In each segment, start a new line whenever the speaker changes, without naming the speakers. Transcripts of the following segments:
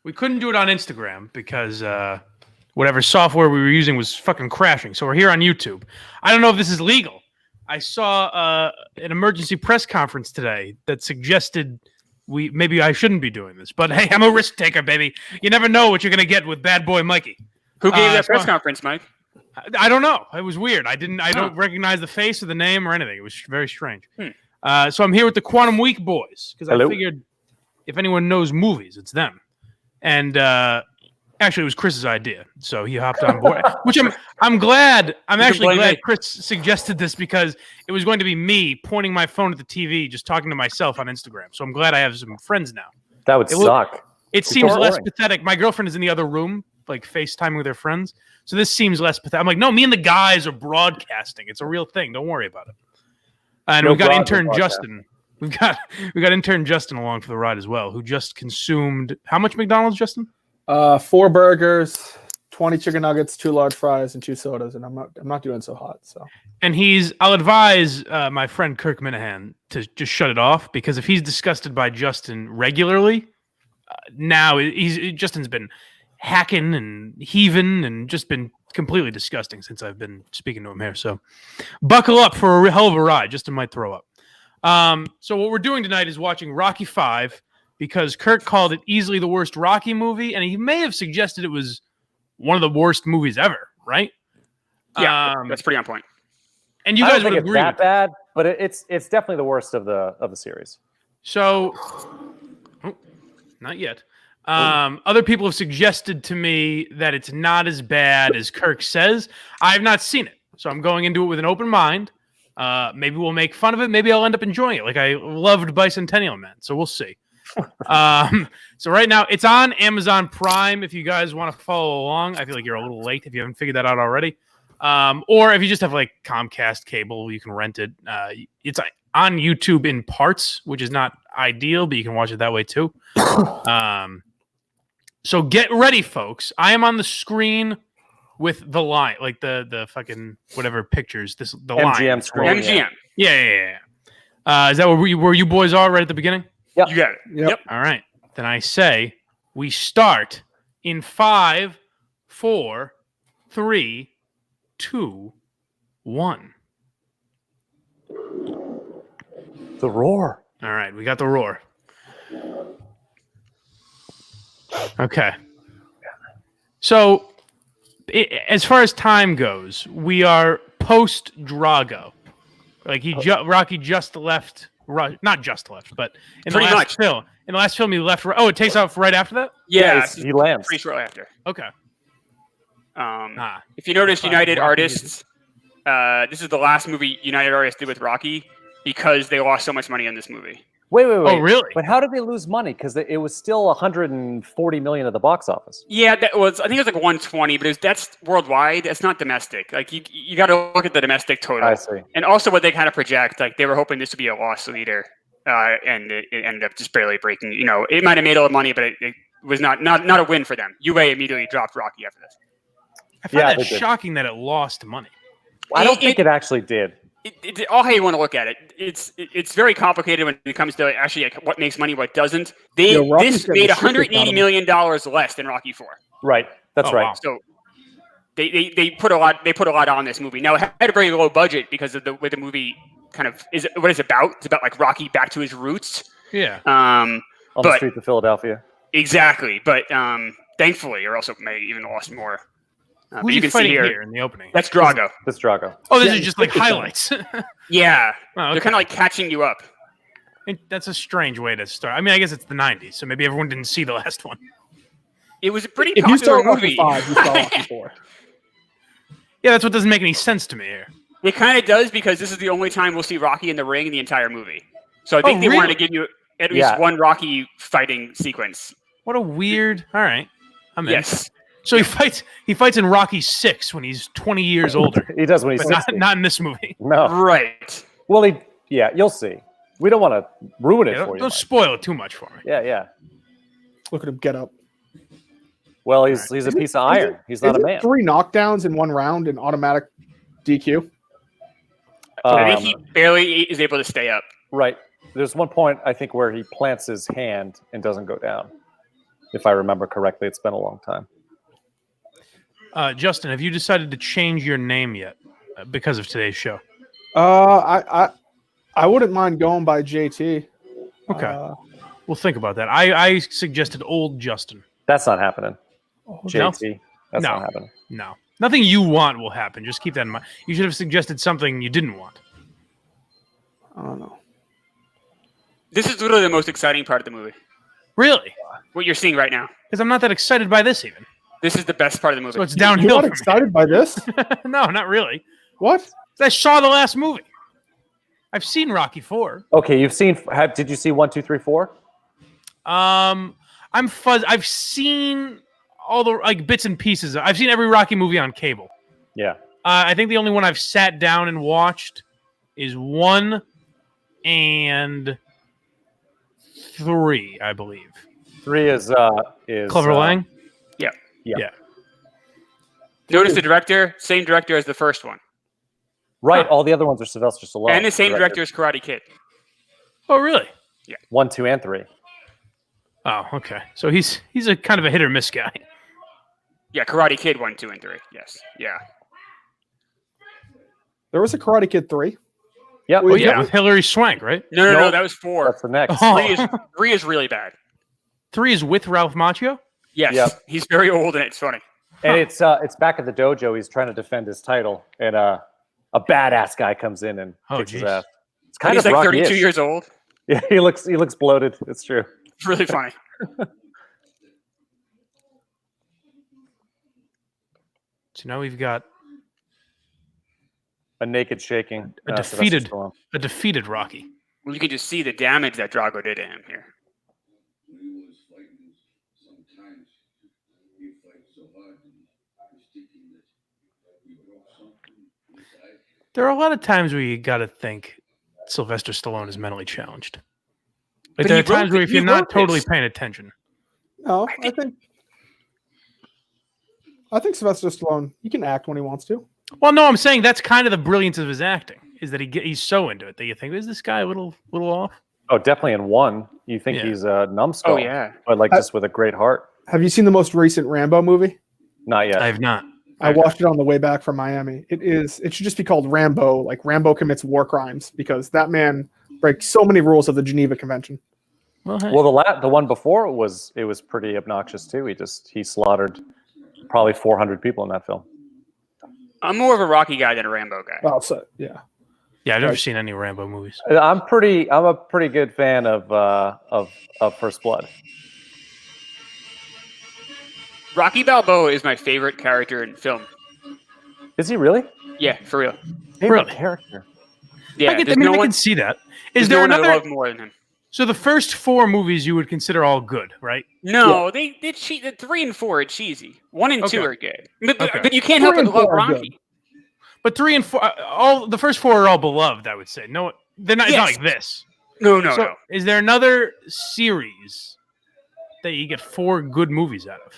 We couldn't do it on Instagram because whatever software we were using was fucking crashing. So we're here on YouTube. I don't know if this is legal. I saw an emergency press conference today that suggested maybe I shouldn't be doing this. But hey, I'm a risk taker, baby. You never know what you're gonna get with Bad Boy Mikey.
Who gave that press conference, Mike?
I don't know. It was weird. I don't recognize the face or the name or anything. It was very strange. So I'm here with the Quantum Week boys because I figured if anyone knows movies, it's them. And actually, it was Chris's idea, so he hopped on board. Which I'm glad. I'm actually glad Chris suggested this because it was going to be me pointing my phone at the TV, just talking to myself on Instagram. So I'm glad I have some friends now.
That would suck.
It seems less pathetic. My girlfriend is in the other room, like FaceTiming with her friends. So this seems less pathetic. I'm like, no, me and the guys are broadcasting. It's a real thing. Don't worry about it. And we've got intern Justin. We've got intern Justin along for the ride as well, who just consumed how much McDonald's, Justin?
4 burgers, 20 chicken nuggets, 2 large fries, and 2 sodas, and I'm not doing so hot. So. And
I'll advise my friend Kirk Minahan to just shut it off because if he's disgusted by Justin regularly, now Justin's been hacking and heaving and just been completely disgusting since I've been speaking to him here. So buckle up for a hell of a ride. Justin might throw up. So what we're doing tonight is watching Rocky V because Kirk called it easily the worst Rocky movie, and he may have suggested it was one of the worst movies ever, right?
Yeah, that's pretty on point.
And you guys would agree.
It's that bad, but it's definitely the worst of the series.
So, not yet. Other people have suggested to me that it's not as bad as Kirk says. I have not seen it, so I'm going into it with an open mind. Maybe we'll make fun of it. Maybe I'll end up enjoying it. Like I loved Bicentennial Man, so we'll see. So right now it's on Amazon Prime. If you guys want to follow along, I feel like you're a little late if you haven't figured that out already. Or if you just have like Comcast cable, you can rent it. It's on YouTube in parts, which is not ideal, but you can watch it that way too. So get ready, folks. I am on the screen with the line, like the fucking whatever pictures. The
MGM
line.
screen.
MGM.
Yeah. Is that where you boys are right at the beginning?
Yep.
You got it. Yep.
All right. Then I say we start in 5, 4, 3, 2, 1.
The roar.
All right, we got the roar. Okay. So, as far as time goes, we are post Drago. Like Rocky just left, not just left, but in
Pretty
the last
much.
film. In the last film, he left. Oh, it takes off right after that.
Yeah,
he lands.
pretty shortly after.
Okay.
If you notice, United Artists, this is the last movie United Artists did with Rocky because they lost so much money on this movie.
Wait.
Oh, really?
But how did they lose money? Because it was still 140 million at the box office.
Yeah, I think it was like 120, but that's worldwide. That's not domestic. Like you got to look at the domestic total.
I see.
And also what they kind of project. Like they were hoping this would be a loss leader, and it ended up just barely breaking. You know, it might have made a lot of money, but it was not a win for them. UA immediately dropped Rocky after this.
I find that shocking that it lost money.
I don't think it actually did.
All how you want to look at it, it's very complicated when it comes to actually like what makes money, what doesn't. This made $180 million less than Rocky IV.
Right, that's right.
Wow.
So they put a lot on this movie. Now it had a very low budget because of the way the movie kind of is. What it's about? It's about like Rocky back to his roots.
Yeah.
On the streets of Philadelphia.
Exactly, but thankfully, or else it may even lost more.
Who's you can fighting see here in the opening?
That's Drago.
That's Drago.
Oh, this is just like highlights.
Yeah.
Oh, okay.
They're kind of like catching you up.
That's a strange way to start. I mean, I guess it's the 90s, so maybe everyone didn't see the last one.
It was a pretty
if you
popular
saw
movie.
Rocky 5, you saw Rocky 4.
Yeah, that's what doesn't make any sense to me here.
It kind of does because this is the only time we'll see Rocky in the ring in the entire movie. So I think they wanted to give you at least one Rocky fighting sequence.
What a weird. All right, I'm in.
Yes.
So he fights in Rocky 6 when he's 20 years older.
He does when he's 60.
Not in this movie.
No.
Right.
Well, you'll see. We don't want to ruin it for you.
Don't spoil it too much for me.
Yeah.
Look at him get up.
Well, he's a piece of iron. He's not a man.
3 knockdowns in 1 round in automatic DQ?
I think he barely is able to stay up.
Right. There's one point, I think, where he plants his hand and doesn't go down. if I remember correctly. It's been a long time.
Justin, have you decided to change your name yet because of today's show?
I wouldn't mind going by JT.
Okay. We'll think about that. I suggested Old Justin.
That's not happening. JT. That's
No.
not happening.
No. Nothing you want will happen. Just keep that in mind. You should have suggested something you didn't want.
I don't know.
This is literally the most exciting part of the movie.
Really?
What you're seeing right now.
Because I'm not that excited by this even.
This is the best part of the movie.
So it's
You're
downhill
not
from
excited by this?
here. No, not really.
What?
I saw the last movie. I've seen Rocky 4.
Okay, you've seen. Did you see 1, 2, 3, 4?
I'm fuzz. I've seen all the bits and pieces. I've seen every Rocky movie on cable.
Yeah.
I think the only one I've sat down and watched is 1 and 3, I believe.
3 is
Clever Lang.
Yeah.
Notice the director, same director as the first one.
Right. All the other ones are Sylvester Stallone.
And the same director as Karate Kid.
Oh, really?
1, 2, and 3.
Oh, okay. So he's a kind of a hit or miss guy.
Yeah, Karate Kid 1, 2, and 3. Yes. Yeah.
There was a Karate Kid 3.
Yeah.
Oh, yeah, with Hilary Swank, right?
No,
Nope.
that was 4.
That's the next.
Oh.
3 is really bad.
3 is with Ralph Macchio?
Yes.
Yep.
He's very old and it's funny.
And it's back at the dojo. He's trying to defend his title, and a badass guy comes in and kicks his ass. It's kind
He's
of
like
Rocky-ish.
32 years old.
Yeah, he looks bloated. It's true.
It's really funny.
So now we've got
A naked shaking.
a
Sylvester
defeated
Stallone.
Rocky.
Well, you can just see the damage that Drago did to him here.
There are a lot of times where you got to think Sylvester Stallone is mentally challenged.
But
There
he
are times
wrote
where
it-
if
he
you're not
wrote
totally
this.
paying attention.
No, I think Sylvester Stallone, he can act when he wants to.
Well, no, I'm saying that's kind of the brilliance of his acting, is that he's so into it that you think, is this guy a little off?
Oh, definitely in 1. You think
Yeah.
he's a numbskull.
Oh, yeah.
But just with a great heart.
Have you seen the most recent Rambo movie?
Not yet.
I have not.
I watched it on the way back from Miami. It should just be called Rambo, like Rambo commits war crimes, because that man breaks so many rules of the Geneva Convention.
Well, hey.
Well, the one before was pretty obnoxious too. He slaughtered probably 400 people in that film.
I'm more of a Rocky guy than a Rambo guy.
Oh, so yeah.
I've never seen any Rambo movies.
I'm a pretty good fan of First Blood.
Rocky Balboa is my favorite character in film.
Is he really?
Yeah, for real.
Favorite
Really?
character.
Yeah,
I
there's
mean,
no
I
one,
can see that.
there's
Is there
no one I
another?
love more than him.
So the first 4 movies you would consider all good, right?
No, they cheat. The 3 and 4 are cheesy. 1 and 2
Okay.
are good, but,
Okay.
but you can't help
3
but
and
love
4 are good.
Rocky.
But 3 and 4, all the first 4 are all beloved. I would say no, they're not. It's not
Yes.
like this.
No.
So is there another series that you get 4 good movies out of?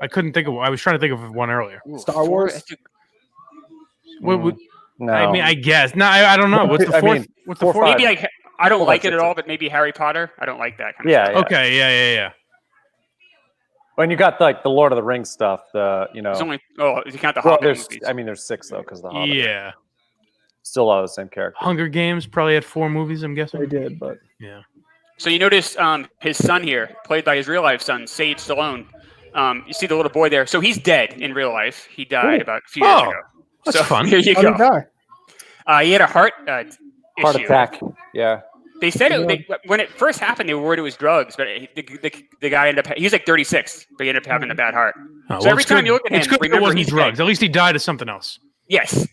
I couldn't think of. I was trying to think of one earlier.
Ooh,
Star Wars?
What would?
No.
I mean, I guess. No, I don't know. What's the
I
fourth?
mean,
what's the
4,
fourth?
5.
Maybe like I don't
Well,
like
that's
it at
it.
all, but maybe Harry Potter. I don't like that kind of
Yeah,
stuff.
yeah.
Okay, yeah.
When you got like the Lord of the Rings stuff,
There's only if you count the
well,
Hobbit movies.
there's 6 though because the Hobbit.
Yeah.
Still a lot of the same characters.
Hunger Games probably had 4 movies. I'm
They
guessing.
did, but
Yeah.
So you notice his son here, played by his real life son, Sage Stallone. You see the little boy there. So he's dead in real life. He died
Ooh.
about a few years
Oh,
ago.
that's
so
fun.
Here you
how did he
go.
die?
He had a heart
Heart
issue.
attack. Yeah.
They said when it first happened, they were worried it was drugs, but the guy ended up. He was like 36, but he ended up having a bad heart.
Oh,
So every
it's
time
good-
you look at
it's
him,
good that it
remember
wasn't
he's
drugs.
dead.
At least he died of something else.
Yes,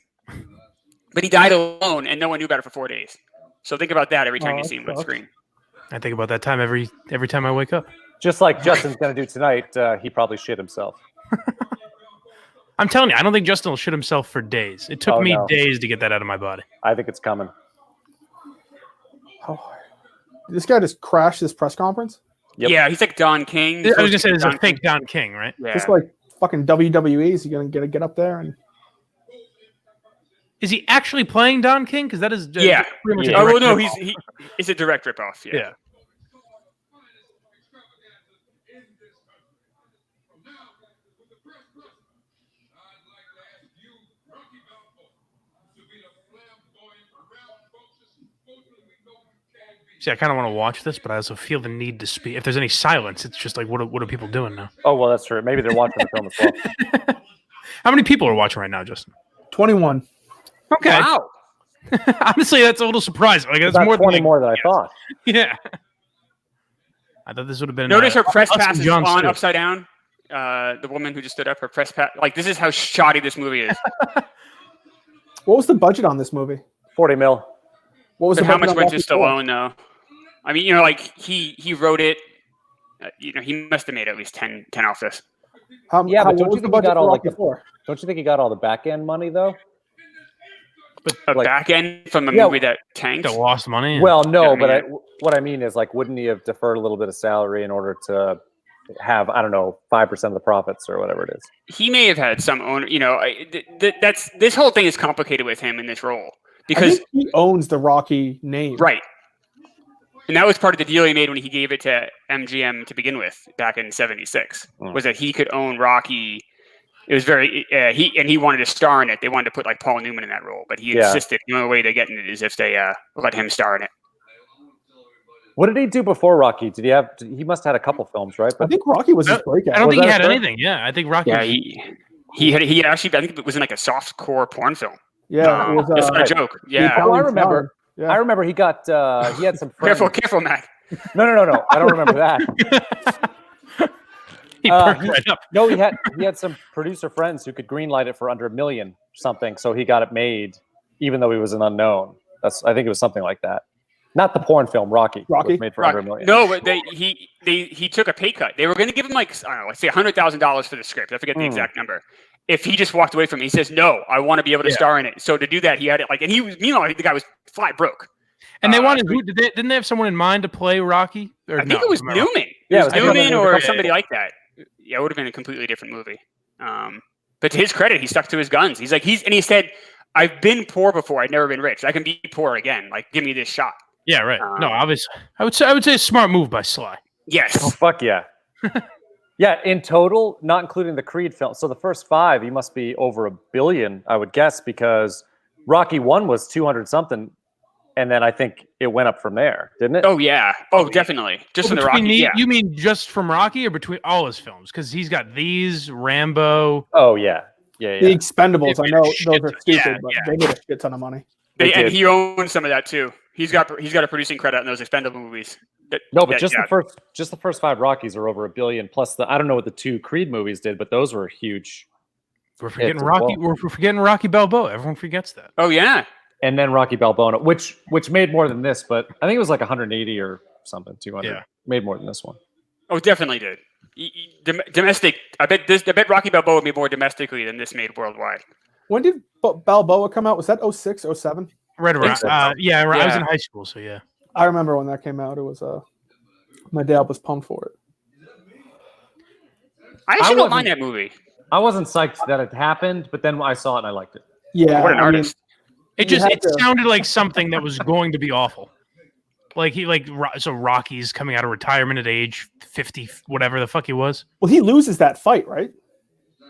but he died alone, and no one knew about it for 4 days. So think about that every time
Oh,
you see him on
that
screen.
I think about that time every time I wake up.
Just like Justin's gonna do tonight, he probably shit himself.
I'm telling you, I don't think Justin will shit himself for days. It took
Oh,
me
no.
days to get that out of my body.
I think it's coming.
Oh. This guy just crashed this press conference.
Yep.
Yeah, he's like Don King.
I was gonna say
He's
there's a
Don
fake
King.
Don King, right?
Yeah.
Just like fucking WWE. Is he gonna get up there and
Is he actually playing Don King? Because that is
Yeah.
pretty much a
Yeah.
Oh well,
direct
no,
ripoff.
it's a direct ripoff. Yeah.
Yeah. See, I kind of want to watch this, but I also feel the need to speak. If there's any silence, it's just like, what are people doing now?
Oh well, that's true. Maybe they're watching the film as well.
How many people are watching right now, Justin?
21.
Okay.
Wow.
Honestly, that's a little surprising. Like, that's
About
more
20
than
more than I thought.
Yeah. I thought this would have been.
Notice her press
us and
pass is
Jon
on
Stewart.
upside down. The woman who just stood up, her press pass. Like, this is how shoddy this movie is.
What was the budget on this movie?
40 mil.
What was
But
the
how
budget
much
on
went to
Rocky IV?
Stallone, though? I mean, like, he wrote it. He must have made at least 10 off this.
Yeah, but
what
don't
was
you
the
think he
budget
got all
for
like
Rocky IV?
Don't you think he got all the back end money though?
A
Like-
back end from a
Yeah.
movie that tanked.
That lost money.
Well, no,
Yeah, I
but
mean,
what I mean is like, wouldn't he have deferred a little bit of salary in order to have 5% of the profits or whatever it is?
He may have had some owner. That's this whole thing is complicated with him in this role
I
because
think he owns the Rocky name.
right, and that was part of the deal he made when he gave it to MGM to begin with back in '76. Was that he could own Rocky. It was very he wanted to star in it. They wanted to put like Paul Newman in that role, but he insisted the only way they get in it is if they let him star in it.
What did he do before Rocky? Did he have? He must have had a couple films, right?
I think Rocky was his breakout.
I don't
Was
think he
that
had
a
anything. Yeah, I think Rocky.
Yeah,
was-
he actually I think it was in like a soft core porn film.
Yeah, it was.
It's not a joke. Yeah,
Oh, I
Italian
remember.
Yeah.
I remember he got. He had some friends.
careful, Mac.
No. I don't remember that.
he perked right up.
No, he had some producer friends who could greenlight it for under $1 million something, so he got it made, even though he was an unknown. I think it was something like that. Not the porn film Rocky.
Rocky?
Was made for under $1 million.
No, but he took a pay cut. They were going to give him like I don't know, let's say $100,000 for the script. I forget the exact number. If he just walked away from it, he says, "No, I want to be able to star in it." So to do that, he had it like, and he was meanwhile the guy was flat broke.
And they wanted. Didn't they have someone in mind to play Rocky? Or
I think it was
Am I wrong?
Newman.
Yeah,
It was
it was
Newman
Newman.
or
Yeah,
somebody like that. Yeah, it would have been a completely different movie. But to his credit, he stuck to his guns. He said, "I've been poor before. I've never been rich. I can be poor again. Like, give me this shot."
Yeah, right. No, obviously, I would say a smart move by Sly.
Oh
Yes.
fuck yeah. Yeah, in total, not including the Creed film. So the first 5, he must be over $1 billion, I would guess, because Rocky 1 was 200 something, and then I think it went up from there, didn't it?
Oh yeah. Oh, definitely. Just from the Rocky. Yeah.
You mean just from Rocky or between all his films? Because he's got these Rambo.
Oh yeah. Yeah.
The Expendables. I know those are stupid,
Yeah,
but
yeah.
they made a shit ton of money.
They
And
did.
he owns some of that too. He's got a producing credit in those Expendable movies.
No, but just the first 5 Rockies are over $1 billion. Plus I don't know what the 2 Creed movies did, but those were huge.
We're forgetting
as
Rocky.
well.
We're forgetting Rocky Balboa. Everyone forgets that.
Oh yeah.
And then Rocky Balboa, which made more than this, but I think it was like 180 or something, 200.
Yeah.
Made more than this one.
Oh, definitely did. Domestic. I bet Rocky Balboa made more domestically than this made worldwide.
When did Balboa come out? Was that 06, 07?
Right around.
so.
I was
Yeah.
in high school, so yeah.
I remember when that came out. It was my dad was pumped for it.
I actually don't
wasn't-
mind that movie.
I wasn't psyched that it happened, but then I saw it and I liked it.
Yeah,
What an
I mean,
artist.
It
You
just
had to-
sounded like something that was going to be awful. So Rocky's coming out of retirement at age 50, whatever the fuck he was.
well, he loses that fight, right?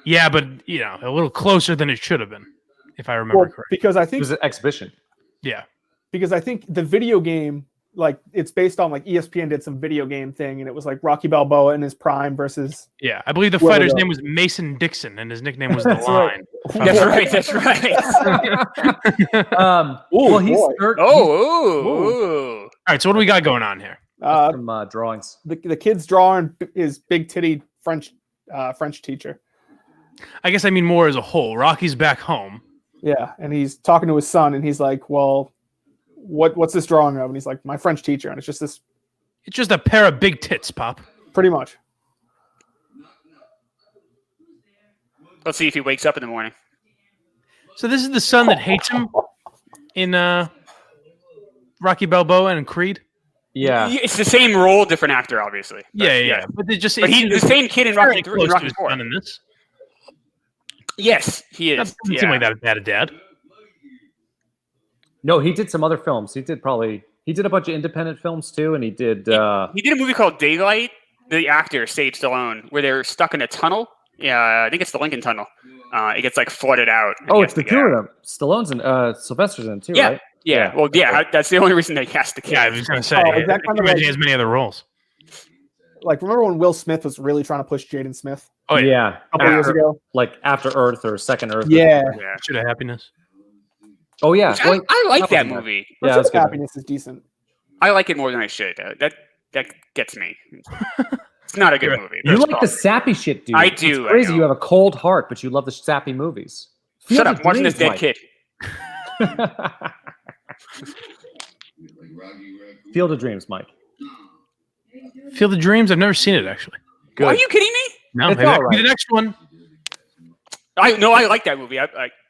Yeah, but a little closer than it should have been, if I remember
Well,
correctly.
because I
It
think
was an exhibition.
Yeah.
the video game, like it's based on like ESPN did some video game thing, and it was like Rocky Balboa in his prime versus.
Yeah. I believe the
Whoever
fighter's
the-
name was Mason Dixon, and his nickname was The
That's right.
Line.
That's right. That's right.
Well, he's
boy.
third.
Ooh.
All right, so what do we got going on here?
Some drawings.
The kid's drawing his big titty French teacher.
I guess I mean more as a whole. Rocky's back home.
Yeah, and he's talking to his son, and he's like, "Well, what's this drawing of?" And he's like, "My French teacher," and it's just this,
It's just a pair of big tits, Pop.
pretty much.
Let's see if he wakes up in the morning.
So this is the son that hates him in Rocky Balboa and Creed.
Yeah.
It's the same role, different actor, obviously. But,
Yeah. But they just
But he's the same kid in Rocky 3 and Rocky
Rocky
4.
in this.
Yes, he
That
is.
doesn't seem like that bad a dad.
No, he did some other films. He did a bunch of independent films too, and he did.
He did a movie called Daylight. The actor, Sage Stallone, where they're stuck in a tunnel. Yeah, I think it's the Lincoln Tunnel. It gets like flooded out. and he
Oh,
has
it's the
to
two
get
of
out.
them. Stallone's and Sylvester's in it too,
Yeah,
right?
Yeah. Well, yeah. That's the only reason they cast the kid.
Yeah, I was going to say.
Oh, is that kind of
imagine
like-
he has many other roles.
Like, remember when Will Smith was really trying to push Jaden Smith
Oh, yeah.
yeah.
a couple years ago?
Like After Earth or Second Earth.
Yeah.
Yeah.
Pursuit of Happiness.
Oh yeah.
Which
Well,
I like that
wasn't bad.
movie.
Yeah,
Pursuit
that's
of
good.
Happiness is decent.
I like it more than I should. That gets me. It's not a good movie.
You
There's
like the
problems.
sappy shit, dude.
I do,
It's
I
crazy.
know.
You have a cold heart, but you love the sappy movies. Feel
Shut
the
up! I'm watching this dead
dreams,
kid.
Mike. Field of Dreams, Mike.
Field of Dreams? I've never seen it, actually.
Good.
Are you kidding me?
No,
It's
maybe that
all
could be
right.
the next one.
I like that movie.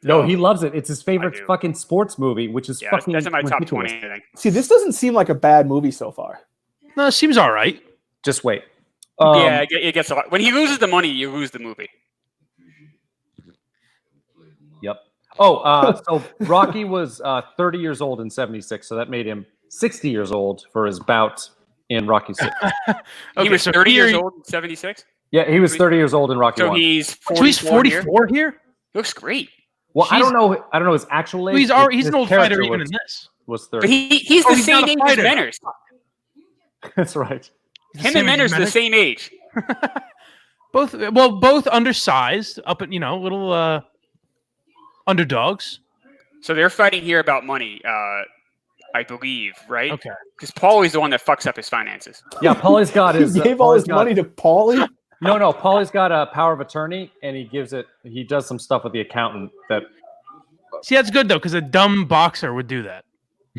No, he loves it. It's his favorite
do.
fucking sports movie, which is
Yeah,
fucking
that's in my top
ridiculous.
20. I think.
See, this doesn't seem like a bad movie so far.
No, it seems all right.
Just wait.
Yeah, it gets a lot. When he loses the money, you lose the movie.
Yep. Oh, so Rocky was 30 years old in 76, so that made him 60 years old for his bout in Rocky 6.
He was
so
30 years
here-
old in 76.
Yeah, he was 30 years old in Rocky
So
1.
he's
So he's
44 here.
44 here?
He looks great.
Well, I
he's-
don't know his actual age.
He's
His
an old
character
fighter even
was,
in this.
was
But
30.
he's
Oh,
the
he's
same
not a
age as
fighter.
Menners.
That's right.
Him and Menners are the same age.
Both undersized, up at little underdogs.
So they're fighting here about money, I believe, right?
Okay.
Because Paulie's the one that fucks up his finances.
Yeah, Paulie's got his.
He gave all his money to Paulie.
No, Paulie's got a power of attorney, and he does some stuff with the accountant that.
See, that's good though, because a dumb boxer would do that.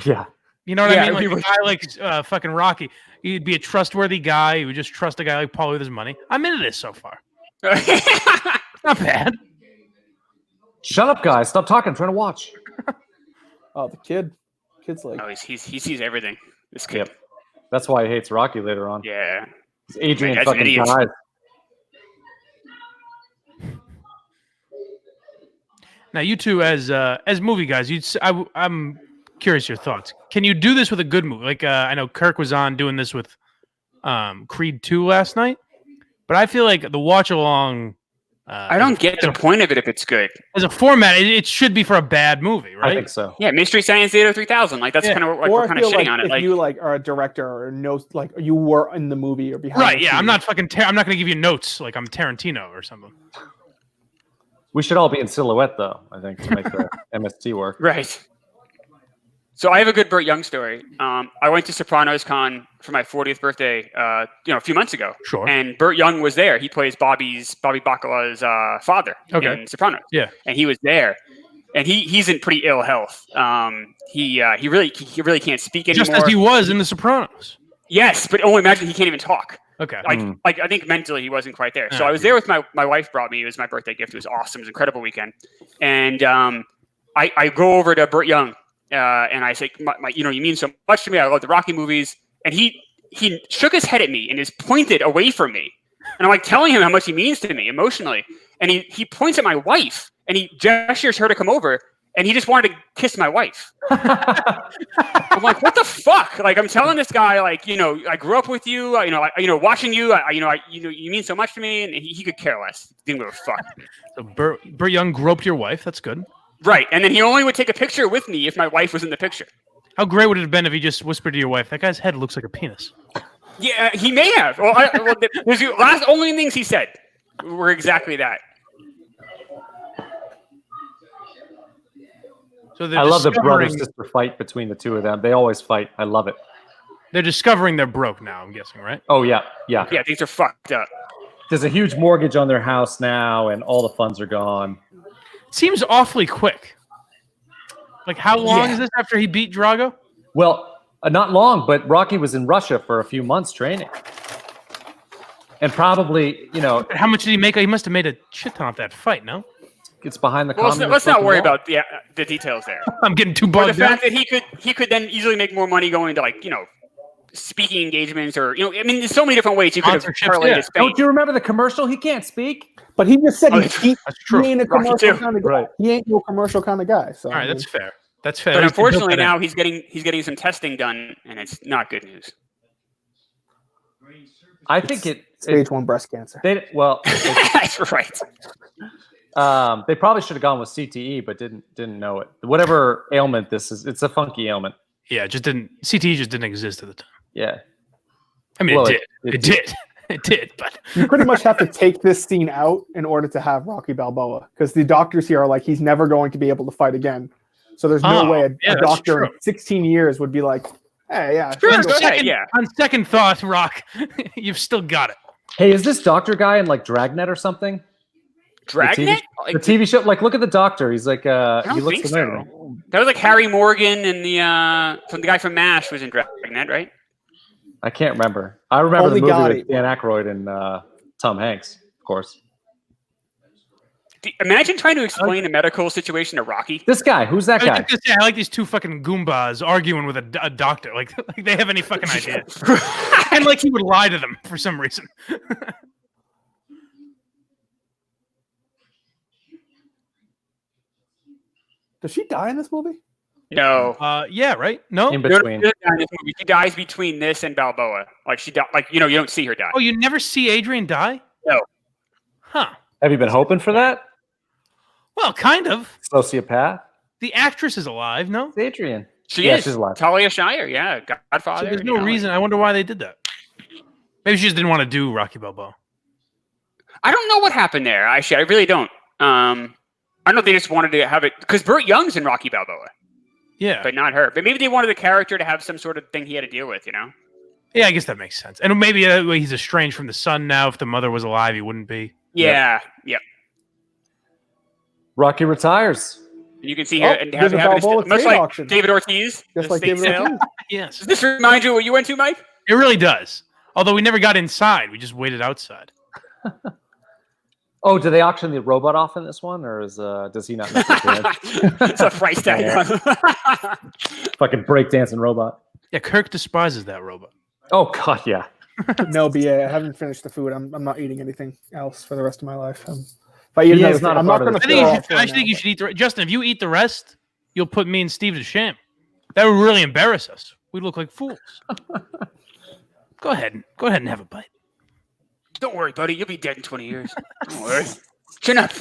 Yeah.
You know what
Yeah,
I mean? Like
he
a
would-
guy like fucking Rocky, he'd be a trustworthy guy. He would just trust a guy like Paulie with his money. I'm into this so far. Not bad.
Shut up, guys! Stop talking. I'm trying to watch.
Oh, the kid's like,
Oh, he sees everything. This kid.
Yep. That's why he hates Rocky later on.
Yeah.
Adrian
That's an
fucking
idiot.
dies.
Now, you two, as movie guys, I'm curious your thoughts. Can you do this with a good movie? Like I know Kirk was on doing this with Creed 2 last night, but I feel like the watch along.
I don't get the point of it if it's good.
As a format, it should be for a bad movie,
I
right?
think so.
Yeah, Mystery Science Theater 3000. Like that's
Yeah.
kind of like
or
we're
I
kind of
feel
shitting
like
on it.
if
Like
you like are a director or know, like you were in the movie or behind.
Right?
the
Yeah, I'm
scenes.
not fucking. I'm not going to give you notes like I'm Tarantino or something.
We should all be in silhouette, though. I think to make the MST work.
right. So I have a good Burt Young story. I went to Sopranos Con for my 40th birthday, a few months ago.
Sure.
And Burt Young was there. He plays Bobby Bacala's father
Okay.
in Sopranos.
Yeah.
And he was there, and he's in pretty ill health. He really can't speak anymore.
Just as he was in The Sopranos.
Yes, but only imagine he can't even talk.
Okay.
Like I think mentally he wasn't quite there. So
Ah.
I was there with my wife brought me. It was my birthday gift. It was awesome. It was an incredible weekend. And I go over to Burt Young and I say, you mean so much to me. I love the Rocky movies. And he shook his head at me and is pointed away from me. And I'm like telling him how much he means to me emotionally. And he points at my wife and he gestures her to come over. And he just wanted to kiss my wife. I'm like, what the fuck? Like, I'm telling this guy, like, I grew up with you, watching you, you mean so much to me, and he could care less. Didn't give a fuck.
So Burt Young groped your wife. That's good.
Right, and then he only would take a picture with me if my wife was in the picture.
How great would it have been if he just whispered to your wife, "That guy's head looks like a penis."
Yeah, he may have. Well, the last only things he said were exactly that.
So
I love the brother
discovering-
sister fight between the two of them. They always fight. I love it.
They're discovering they're broke now. I'm guessing, right?
Oh yeah.
Yeah, things are fucked up.
There's a huge mortgage on their house now, and all the funds are gone.
Seems awfully quick. Like, how long
Yeah.
is this after he beat Drago?
Well, not long, but Rocky was in Russia for a few months training, and probably
How much did he make? He must have made a shit ton off that fight. No,
it's behind the.
Well,
communist
let's not
fucking
worry
wall.
about the details there.
I'm getting too
Or the
bugged out.
fact that he could then easily make more money going to speaking engagements or there's so many different ways you could have
Sponsorships,
parlayed
yeah.
his fame.
Don't you remember the commercial? He can't speak.
But he just said
Oh,
he
that's true.
ain't a
Rocky
commercial
too.
kind of guy.
Right.
He ain't no commercial kind of guy. So
All right, that's fair. That's fair.
But
At least he built
unfortunately
that in.
now he's getting some testing done and it's not good news.
I think it.
stage 1 breast cancer.
They well.
That's right.
They probably should have gone with CTE, but didn't know it. Whatever ailment this is, it's a funky ailment.
Yeah, it just didn't. CTE just didn't exist at the time.
Yeah.
I mean,
Well,
it did. It did. It did. But
You pretty much have to take this scene out in order to have Rocky Balboa, because the doctors here are like, he's never going to be able to fight again. So there's no way a
that's
doctor in
true.
16 years would be like, hey, yeah.
Sure,
let's go.
go ahead. Yeah.
On second thought, Rock, you've still got it.
Hey, is this doctor guy in like Dragnet or something?
Dragnet?
The TV show. Like, look at the doctor. He's like,
I
he
don't
looks
think
familiar.
so. That was like Harry Morgan and the guy from MASH was in Dragnet, right?
I can't remember. I remember
Only
the movie
Gotti.
with Dan Aykroyd and Tom Hanks, of course.
Imagine trying to explain a medical situation to Rocky.
This guy, who's that guy?
I like these two fucking Goombas arguing with a doctor. Like they have any fucking idea. And like he would lie to them for some reason.
Does she die in this movie?
No.
Yeah, right? No?
In
No, no,
between.
she doesn't die in this movie. She dies between this and Balboa. Like you don't see her die.
Oh, you never see Adrian die?
No.
Huh.
Have you been hoping for that?
Well, kind of.
Sociopath?
The actress is alive, no?
It's Adrian.
She
Yeah,
is.
she's alive.
Talia Shire, yeah.
So
Godfather.
there's
you
no
know,
reason. I wonder why they did that. Maybe she just didn't want to do Rocky Balboa.
I don't know what happened there. Actually, I really don't. I don't know if they just wanted to have it because Burt Young's in Rocky Balboa,
Yeah.
but not her. But maybe they wanted the character to have some sort of thing he had to deal with, you know?
Yeah, I guess that makes sense. And maybe he's estranged from the son now. If the mother was alive, he wouldn't be.
Yeah, yeah.
Rocky retires.
And you can see here and
there's a
having
Balboa
much
trade
like
auction.
David Ortiz.
Just
the
like
state
David
sale.
Ortiz.
Yes.
Does this remind you of what you went to, Mike?
It really does. Although we never got inside. We just waited outside.
Oh, do they auction the robot off in this one, or does he not make it?
It's a price tag.
Fucking breakdancing robot.
Yeah, Kirk despises that robot.
Oh God, yeah.
No, BA. I haven't finished the food. I'm not eating anything else for the rest of my life. If I eat
BA
another
is not
thing,
a
I'm not
part of
going to
this.
I
throw
think,
off
I
right
think
now.
you should eat the rest. Justin, if you eat the rest, you'll put me and Steve to shame. That would really embarrass us. We'd look like fools. Go ahead and have a bite.
Don't worry, buddy. You'll be dead in 20 years. Don't worry. Chin up.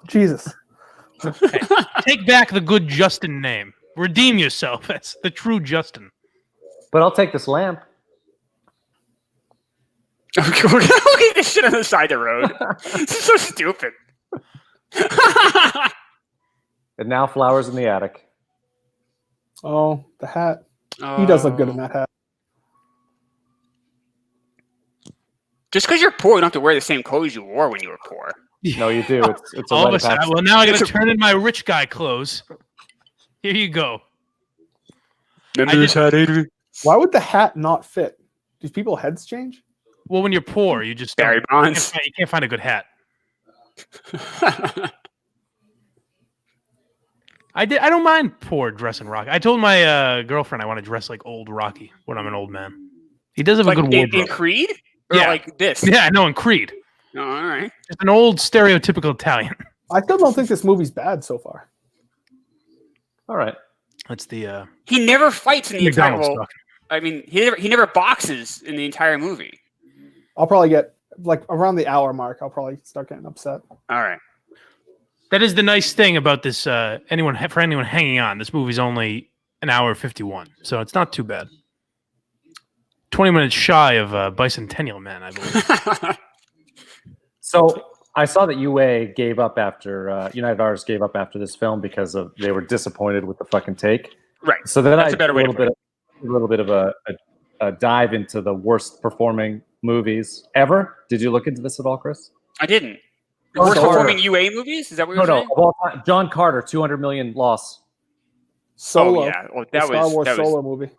Jesus.
Hey, take back the good Justin name. Redeem yourself as the true Justin.
But I'll take this lamp.
Okay, we're gonna look at this shit on the side of the road. This is so stupid.
And now flowers in the attic.
Oh, the hat. He does look good in that hat.
Just because you're poor, you don't have to wear the same clothes you wore when you were poor.
No, you do. It's a
All of
rite
a
of
sudden,
passage.
well, now I got to
It's a-
turn in my rich guy clothes. Here you go.
Remember
this
hat, Adrian?
Why would the hat not fit? Do people heads change?
Well, when you're poor, you just
Barry
don't-
Bonds.
you can't find a good hat. I don't mind poor dressing Rocky. I told my girlfriend I want to dress like old Rocky when I'm an old man. He does have
Like
a good
in
wardrobe.
Creed? Or
Yeah.
like this?
Yeah, I know, in Creed.
Oh, all right.
Just an old stereotypical Italian.
I still don't think this movie's bad so far.
All right.
That's the
He never fights in the entire
McDonald's
well,
talking.
I mean, he never boxes in the entire movie.
I'll probably get like around the hour mark. I'll probably start getting upset.
All right.
That is the nice thing about this. For anyone hanging on, this movie's only an hour 51, so it's not too bad. 20 minutes shy of Bicentennial Man, I believe.
So I saw that UA gave up after United Artists gave up after this film because they were disappointed with the fucking take.
Right.
So then
That's
I
a better
did
way to
a little bit of a dive into the worst performing movies ever. Did you look into this at all, Chris?
I didn't.
John
Worst
Carter.
performing UA movies? Is that what
No,
you're
no.
saying?
Of all time, John Carter, 200 million loss.
Solo.
Oh, yeah. Well,
The
that
Star
was
Wars
that was
Solo movie.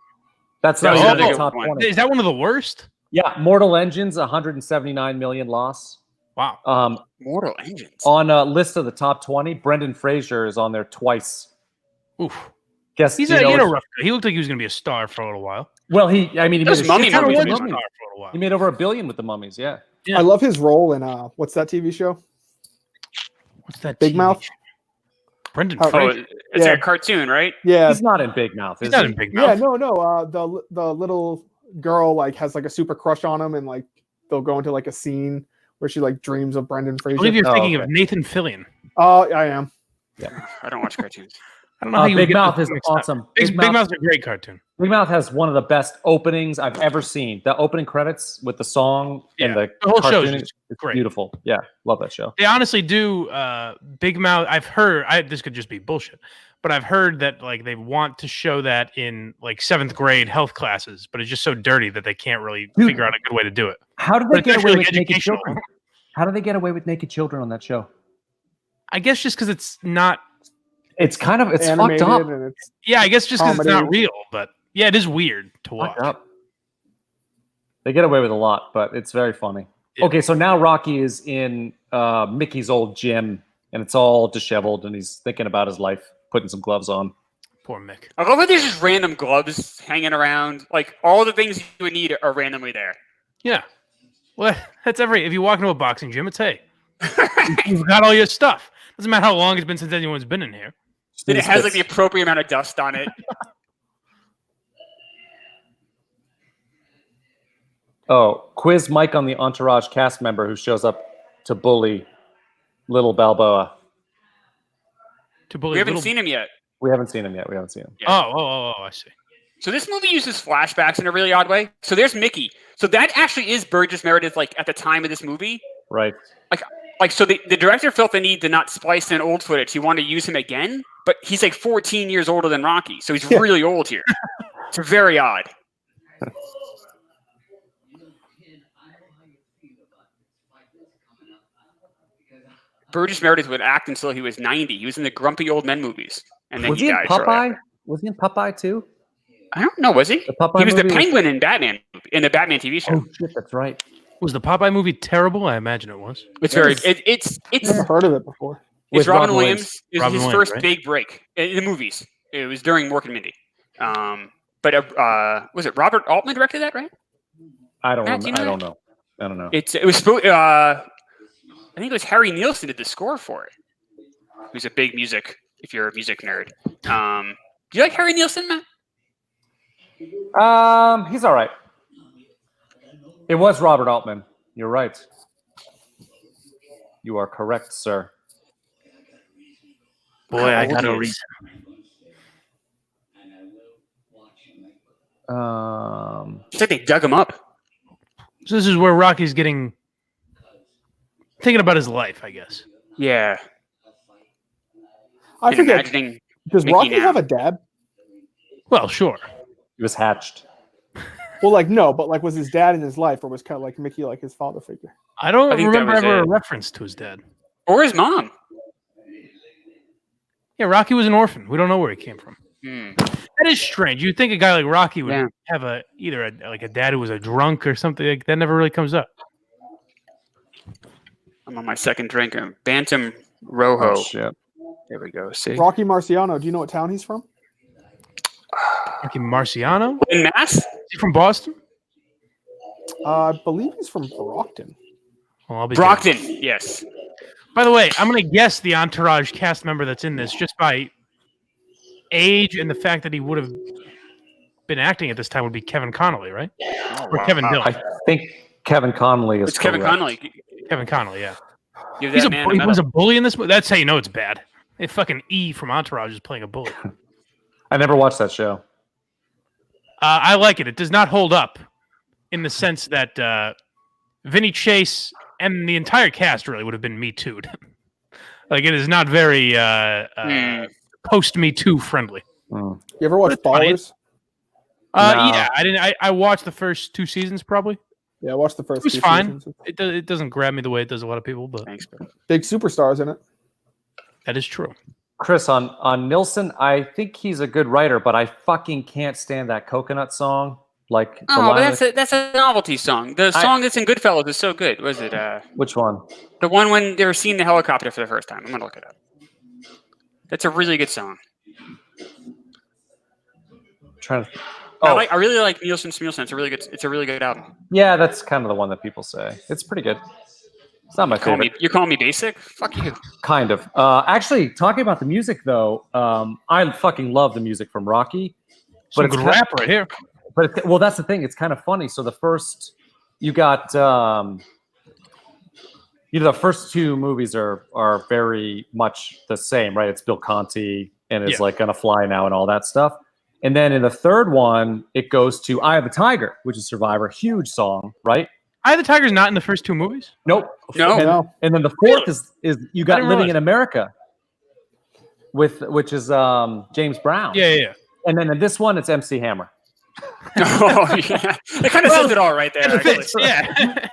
That's
That
not
was
even in
another
the top
good one.
20.
Is that one of the worst?
Yeah, Mortal Engines, 179 million loss.
Wow.
Mortal Engines.
On a list of the top 20, Brendan Fraser is on there twice.
Oof.
Guess
He
you
had
know
a
it's-
rough. He looked like he was going to be a star for a little while.
Well, he made
Those
a
mummy
shit ton of
movies
He
are
was a
money.
star for a little while.
He made over $1 billion with the mummies. Yeah.
Yeah.
I love his role in what's that TV show?
What's that?
Big
TV
Mouth?
show? Brendan
Oh,
Oh,
Fraser.
it's
Yeah.
like a cartoon, right?
Yeah,
He's not in Big Mouth.
He's
Is
not
he?
in Big
yeah,
Mouth.
no. The little girl like has like a super crush on him, and like they'll go into like a scene where she like dreams of Brendan
I
Fraser.
believe you're
Oh,
thinking
okay.
of Nathan Fillion.
Oh, I am.
I don't watch cartoons.
I don't know how you
Big
get
Mouth
this
is
mixed up.
awesome.
Big Mouth's a great cartoon.
Big Mouth has one of the best openings I've ever seen. The opening credits with the song and the
whole show is
cartoon,
just
it's
great.
beautiful. Yeah, love that show.
They honestly do. Big Mouth. I've heard. This could just be bullshit, but I've heard that like they want to show that in like 7th grade health classes, but it's just so dirty that they can't really figure out a good way to do it.
How did
But
they
it's
get
actually,
away
like,
with naked
educational.
children? How do they get away with naked children on that show?
I guess just because it's not.
It's kind of it's
Animated
fucked up.
and it's
Yeah, I guess just because it's not
Comedy.
real, but yeah, it is weird to watch.
Fucked up. They get away with a lot, but it's very funny.
Yeah.
Okay, so now Rocky is in Mickey's old gym, and it's all disheveled, and he's thinking about his life, putting some gloves on.
Poor Mick.
I love how there's just random gloves hanging around. Like all the things you would need are randomly there.
Yeah. Well, that's if you walk into a boxing gym, it's hey, you've got all your stuff. Doesn't matter how long it's been since anyone's been in here.
And it has like the appropriate amount of dust on it.
Oh, quiz Mike on the Entourage cast member who shows up to bully Little Balboa.
To bully
We haven't
little-
seen him yet.
We haven't seen him yet. We haven't seen him.
Oh, I see.
So this movie uses flashbacks in a really odd way. So there's Mickey. So that actually is Burgess Meredith, like at the time of this movie.
Right.
Like so the director felt the need to not splice in old footage. He wanted to use him again, but he's like 14 years older than Rocky, so he's really old here. It's very odd. Burgess Meredith would act until he was 90. He was in the Grumpy Old Men movies, and then
Was he in
died shortly
Popeye?
after.
Was he in Popeye too?
I don't know. Was he?
The Popeye
He was the
movie
Penguin in Batman, in the Batman TV show.
Oh shit, that's right.
Was the Popeye movie terrible? I imagine it was.
It's
That
very.
is-
It's
never heard of it before.
It's
With
Robin
Robin
Williams. It was
Robin
his
Williams,
first
right?
big break in the movies. It was during Mork and Mindy. But was it Robert Altman directed that? Right?
I don't
Matt, do you
remember.
know
I don't know.
It was. I think it was Harry Nielsen did the score for it. Who's a big music. If you're a music nerd, do you like Harry Nielsen, Matt?
He's all right. It was Robert Altman. You're right. You are correct, sir.
Boy, I
How
got
old
a
he is.
Um,
It's like they dug him up.
So this is where Rocky's thinking about his life, I guess.
Yeah.
I
And
forget.
imagining
Does
Mickey
Rocky
now.
have a dad?
Well, sure.
he was hatched.
Well, like no, but like was his dad in his life, or was kind of like Mickey like his father figure?
I don't
I think that
remember
was
ever a
it.
reference to his dad.
or his mom.
Yeah, Rocky was an orphan. We don't know where he came from.
Hmm.
That is strange. You'd think a guy like Rocky would
Yeah.
have either a dad who was a drunk or something. Like, that never really comes up.
I'm on my second drink. Bantam Rojo.
Oh shit.
There we go. See.
Rocky Marciano. Do you know what town he's from?
Rocky Marciano?
In Mass?
Is he from Boston?
I believe he's from Brockton.
Well, I'll be
Brockton. Yes.
By the way, I'm going to guess the Entourage cast member that's in this just by age and the fact that he would have been acting at this time would be Kevin Connolly, right? Or Kevin Dillon.
I think Kevin Connolly is
It's Kevin
correct.
Connolly.
Kevin Connolly, yeah.
Give
He
that man a
was
medal.
a bully in this movie. That's how you know it's bad. If fucking E from Entourage is playing a bully.
I never watched that show.
I like it. It does not hold up in the sense that Vinny Chase and the entire cast really would have been Me Too'd. Like, it is not very post Me Too friendly.
Mm.
You ever watch
It's funny.
Ballers?
No.
Yeah, I didn't. I watched the first 2 seasons probably.
Yeah, I watched the first
It was
2
fine.
seasons.
It doesn't grab me the way it does a lot of people, but
Thanks, bro.
Big superstars in it.
that is true.
Chris, on Nilsson, I think he's a good writer, but I fucking can't stand that coconut song. Like the
Oh,
line
but that's a novelty song. The song that's in Goodfellas is so good. Was it
which one?
the one when they were seeing the helicopter for the first time? I'm gonna look it up. That's a really good song.
Trying to.
I really like Nielsen Smielsen. It's a really good album.
Yeah, that's kind of the one that people say. It's pretty good. It's not my favorite.
You're calling me basic? Fuck you.
Kind of. Actually, talking about the music though, I fucking love the music from Rocky.
Some
it's
good
kind-
rap right here.
But well, that's the thing. It's kind of funny. So the first, you got the first two movies are very much the same, right? It's Bill Conti and is like gonna fly now and all that stuff. And then in the third one, it goes to Eye of the Tiger, which is Survivor, huge song, right?
Eye of the Tiger's not in the first two movies.
Nope.
No.
And then the fourth is you got
didn't
Living
realize
in America, which is James Brown.
Yeah.
And then in this one, it's MC Hammer.
Oh, yeah. It kind of says it all right there.
It fits, yeah.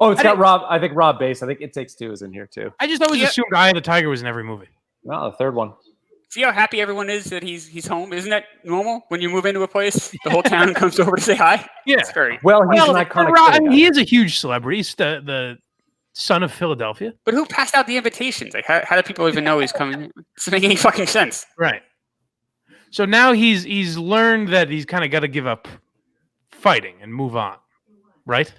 Oh, it's got Rob. I think Rob Bass. I think It Takes Two is in here too.
I just always assumed Eye of the Tiger was in every movie.
No, the third one.
See how happy everyone is that he's home? Isn't that normal when you move into a place? The whole town comes over to say hi?
Yeah.
It's very.
Well, he's an iconic.
I mean, he is a huge celebrity. He's the son of Philadelphia.
But who passed out the invitations? Like, how do people even know he's coming? It doesn't make any fucking sense.
Right. So now he's learned that he's kind of got to give up fighting and move on. Right?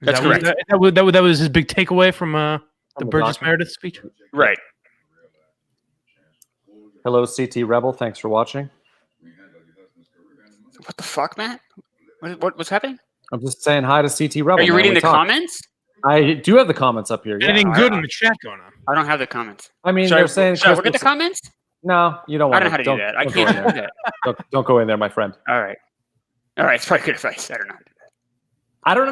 That's correct.
That was his big takeaway from the Burgess Meredith speech?
Right.
Hello, CT Rebel. Thanks for watching.
What the fuck, Matt? What's happening?
I'm just saying hi to CT Rebel.
Are you reading the comments?
I do have the comments up here. Yeah.
Anything good in the chat going on?
I don't have the comments.
I mean,
Should
they're saying.
Should I look at the comments?
No, you don't want
I don't know how to do that. I can't do that.
Don't go in there, my friend.
All right. It's probably good advice. I don't know how to do that.
I don't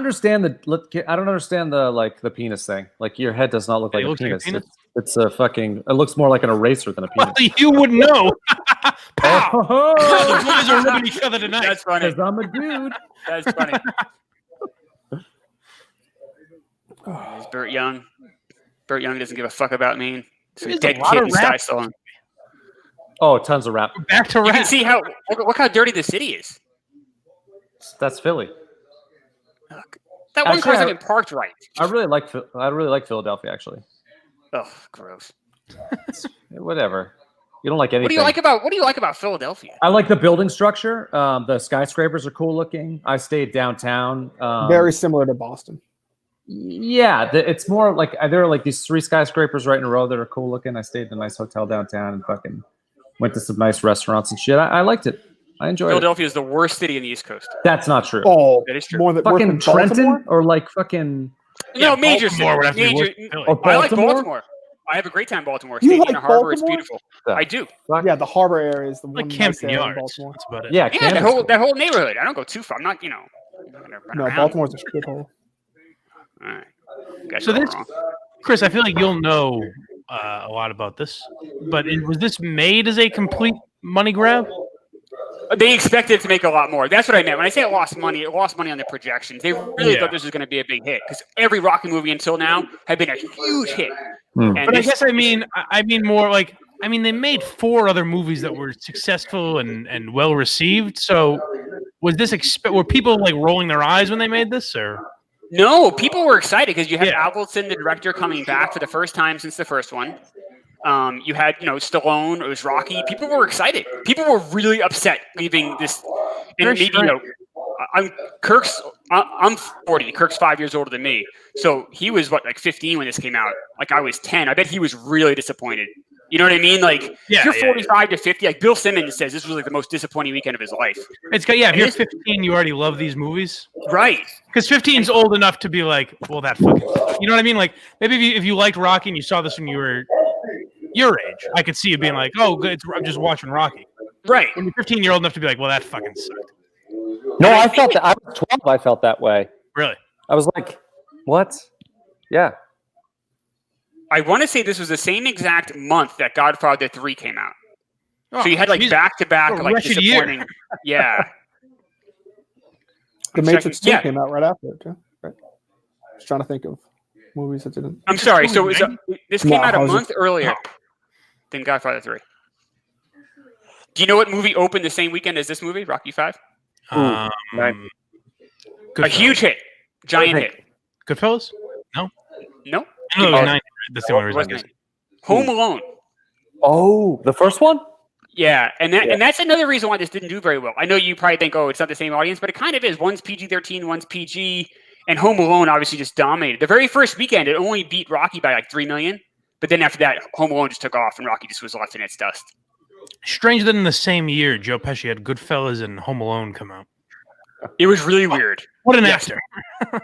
understand the penis thing. Like your head does not look like a penis. It's a fucking. It looks more like an eraser than a penis.
Well, you would know. Pow!
Oh,
The boys are ripping each other tonight.
That's funny.
because I'm a dude.
That's funny. It's Burt Young. Burt Young doesn't give a fuck about me. So
There's a
dead
lot
kid
of
in
rap.
Sky Song.
Oh, tons of rap.
Back to
You
rap.
can see look how dirty the city is.
That's Philly.
That one
Actually,
car's not even parked right.
I really like Philadelphia. Actually,
Oh, gross.
whatever. You don't like anything.
What do you like about Philadelphia?
I like the building structure. The skyscrapers are cool looking. I stayed downtown.
Very similar to Boston.
Yeah, it's more like there are like these 3 skyscrapers right in a row that are cool looking. I stayed in a nice hotel downtown and fucking went to some nice restaurants and shit. I liked it. I enjoyed it.
Philadelphia is the worst city in the East Coast.
That's not true.
Oh,
That is true.
more than worse
Fucking
than
Trenton
Baltimore?
or like fucking.
No, major city.
Baltimore would have to be worse
Major.
than Philly.
Oh,
I like
Baltimore?
Baltimore. I have a great time in Baltimore.
You
Staying
like
in the harbor, it's
Baltimore?
beautiful.
Yeah.
I do.
Yeah, the harbor area is the one
Like
nice
Campton
area in
Yards.
Baltimore.
That's about it.
Yeah,
Yeah,
Camden's
that whole neighborhood. I don't go too far. I'm not, I'm gonna run
No,
around.
Baltimore's a shithole.
All right. Got
So
you all
this-
wrong.
Chris, I feel like you'll know a lot about this, but was this made as a complete money grab?
They expected to make a lot more. That's what I meant. When I say it lost money on the projections. They really thought this was going to be a big hit because every Rocky movie until now had been a huge hit.
Hmm.
And
But I
this-
guess I mean more like they made 4 other movies that were successful and well received. So was this were people like rolling their eyes when they made this, or?
No, people were excited because you had
Yeah.
Avildsen, the director, coming back for the first time since the first one. You had, Stallone. It was Rocky. People were excited. People were really upset leaving this. And
Very
maybe,
strange.
I'm 40. Kirk's 5 years older than me. So he was, like 15 when this came out. Like, I was 10. I bet he was really disappointed. You know what I mean? Like,
Yeah,
if you're
yeah,
45 to 50, like Bill Simmons says, this was like the most disappointing weekend of his life.
It's if
And
you're
this-
15, you already love these movies.
Right.
Because 15's old enough to be like, well, that fucking. You know what I mean? Like maybe if you liked Rocky and you saw this when you were your age, I could see you being like, oh, good, I'm just watching Rocky.
Right.
When you're 15, you're old enough to be like, well, that fucking sucked.
No, I felt that. I was 12. I felt that way.
Really?
I was like, what? Yeah.
I want to say this was the same exact month that Godfather 3 came out. So you had like
Jesus.
back-to-back,
What a
like
wretched year.
disappointing. Yeah.
The
I'm
Matrix 2
checking-
came out right after it, too. Right. Just trying to think of movies that didn't.
I'm sorry. So it was this came
No,
out a
how's it-
month earlier than Godfather 3. Do you know what movie opened the same weekend as this movie, Rocky 5?
Nice.
A
Goodfellas.
huge hit. Giant hit.
Goodfellas? No.
No?
I know it was
Oh,
90. That's the only
It
reason.
wasn't it. Home Alone.
Oh, the first one?
Yeah, and that's another reason why this didn't do very well. I know you probably think, oh, it's not the same audience, but it kind of is. One's PG-13, one's PG, and Home Alone obviously just dominated. The very first weekend, it only beat Rocky by like 3 million, but then after that, Home Alone just took off, and Rocky just was left in its dust.
Strange that in the same year, Joe Pesci had Goodfellas and Home Alone come out.
It was really weird.
What an
Yes.
actor.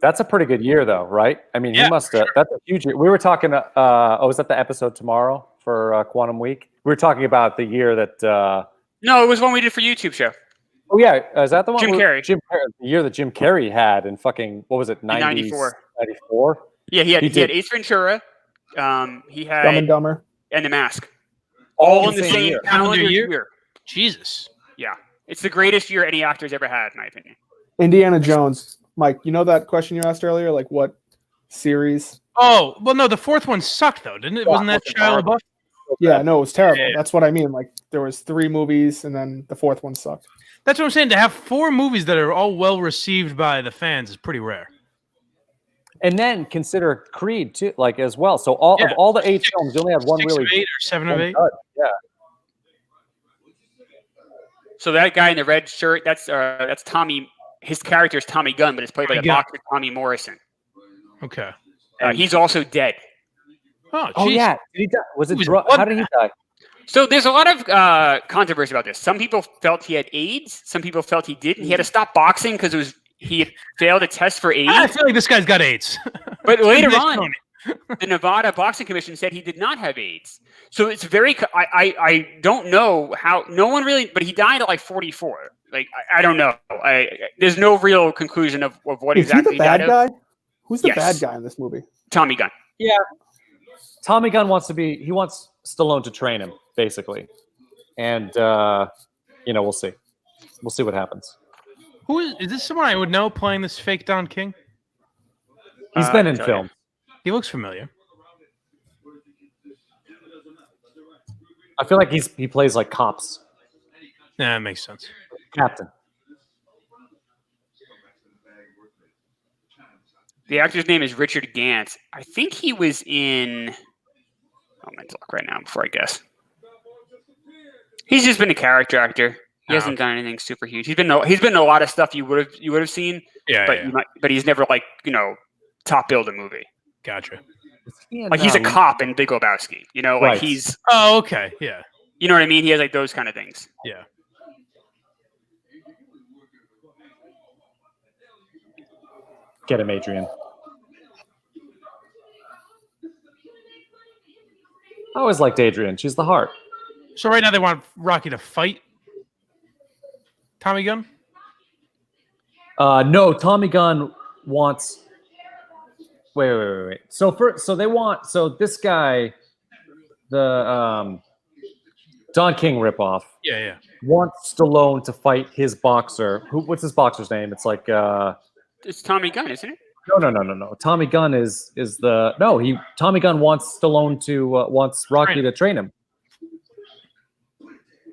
That's a pretty good year, though, right? I mean,
Yeah,
he must have. That's a huge year. We were talking. Was that the episode tomorrow for Quantum Week? We were talking about the year that.
No, it was one we did for YouTube show.
Oh yeah, is that the one?
Jim Carrey.
The year that Jim Carrey had in fucking what was it?
94.
94?
Yeah, he had
did
Ace Ventura. He had
Dumb and Dumber.
and The Mask. All in the same
year.
calendar year.
Jesus.
Yeah, it's the greatest year any actor's ever had, in my opinion.
Indiana Jones. Mike, you know that question you asked earlier? Like what series?
Oh, well, no, the fourth one sucked, though, didn't it? Wasn't that Shia LaBeouf?
Yeah, no, it was terrible.
Yeah.
That's what I mean. Like there was 3 movies and then the 4th one sucked.
That's what I'm saying. To have 4 movies that are all well received by the fans is pretty rare.
And then consider Creed too, like as well. So of all the 8 films, you only had one
6
really
of 8 or 7 of 8.
Yeah.
So that guy in the red shirt, that's Tommy. His character is Tommy Gunn, but it's played by the
Tommy Gunn.
boxer Tommy Morrison.
Okay.
He's also dead.
Oh,
Oh
geez.
yeah. Did he die? Was it
He was
drug?
blood
How did he die?
So there's a lot of controversy about this. Some people felt he had AIDS. Some people felt he didn't. He had to stop boxing because he had failed a test for AIDS.
I feel like this guy's got AIDS.
But later
Nice
on,
Tony.
the Nevada Boxing Commission said he did not have AIDS. So it's very. I don't know how. No one really. But he died at like 44. Like I don't know. There's no real conclusion of what
Is
exactly
he the bad
died
guy?
of.
Who's the
Yes.
bad guy in this movie?
Tommy Gunn.
Yeah. Tommy Gunn wants Stallone to train him, basically. And we'll see. We'll see what happens.
Who is this? Someone I would know playing this fake Don King?
He's been in
I'll tell you.
film.
He looks familiar.
I feel like he plays like cops.
Yeah, that makes sense.
Captain.
The actor's name is Richard Gant. I think he was in. I'm going to look right now before I guess. He's just been a character actor. He hasn't done anything super huge. He's been in a lot of stuff you would have seen.
Yeah,
but
yeah.
but he's never top billed a movie.
Gotcha.
Like he's a cop in Big Lebowski.
Right.
He's.
Oh, okay. Yeah.
You know what I mean? He has like those kind of things.
Yeah.
Get him, Adrian. I always liked Adrian. She's the heart.
So right now they want Rocky to fight Tommy Gunn?
No, Tommy Gunn wants. Wait. So this guy, the Don King ripoff,
Yeah.
wants Stallone to fight his boxer. What's his boxer's name? It's like
It's Tommy Gunn, isn't it?
No. Tommy Gunn is the no. Tommy Gunn wants Stallone to wants Rocky to train him.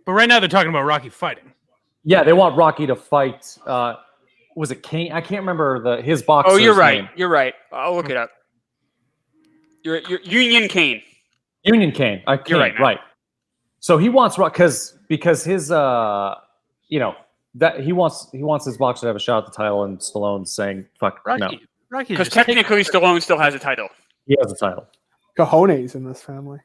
But right now they're talking about Rocky fighting.
Yeah, they want Rocky to fight. Was it Kane? I can't remember his boxer's
Oh, you're right.
name.
You're right. I'll look it up. You're Union Kane.
Union Kane.
You're right, man.
Right. So he wants because his that he wants his boxer to have a shot at the title, and Stallone's saying fuck no.
Rocky
Because
just
technically Stallone still has a title.
He has the title.
Cojones in this family.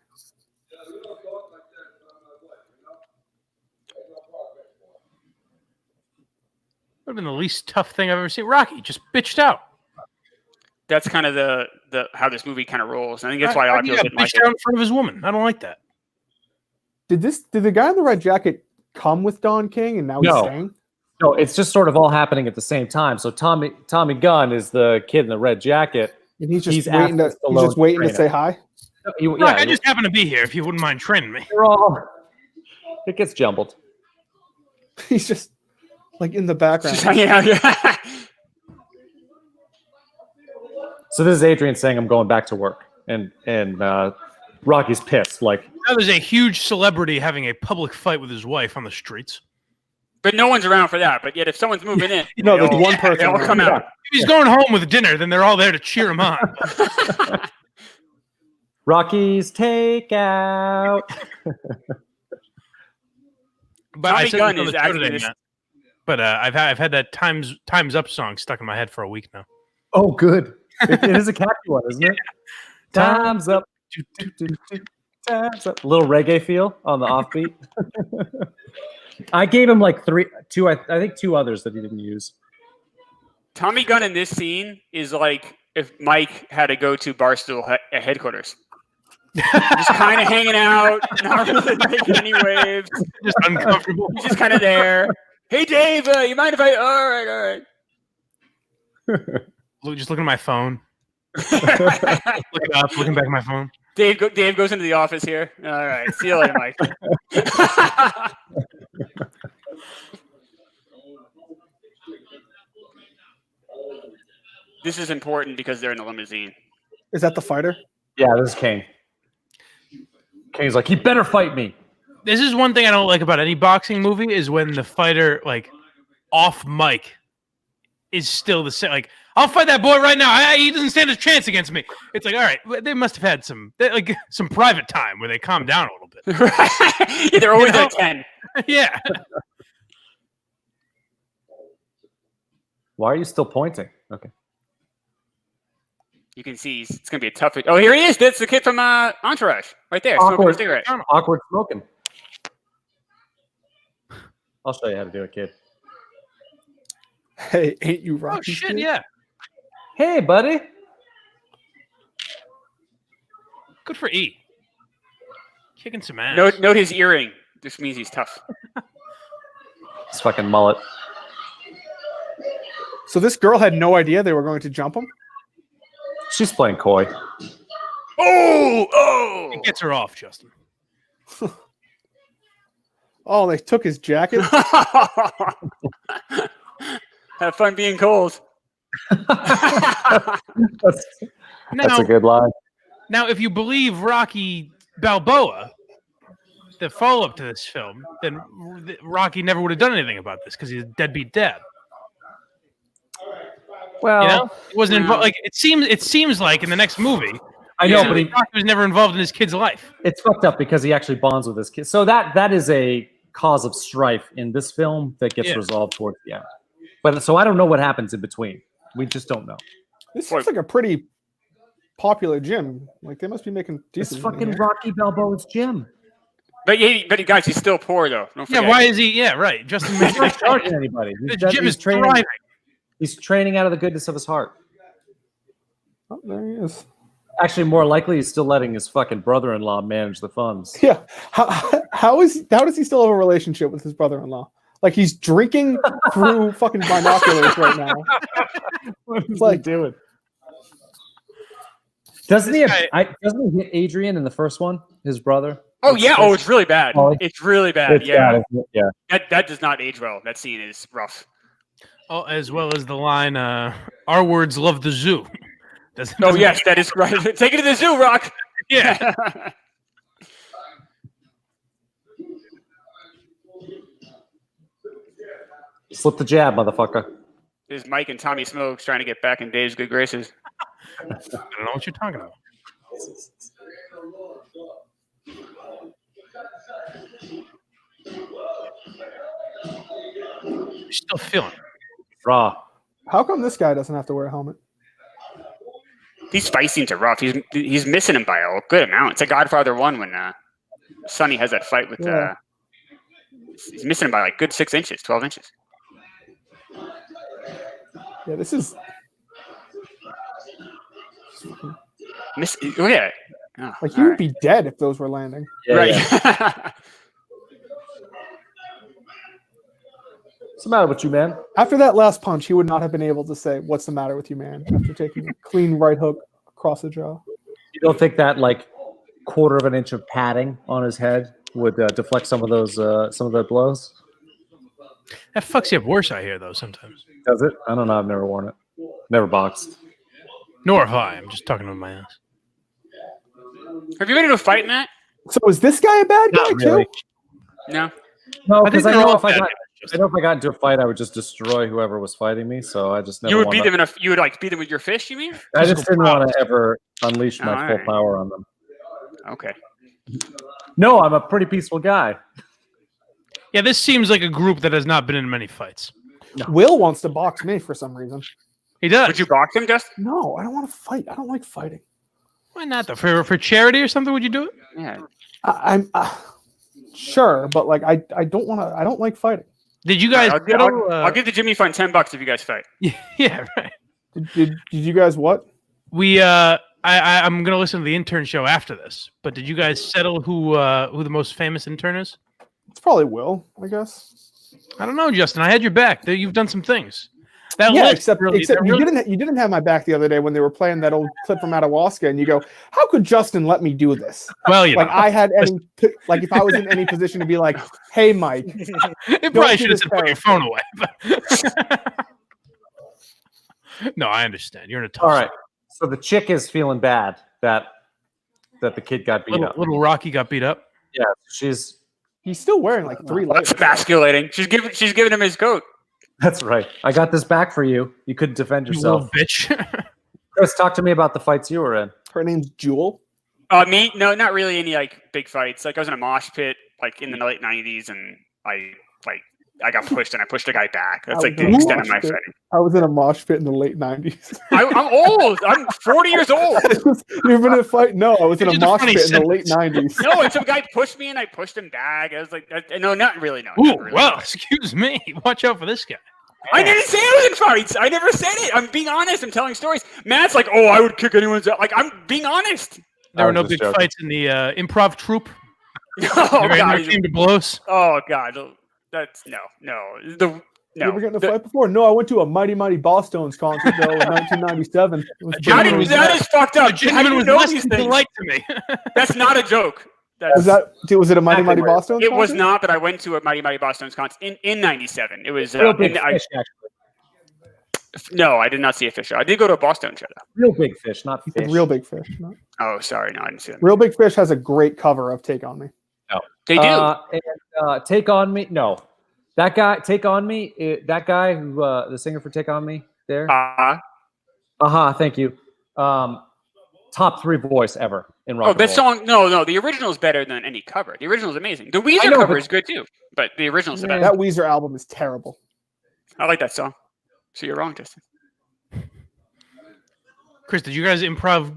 would have been the least tough thing I've ever seen. Rocky just bitched out.
That's kind of the how this movie kind of rolls. I think that's why a lot of
Rocky
people
got
didn't like
bitched out
it.
in front of his woman. I don't like that.
Did the guy in the red jacket come with Don King and now he's
No.
staying?
No, it's just sort of all happening at the same time. So Tommy Gunn is the kid in the red jacket.
And he's just
He's
waiting
asking
to
Stallone to
say
train him.
hi.
Rock, I just happen to be here. If you wouldn't mind training me.
It gets jumbled.
He's just like in the background.
yeah.
So this is Adrian saying I'm going back to work, and Rocky's pissed. Like,
Now there's a huge celebrity having a public fight with his wife on the streets.
But no one's around for that. But yet, if someone's moving in,
No, there's
they'll-
one person
They'll
around.
come out.
If he's going home with dinner, then they're all there to cheer him on.
Rocky's takeout.
But
Tommy
I said
Gunn
this on
is
the show
acting
today,
this-
Matt. But I've had that Times Up song stuck in my head for a week now.
Oh, good. It is a catchy one, isn't it? Time's up. Time's up. Little reggae feel on the offbeat. I gave him like two. I think two others that he didn't use.
Tommy Gunn in this scene is like if Mike had to go to Barstool headquarters. Just kind of hanging out, not really making any waves.
Just uncomfortable.
He's just kind of there. Hey, Dave, you mind if I? All right.
Just looking at my phone. Looking up, looking back at my phone.
Dave goes into the office here. All right. See you later, Mike. This is important because they're in the limousine.
Is that the fighter?
Yeah, this is Kane. Kane's like, he better fight me.
This is one thing I don't like about any boxing movie is when the fighter, like, off mic is still the same. Like, I'll fight that boy right now. He doesn't stand a chance against me. It's like, all right, they must have had some private time where they calm down a little bit.
Yeah, they're always like 10.
Yeah.
Why are you still pointing? Okay.
You can see it's going to be a tough. Oh, here he is. That's the kid from Entourage, right there, smoking a cigarette.
Awkward smoking. I'll show you how to do it, kid.
Hey, ain't you Rocky?
Oh shit,
kid?
yeah.
Hey, buddy.
Good for E. Kicking some ass.
Note his earring. This means he's tough.
His fucking mullet.
So this girl had no idea they were going to jump him?
She's playing coy.
Oh!
It gets her off, Justin.
Oh, they took his jacket?
Have fun being cold.
That's a good line.
Now, if you believe Rocky Balboa, the follow-up to this film, then Rocky never would have done anything about this because he's a deadbeat dad.
Well,
You know, he wasn't involved. Like it seems like in the next movie,
I know, but
Rocky was never involved in his kid's life.
it's fucked up because he actually bonds with his kid. So that is a cause of strife in this film that gets resolved towards the end. But so I don't know what happens in between. We just don't know.
This seems like a pretty popular gym. Like they must be making
It's
decent money
fucking
here.
Rocky Balboa's gym.
But guys, he's still poor though. Don't
Yeah,
forget.
why is he? Yeah, right. Justin
He's
mentioned
not charging anybody.
the gym is
training.
thriving.
He's training out of the goodness of his heart.
Oh, there he is.
Actually, more likely, he's still letting his fucking brother-in-law manage the funds.
Yeah. How does he still have a relationship with his brother-in-law? Like he's drinking through fucking binoculars right now.
What is
like-
he doing? Doesn't he hit Adrian in the first one? His brother.
Oh yeah. Oh, it's really bad.
Oh,
It's really bad.
It's
Yeah.
bad, isn't it? Yeah.
That does not age well. That scene is rough.
Oh, as well as the line, "Our words love the zoo."
Oh yes, that is right. Take it to the zoo, Rock.
Yeah.
Slip the jab, motherfucker.
There's Mike and Tommy Smokes trying to get back in Dave's good graces.
I don't know what you're talking about. You're still feeling it.
Raw.
How come this guy doesn't have to wear a helmet?
These fight scenes are rough. He's missing him by a good amount. It's like Godfather 1 when Sonny has that fight with he's missing him by like good 6 inches, 12 inches.
Yeah, this is
Oh yeah. Oh,
like he would be dead if those were landing.
Yeah,
right.
yeah. What's the matter with you, man?
After that last punch, he would not have been able to say, "What's the matter with you, man?" After taking a clean right hook across the jaw.
You don't think that like quarter of an inch of padding on his head would deflect some of the blows?
That fucks you up worse, I hear, though, sometimes.
Does it? I don't know. I've never worn it. Never boxed.
Nor have I. I'm just talking with my ass.
Have you been to a fight, Matt?
So is this guy a bad guy
Not really.
too?
No.
No,
I think
because I
they're
know
all
if I
bad
got,
guys,
I
Justin.
know if I got into a fight, I would just destroy whoever was fighting me. So I just never.
You would
wanna-
beat them you would like beat them with your fist, you mean?
I just
physical
didn't want
prowess.
to ever unleash my
Oh,
full
alright.
power on them.
Okay.
No, I'm a pretty peaceful guy.
Yeah, this seems like a group that has not been in many fights.
Will wants to box me for some reason.
He does.
Would you box him, Justin?
No, I don't want to fight. I don't like fighting.
Why not, though? For charity or something, would you do it?
Yeah.
I'm sure, but like I don't want to. I don't like fighting.
Did you guys?
I'll give the Jimmy Fund $10 if you guys fight.
Yeah, right.
Did you guys what?
We I'm gonna listen to the intern show after this. But did you guys settle who the most famous intern is?
It's probably Will, I guess.
I don't know, Justin. I had your back. You've done some things. That
Yeah,
list
except
really,
you didn't have my back the other day when they were playing that old clip from Madawaska, and you go, "How could Justin let me do this?"
Well, you
Like
know,
I had any like if I was in any position to be like, "Hey, Mike,"
it probably should have said put your phone away. But no, I understand. You're in a tough.
All right. So the chick is feeling bad that the kid got beat up.
Little Rocky got beat up.
Yeah, she's.
he's still wearing like 3 layers.
Emasculating. She's giving him his coat.
That's right. I got this back for you. You couldn't defend
You
yourself.
little bitch.
Chris, talk to me about the fights you were in.
Her name's Jewel.
Me? No, not really any like big fights. Like I was in a mosh pit like in the late '90s, and I got pushed and I pushed a guy back. That's like the extent of my fighting.
I was in a mosh pit in the late 90s.
I'm old. I'm 40 years old.
You've been in a fight? No, I was in a
It's a
mosh
funny
pit in the late
sentence.
90s.
No, and some guy pushed me and I pushed him back. I was like, no, not really. No.
Ooh,
not really.
well, excuse me. Watch out for this guy.
I didn't say I was in fights. I never said it. I'm being honest. I'm telling stories. Matt's like, oh, I would kick anyone's out. Like, I'm being honest.
There were no
was just
big
joking.
fights in the improv troupe.
Oh
Never
God.
came to blows.
Oh God. That's no.
You ever get in a fight before? No, I went to a Mighty Mighty Bosstones concert though in 1997. It was
How
pretty
did,
cool.
that is fucked up. How do
Gentleman
you
was
know
less
these
than
things?
polite to me.
That's not a joke. That's,
was it a Mighty Mighty Bosstones
it was
concert?
not, but I went to a Mighty Mighty Bosstones concert in '97. It was
Real big
I,
fish, actually.
no, I did not see a fish show. I did go to a Boston show though.
Real big fish, not
He said
fish.
Real Big Fish. No.
Oh, sorry, no, I didn't see that.
Real Big Fish has a great cover of Take On Me.
They do.
And, Take On Me. No, that guy. Take On Me. That guy who the singer for Take On Me. There. Thank you. Top 3 voice ever in rock.
Oh,
and
that
roll.
song. No, the original is better than any cover. The original is amazing. The Weezer
know,
cover
but-
is good too, but the original is the best.
That Weezer album is terrible.
I like that song. So you're wrong, Justin.
Chris, did you guys improv?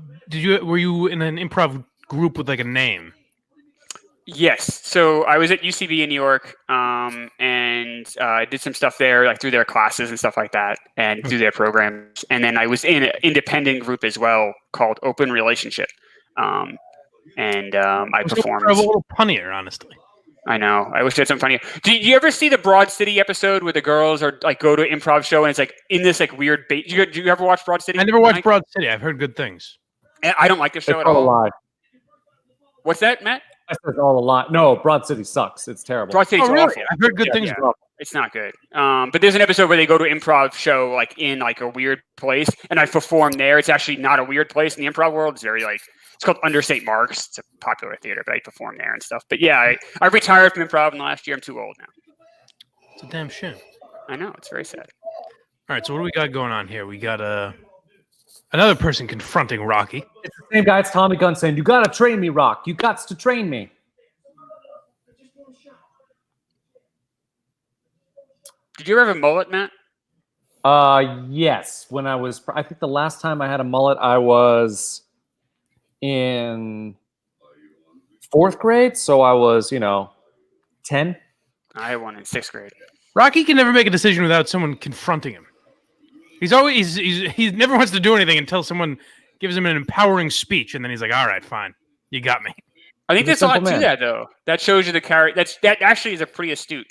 Were you in an improv group with like a name?
Yes. So I was at UCB in New York, and I did some stuff there, like through their classes and stuff like that, and through their programs. And then I was in an independent group as well called Open Relationship, and I performed.
A little punnier, honestly.
I know. I wish I had something funny. Do you ever see the Broad City episode where the girls are like go to an improv show and it's like in this like weird bait? Do you ever watch Broad City?
I never watched
Mike?
Broad City. I've heard good things.
I don't like the show
It's
at
all a
all.
lie.
What's that, Matt?
It's all a lie. No, Broad City sucks. It's terrible.
Broad City's
Oh, really?
awful.
I've heard good
Yeah,
things.
yeah.
about
It's not good. But there's an episode where they go to an improv show like in like a weird place, and I perform there. It's actually not a weird place in the improv world. It's very like it's called Under St. Mark's. It's a popular theater, but I perform there and stuff. But yeah, I retired from improv in the last year. I'm too old now.
It's a damn shame.
I know it's very sad.
All right, so what do we got going on here? We got another person confronting Rocky.
It's the same guy. It's Tommy Gunn saying, "You gotta train me, Rock. You got to train me."
Did you ever have a mullet, Matt?
Yes. When I think the last time I had a mullet, I was in 4th grade. So I was, 10.
I had one in 6th grade.
Rocky can never make a decision without someone confronting him. He never wants to do anything until someone gives him an empowering speech, and then he's like, "All right, fine, you got me."
I think
He's
there's
a
a lot
simple
to
man.
that though. That shows you the character. That actually is a pretty astute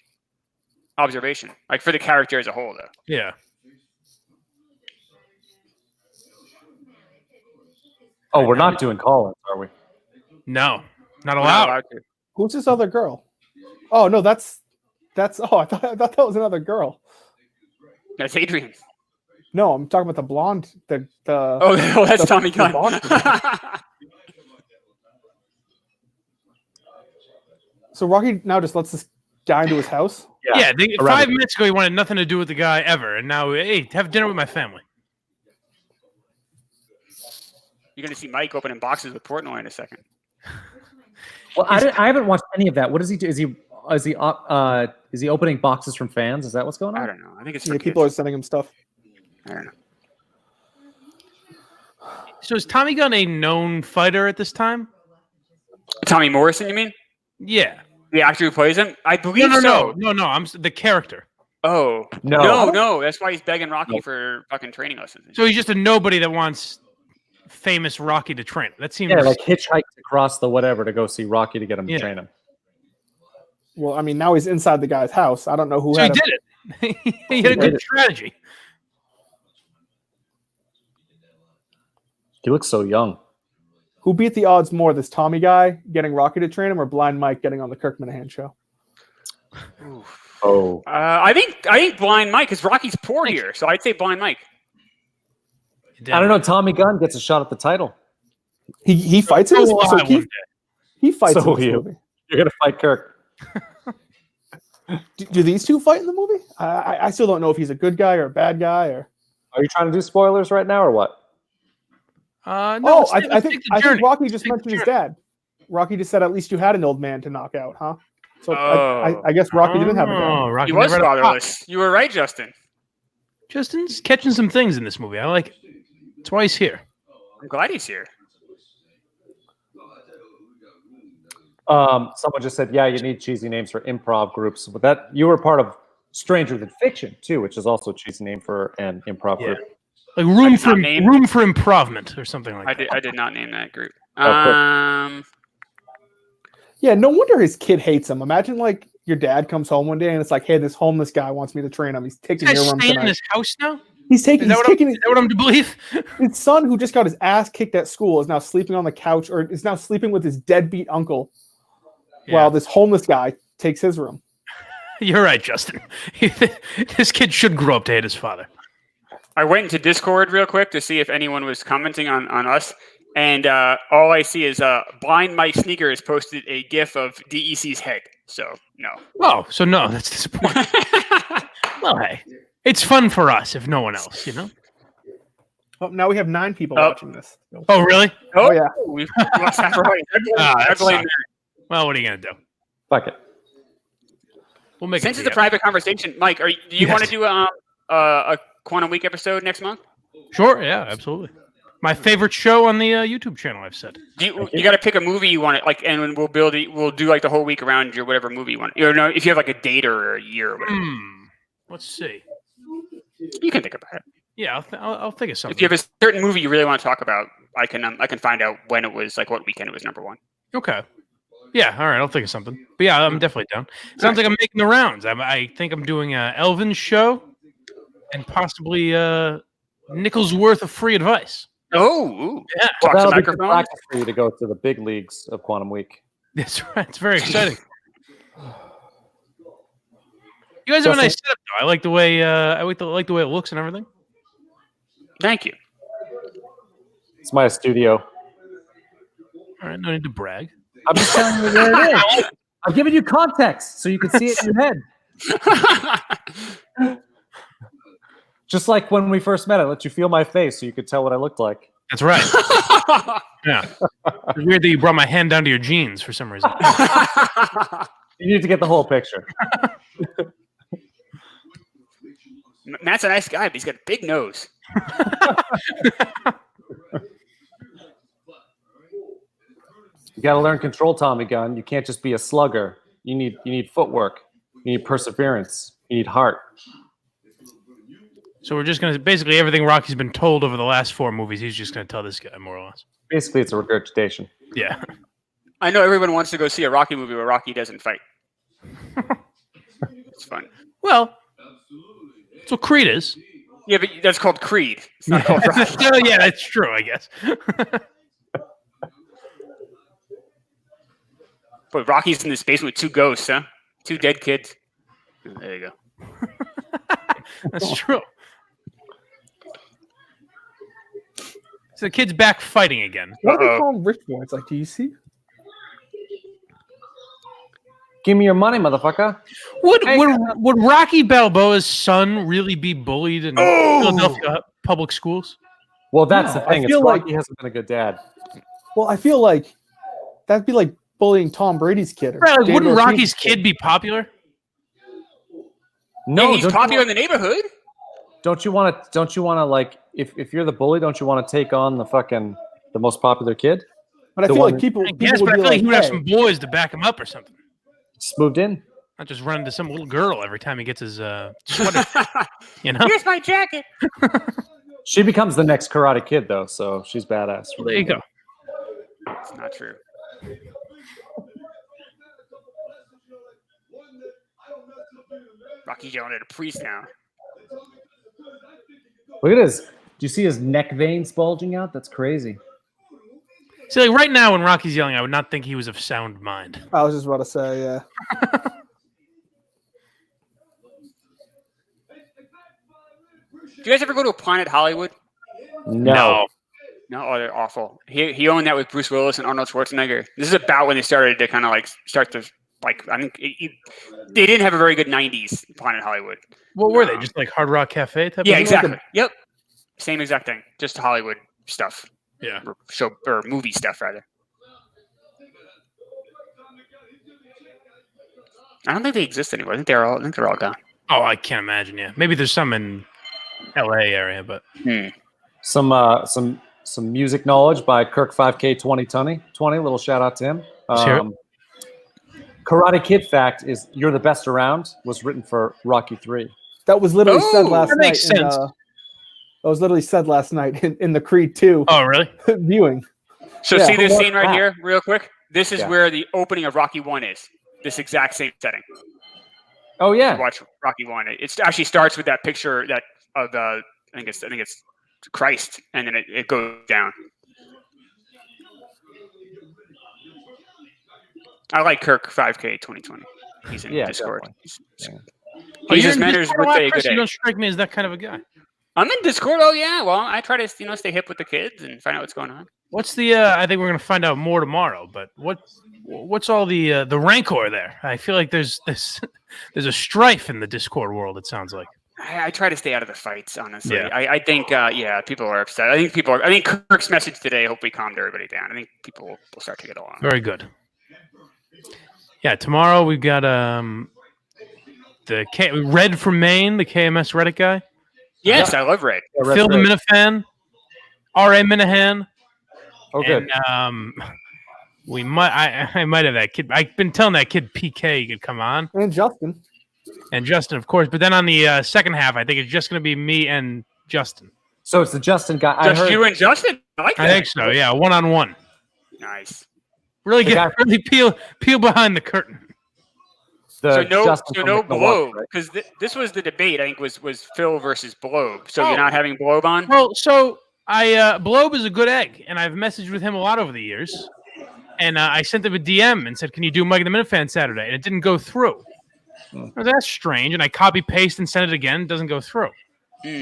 observation, like for the character as a whole, though.
Yeah.
Oh, we're not doing call-ins, are we?
No, not
We're not
allowed.
allowed to.
Who's this other girl? Oh no, that's. Oh, I thought that was another girl.
That's Adrian.
No, I'm talking about the blonde.
Oh, that's
the-
Tommy
the
Gunn.
blonde. So Rocky now just lets this guy into his house.
Yeah,
around
5
the-
minutes ago he wanted nothing to do with the guy ever, and now, hey, have dinner with my family.
You're gonna see Mike opening boxes with Portnoy in a second.
Well, I haven't watched any of that. What does he do? Is he opening boxes from fans? Is that what's going on?
I don't know. I think it's
Yeah,
for
people are
kids.
sending him stuff.
I don't know.
So is Tommy Gunn a known fighter at this time?
Tommy Morrison, you mean?
Yeah.
The actor who plays him? I believe
No.
so.
I'm the character.
Oh
No.
no! That's why he's begging Rocky for fucking training lessons.
So he's just a nobody that wants famous Rocky to train. That seems
Yeah, like hitchhiked across the whatever to go see Rocky to get him to train him.
Well, I mean, now he's inside the guy's house. I don't know who
so he
had him.
did it. He had a good strategy.
He looks so young.
Who beat the odds more, this Tommy guy getting Rocky to train him or Blind Mike getting on the Kirk Minahan show?
Oh,
I think Blind Mike, because Rocky's poor here, so I'd say Blind Mike.
I don't know. Tommy Gunn gets a shot at the title.
He fights in this movie. He fights in this movie.
You're gonna fight Kirk.
Do these two fight in the movie? I still don't know if he's a good guy or a bad guy. Or
Are you trying to do spoilers right now or what?
No,
I think Rocky just mentioned his dad. Rocky just said at least you had an old man to knock out, huh? So I guess Rocky didn't have a dad.
Rocky
He was
never had a
fatherless. You were right, Justin.
Justin's catching some things in this movie. I like it. That's why he's here.
I'm glad he's here.
Someone just said, yeah, you need cheesy names for improv groups. But that you were part of Stranger Than Fiction, too, which is also a cheesy name for an improv group.
Like room for improvement or something like that.
I did not name that group.
Yeah, no wonder his kid hates him. Imagine like your dad comes home one day and it's like, hey, this homeless guy wants me to train him. He's taking your room
staying
tonight.
in his house now?
Is that
what I'm to believe?
His son, who just got his ass kicked at school, is now sleeping on the couch or is now sleeping with his deadbeat uncle while this homeless guy takes his room.
You're right, Justin. This kid should grow up to hate his father.
I went into Discord real quick to see if anyone was commenting on us, and all I see is Blind Mike Sneakers posted a GIF of DEC's head. So no.
Oh, so no, that's disappointing. Well, hey, it's fun for us, if no one else, you know.
Oh, now we have 9 people watching this.
Oh, really?
Oh yeah.
We've lost half our audience. I blame that.
Well, what are you gonna do?
Fuck it.
We'll make
Since it's a private conversation, Mike, do you want to do a Quantum Week episode next month?
Sure. Yeah, absolutely. My favorite show on the YouTube channel. I've said.
You got to pick a movie you want, like, and we'll do like the whole week around your whatever movie you want. You know, if you have like a date or a year or whatever.
Let's see.
You can think about it.
Yeah, I'll think of something.
If you have a certain movie you really want to talk about, I can find out when it was, like what weekend it was number 1.
Okay. Yeah, all right, I'll think of something. But yeah, I'm definitely down. Sounds like I'm making the rounds. I think I'm doing Elvin's show and possibly Nickel's worth of free advice.
Oh,
yeah.
Well,
Talk to
that'll be good
microphone.
practice for you to go to the big leagues of Quantum Week.
That's right. It's very exciting. You guys have a nice setup, though. I like the way like the way it looks and everything.
Thank you.
It's my studio.
All right, no need to brag.
I'm just telling you where it is. I'm giving you context so you can see it in your head. Just like when we first met, I let you feel my face so you could tell what I looked like.
That's right. Yeah. It's weird that you brought my hand down to your jeans for some reason.
You need to get the whole picture.
Matt's a nice guy, but he's got a big nose.
You got to learn control, Tommy Gunn. You can't just be a slugger. You need footwork. You need perseverance. You need heart.
So we're just going to basically everything Rocky's been told over the last 4 movies. He's just going to tell this guy more or less.
Basically, it's a regurgitation.
Yeah.
I know everyone wants to go see a Rocky movie where Rocky doesn't fight. It's fun.
Well, that's what Creed is.
Yeah, but that's called Creed. It's not called Rocky.
Oh, yeah, that's true, I guess.
But Rocky's in this basement with 2 ghosts, huh? 2 dead kids. There you go.
That's true. So the kid's back fighting again.
What do they call them? Rich boy? It's like, do you see?
Give me your money, motherfucker.
Would Rocky Balboa's son really be bullied in Philadelphia public schools?
Well, that's the thing.
I feel
Rocky hasn't been a good dad.
Well, I feel like that'd be like bullying Tom Brady's kid. Or
Right, like, wouldn't
Ortiz's
Rocky's kid be popular?
No,
he's popular in the neighborhood.
Don't you want to like if you're the bully, don't you want to take on the most popular kid?
But I feel like people
I guess,
would
but I
be
feel like he would have
hey.
some boys to back him up or something.
Just moved in.
Not just run into some little girl every time he gets his sweater. You know.
Here's my jacket.
She becomes the next Karate Kid, though, so she's badass.
Well, there you go.
It's not true. Rocky's yelling at a priest now.
Look at his. Do you see his neck veins bulging out? That's crazy.
See, like right now when Rocky's yelling, I would not think he was of sound mind.
I was just about to say, yeah.
Do you guys ever go to a Planet Hollywood?
No.
No, oh, they're awful. He owned that with Bruce Willis and Arnold Schwarzenegger. This is about when they started to kind of like start to like. I think they didn't have a very good '90s Planet Hollywood.
What were they? Just like Hard Rock Cafe type?
Yeah,
of
exactly. Yep, same exact thing. Just Hollywood stuff.
Yeah.
Or show or movie stuff rather. I don't think they exist anymore. I think they're all gone.
Oh, I can't imagine. Yeah, maybe there's some in L.A. area, but
Some music knowledge by Kirk 5K 2020. Little shout out to him.
Sure.
Karate Kid fact is "You're the Best Around" was written for Rocky 3.
That was literally said last
that
night.
makes sense.
That was literally said last night in the Creed 2
Oh, really?
viewing.
So
Yeah,
see this
what's
scene right
that?
here, real quick. This is
Yeah.
where the opening of Rocky 1 is. This exact same setting.
Oh yeah.
Watch Rocky 1. It actually starts with that picture that of the I think it's Christ, and then it goes down. I like Kirk 5K 2020. He's in Discord.
definitely.
He's
you're
as
in
manners
Discord
with
a lot,
a
Chris?
good
You don't
egg.
strike me as that kind of a guy.
I'm in Discord. Oh yeah. Well, I try to stay hip with the kids and find out what's going on.
What's the? I think we're gonna find out more tomorrow. But what's all the rancor there? I feel like there's there's a strife in the Discord world. It sounds like.
I try to stay out of the fights, honestly.
Yeah.
I think people are upset. I think Kirk's message today hopefully calmed everybody down. I think people will start to get along.
Very good. Yeah, tomorrow we've got Red from Maine, the KMS Reddit guy.
Yes, I love Red.
Yeah,
Phil the
right.
Minifan, R.A. Minahan,
Oh good.
and we might I might have that kid. I've been telling that kid PK he could come on,
And Justin.
and Justin, of course. But then on the second half, I think it's just going to be me and Justin.
So it's the Justin guy.
Just you and Justin? I like that.
I think so. Yeah, 1-on-1.
Nice.
Really
The guy-
really peel behind the curtain.
So no
Milwaukee,
Blobe,
right?
because this was the debate. I think was Phil versus Blobe. So
Oh.
you're not having Blobe on?
Well, so Blobe is a good egg, and I've messaged with him a lot over the years. And I sent him a DM and said, "Can you do Mike the Minifan Saturday?" And it didn't go through. I was like, that's strange. And I copy paste and send it again. It doesn't go through.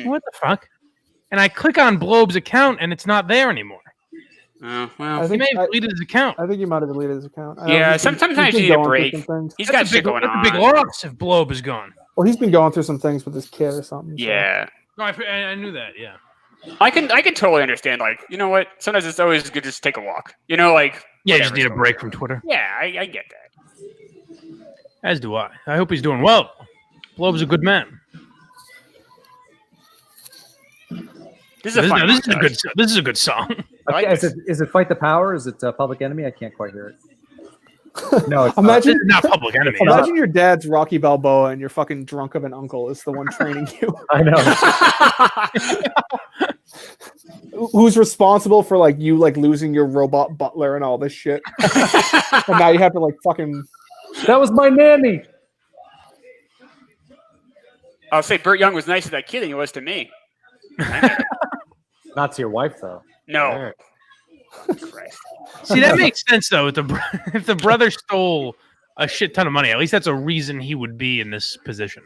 What the fuck? And I click on Blobe's account, and it's not there anymore.
Oh,
I
well,
He
think
may have deleted his account.
I think he might have deleted his account. I know
yeah.
he's been-
Sometimes
he's
you
been
need a
going through
break.
some things.
He's got
That's
shit going
that's
on.
a big loss if Blobe is gone.
Well, he's been going through some things with his kid or something. so-
Yeah.
No, I knew that. Yeah.
I can totally understand. Like, you know what? Sometimes it's always good to just take a walk. You know, like
Yeah, you just
whatever's
need a
going
break
on.
from Twitter.
Yeah, I get that.
As do I. I hope he's doing well. Blobe's a good man.
This is a fun
This is a
montage.
good. This is a good song.
I like
is
this.
it Fight the Power? Is it Public Enemy? I can't quite hear it. No, it's not.
This
Imagine,
is not Public Enemy.
imagine your dad's Rocky Balboa and your fucking drunk of an uncle is the one training you.
I know.
Who's responsible for like you like losing your robot butler and all this shit? And now you have to like fucking.
That was my nanny.
I'll say Burt Young was nicer to that kid than he was to me.
Not to your wife though.
No. Christ.
See, that makes sense though. If the brother stole a shit ton of money, at least that's a reason he would be in this position.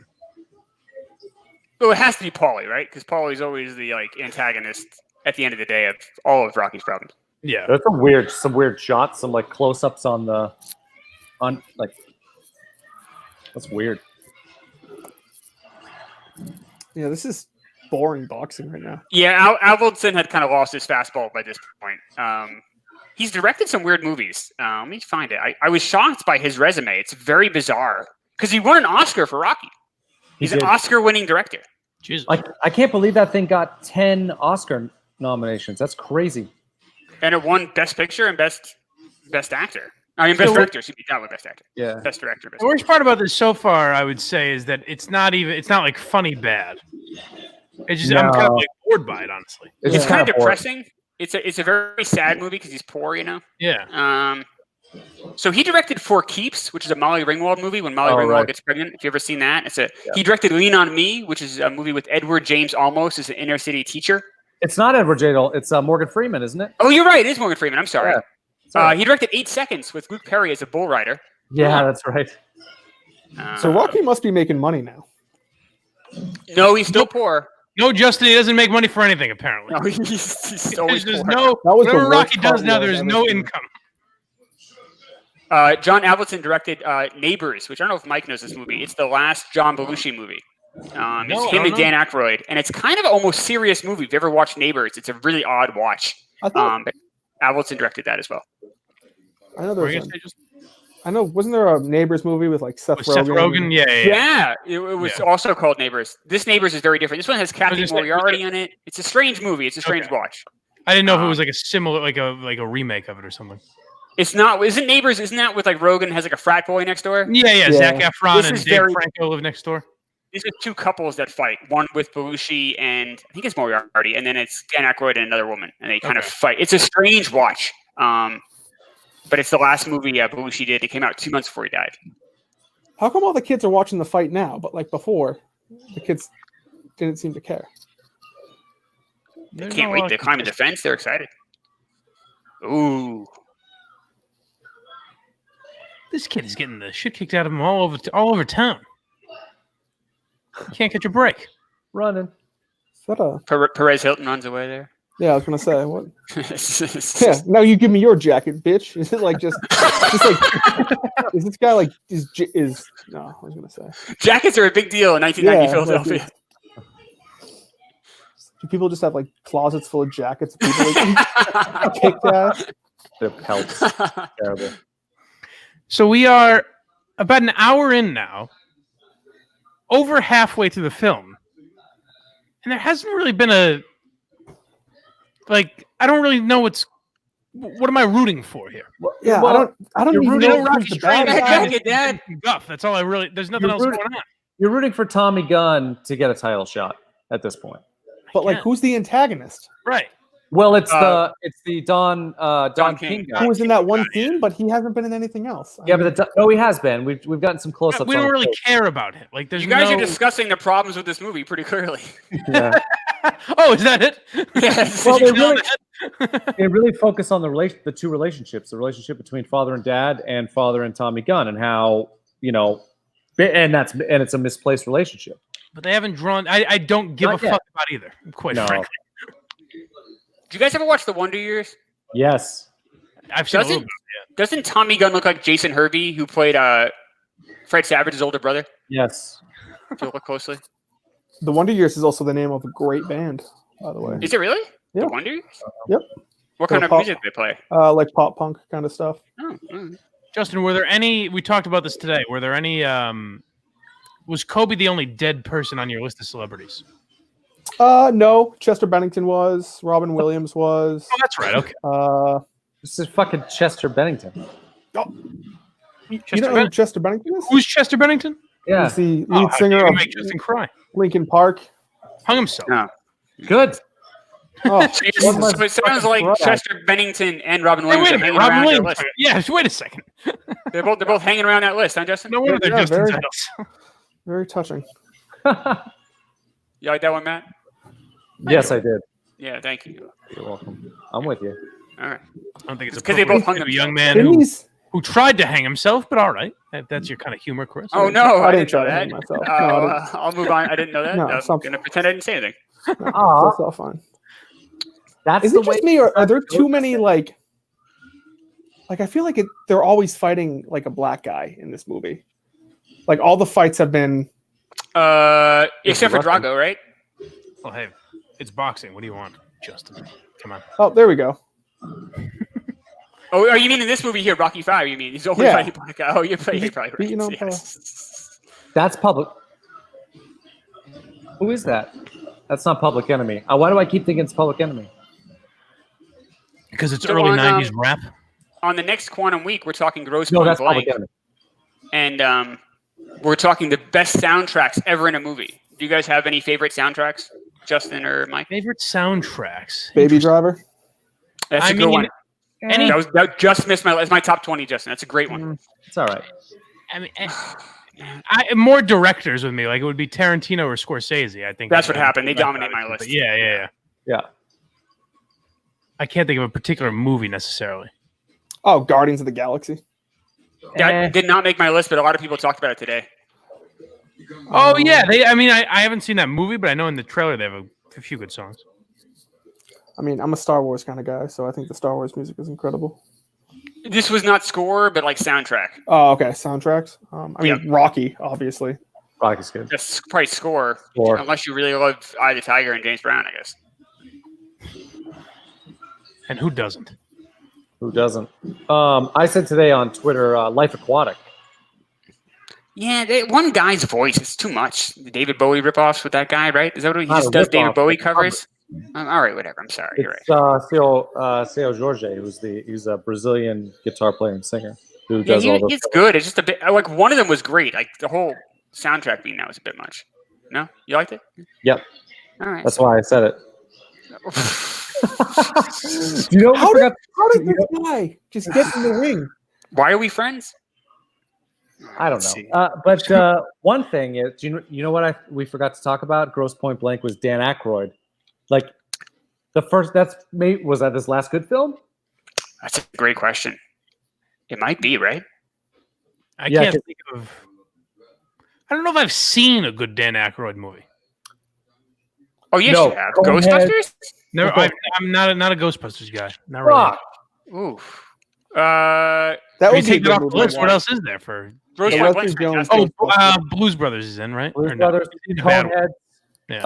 Well, it has to be Paulie, right? Because Paulie's always the like antagonist at the end of the day of all of Rocky's problems.
Yeah.
There's some weird shots, some like close-ups on like. That's weird.
Yeah, this is boring boxing right now.
Yeah, Alvoldson had kind of lost his fastball by this point. He's directed some weird movies. Let me find it. I was shocked by his resume. It's very bizarre because he won an Oscar for Rocky. He's an
did.
Oscar-winning director.
Jesus.
Like I can't believe that thing got 10 Oscar nominations. That's crazy.
And it won Best Picture and Best Actor. I mean, best
So-
director. She beat that with best actor.
Yeah.
Best director. Best
The worst part about this so far, I would say, is that it's not like funny bad. It's just I'm kind of
No.
like bored by it, honestly.
It's
It's
just
kind of
boring.
depressing. It's a very sad movie because he's poor, you know.
Yeah.
So he directed For Keeps, which is a Molly Ringwald movie when Molly Ringwald
right.
gets pregnant. If you ever seen that, he directed Lean on Me, which is a movie with Edward James Olmos as an inner city teacher.
It's not Edward Jadel. It's Morgan Freeman, isn't it?
Oh, you're right. It is Morgan Freeman. I'm sorry.
Yeah. Sorry.
He directed 8 Seconds with Luke Perry as a bull rider.
Yeah, that's right.
So Rocky must be making money now.
No, he's still poor.
No, Justin, he doesn't make money for anything, apparently.
No, he's always
There's
poor.
no,
That was the
whatever
worst
Rocky does
part
now,
I've
there's
ever
no
seen.
income.
John Avildsen directed Neighbors, which I don't know if Mike knows this movie. It's the last John Belushi movie.
No,
It's
I
him
don't
and
know.
Dan Aykroyd, and it's kind of an almost serious movie. If you ever watched Neighbors, it's a really odd watch.
I thought
But Avildsen directed that as well.
I know
Were you
there's.
gonna say just
I know. Wasn't there a Neighbors movie with like Seth
with
Rogen?
Seth Rogen? Yeah.
Yeah, it was
Yeah.
also called Neighbors. This Neighbors is very different. This one has Kathy
gonna say, was
Moriarty in it. It's a strange movie. It's a strange
Okay.
watch.
I didn't know if it was like a similar, like a remake of it or something.
It's not. Isn't Neighbors? Isn't that with like Rogan has like a frat boy next door?
Yeah.
Yeah.
Zac Efron
This
and
is
Dave
very-
Franco live next door.
These are two couples that fight. One with Belushi and I think it's Moriarty, and then it's Dan Aykroyd and another woman, and they kind of
Okay.
fight. It's a strange watch. But it's the last movie Belushi did. It came out 2 months before he died.
How come all the kids are watching the fight now, but like before, the kids didn't seem to care?
They
There's
can't
not a
wait
lot
to
of
climb the
kids.
fence. They're excited. Ooh.
This kid is getting the shit kicked out of him all over town. You can't catch a break.
Running.
Is that a?
Perez Hilton runs away there.
Yeah, I was gonna say what. Yeah, now you give me your jacket, bitch. Is it like just like? Is this guy like is? No, I was gonna say.
Jackets are a big deal in 1990
Yeah,
Philadelphia.
Do people just have like closets full of jackets? People like, kick that.
Their pelts. Terrible.
So we are about an hour in now, over halfway through the film, and there hasn't really been a I don't really know what am I rooting for here?
Yeah,
Well,
I don't
You're
even
rooting
know
for
who's
Rocky
the
Straight
bad
That
guy.
jacket, Dad.
Guff. That's all I really. There's nothing
You're
else
rooting-
going on.
You're rooting for Tommy Gunn to get a title shot at this point.
But like,
Yeah.
who's the antagonist?
Right.
Well, it's
Uh,
the Don
King.
King guy.
Who was in that one scene, but he hasn't been in anything else.
Yeah, but no, he has been. We've gotten some close-ups.
We don't
on
really
his
care about him. Like, there's
You guys
no...
are discussing the problems with this movie pretty clearly.
face. Yeah.
Oh, is that it?
Yes.
Well,
Did
they
you know
really,
that?
they really focus on the two relationships, the relationship between father and dad, and father and Tommy Gunn, and how and it's a misplaced relationship.
But they haven't drawn. I don't give
Not
a
yet.
fuck about either. Quite
No.
frankly,
Did you guys ever watch The Wonder Years?
Yes.
I've seen a little
Doesn't
bit.
doesn't Tommy Gunn look like Jason Hervey, who played Fred Savage's older brother?
Yes.
If you look closely,
The Wonder Years is also the name of a great band, by the way.
is it really?
Yeah.
The Wonder Years?
Yep.
What kind of
pop-
music do they play?
Like pop punk kind of stuff.
Oh, mm.
Justin, were there any? We talked about this today. Were there any? Was Kobe the only dead person on your list of celebrities?
No, Chester Bennington was. Robin Williams was.
Oh, that's right. Okay.
This is fucking Chester Bennington.
You
Chester
know who Chester Bennington is?
Who's Chester Bennington?
Yeah.
He's the
Oh,
lead
how
singer
dare you
of
make Justin cry.
Linkin Park.
Hung himself.
No.
Good.
Oh,
So it sounds like
Right.
Chester Bennington and Robin
Hey,
Williams
wait a
are
minute.
hanging
Robin
around your
Williams.
list.
Yeah. Wait a second.
They're both hanging around that list, huh, Justin?
No wonder they're
Yeah,
Justin's
very-
idols.
very touching.
You like that one, Matt?
Yes, I did.
Yeah, thank you.
You're welcome. I'm with you.
All right.
I don't think it's
'Cause they both hung
appropriate to a young
themselves.
man
Didn't he's,
who tried to hang himself, but all right. That's your kind of humor, Chris.
Oh no, I
didn't
didn't know
try to
that.
hang myself. No, I
I'll move on. I didn't know that.
No,
I'm
something-
gonna pretend I didn't say anything.
Aw.
That's all fine.
That's
Is
the
it
way.
just me, or are there too many like I feel like they're always fighting like a black guy in this movie. Like all the fights have been.
Except for
Russian.
Drago, right?
Well, hey, it's boxing. What do you want, Justin? Come on.
Oh, there we go.
Oh, you mean in this movie here, Rocky 5? You mean he's always
Yeah.
fighting black guy? Oh, you're probably right.
beating up,
Yes.
That's public. Who is that? That's not Public Enemy. Why do I keep thinking it's Public Enemy?
Because it's
So
early
on,
90s rap.
on the next Quantum Week, we're talking Gross
No,
Point
that's
Blank,
Public Enemy.
and we're talking the best soundtracks ever in a movie. Do you guys have any favorite soundtracks, Justin or Mike?
Favorite soundtracks?
Baby Driver.
That's
I
a good
mean,
one.
any-
That just missed it's my top 20, Justin. That's a great one.
It's all right.
I mean, more directors with me. Like it would be Tarantino or Scorsese. I think
That's what happened. They dominate my list.
But yeah.
Yeah.
I can't think of a particular movie necessarily.
Oh, Guardians of the Galaxy.
That did not make my list, but a lot of people talked about it today.
Oh yeah, I haven't seen that movie, but I know in the trailer they have a few good songs.
I mean, I'm a Star Wars kind of guy, so I think the Star Wars music is incredible.
This was not score, but like soundtrack.
Oh, okay. Soundtracks. I mean, Rocky, obviously.
Rocky's good.
That's probably score,
Score.
unless you really love Eye of the Tiger and James Brown, I guess.
And who doesn't?
Who doesn't? I said today on Twitter, Life Aquatic.
Yeah, one guy's voice is too much. The David Bowie ripoffs with that guy, right? Is that what he
Not
just
a
does? David
ripoff,
Bowie
it's a
covers. All right, whatever. I'm sorry. You're right.
It's Seu Jorge, he's a Brazilian guitar player and singer who
Yeah,
does all those.
he's good. It's just a bit like one of them was great. Like the whole soundtrack being now is a bit much. No, you liked it?
Yep,
All right.
that's why I said it. Do you know
How did this guy just get in the ring?
Why are we friends?
I don't
Let's see.
know. But one thing is, you know what we forgot to talk about? Gross Point Blank was Dan Aykroyd. Like the first. Was that his last good film?
That's a great question. It might be, right?
I
Yeah,
can't think of. I don't know if I've seen a good Dan Aykroyd movie.
Oh, yes,
No,
you have.
go ahead.
Ghostbusters?
Never.
Okay.
I'm not a Ghostbusters guy. Not really.
Fuck.
Oof.
That
We
would be a
take that
good
off the
movie.
list. What else is there for?
Gross
Yeah,
Point
Leslie
Blank's
Jones.
fantastic.
Blues Brothers is in, right?
Blues
Or no?
Brothers,
He's a bad one.
Coneheads.
Yeah.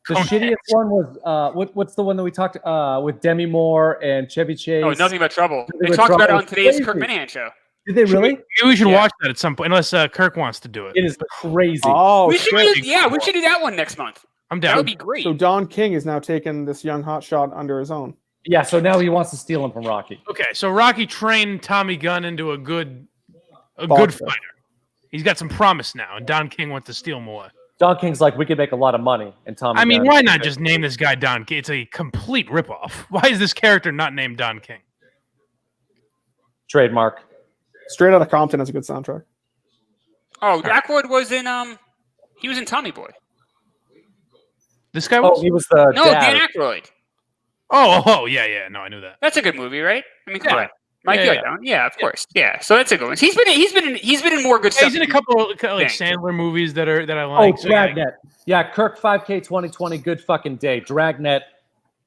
The
Coneheads.
shittiest one was what's the one that we talked with Demi Moore and Chevy Chase?
Oh, Nothing But Trouble.
Nothing
They
But
talked about it
Trouble.
on today's
Crazy.
Kirk Minahan show.
Did they really?
Maybe we should
Yeah.
watch that at some point, unless Kirk wants to do it.
It is crazy.
Oh,
we should
shit.
we should do that one next month.
I'm
That
down.
would be great.
So Don King is now taking this young hotshot under his own.
Yeah, so now he wants to steal him from Rocky.
Okay, so Rocky trained Tommy Gunn into a good
Boxer.
fighter. He's got some promise now, and Don King wants to steal him away.
Don King's like, we could make a lot of money, and Tommy.
I mean,
Gunn-
why not just name this guy Don King? It's a complete ripoff. Why is this character not named Don King?
trademark?
Straight Outta Compton has a good soundtrack.
Oh, Aykroyd was in he was in Tommy Boy.
This guy
Oh,
was?
he was the
No,
dad.
Dan Aykroyd.
Yeah. No, I knew that.
That's a good movie, right? I mean, come
Yeah.
on. Mike,
Yeah,
you
yeah.
like that one? Yeah, of course. Yeah, so that's a good one. He's been in more good
Yeah,
stuff.
he's in a couple of like
Thanks.
Sandler movies that I
Oh,
like. So, yeah,
Dragnet. Yeah, Kirk 5K 2020. Good fucking day. Dragnet.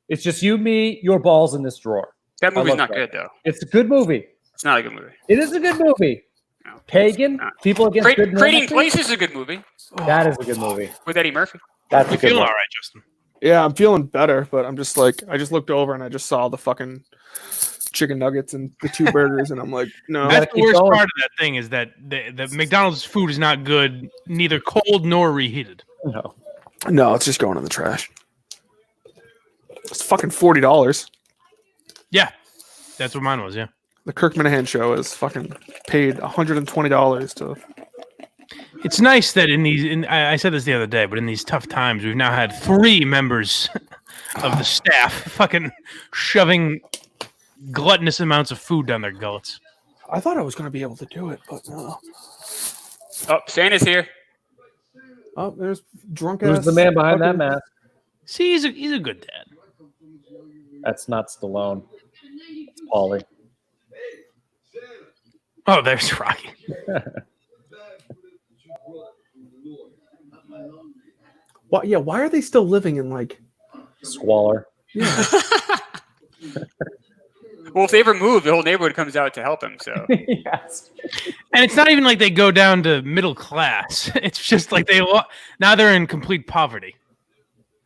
It's just you, me, your balls in this drawer.
That movie's
love
not
that.
good though.
It's a good movie.
It's not a good movie.
It is a good movie.
No,
Pagan,
it's not.
people against good
Trading
normalcy?
Places is a good movie
That is a good movie.
with Eddie Murphy.
That's a
you
good
feeling
one.
all right, Justin?
Yeah, I'm feeling better, but I'm just like, I just looked over and I just saw the fucking chicken nuggets and the two burgers, and I'm like, no.
gotta
That's the
keep
worst
going.
part of that thing is that the McDonald's food is not good, neither cold nor reheated.
No.
No, it's just going in the trash. It's fucking $40.
Yeah, that's what mine was. Yeah,
The Kirk Minahan show is fucking paid $120 to.
it's nice that I said this the other day, but in these tough times, we've now had 3 members of the staff fucking shoving gluttonous amounts of food down their gullets.
I thought I was going to be able to do it, but no.
Oh, Santa's here.
Oh, there's drunk
Who's
ass.
the man behind that
fucking-
mask?
See, he's a good dad.
That's not Stallone. It's Paulie.
Oh, there's Rocky.
Why, yeah, why are they still living in like?
Squalor.
Well, if they ever move, the whole neighborhood comes out to help him. So
Yes.
And it's not even like they go down to middle class. It's just like now they're in complete poverty.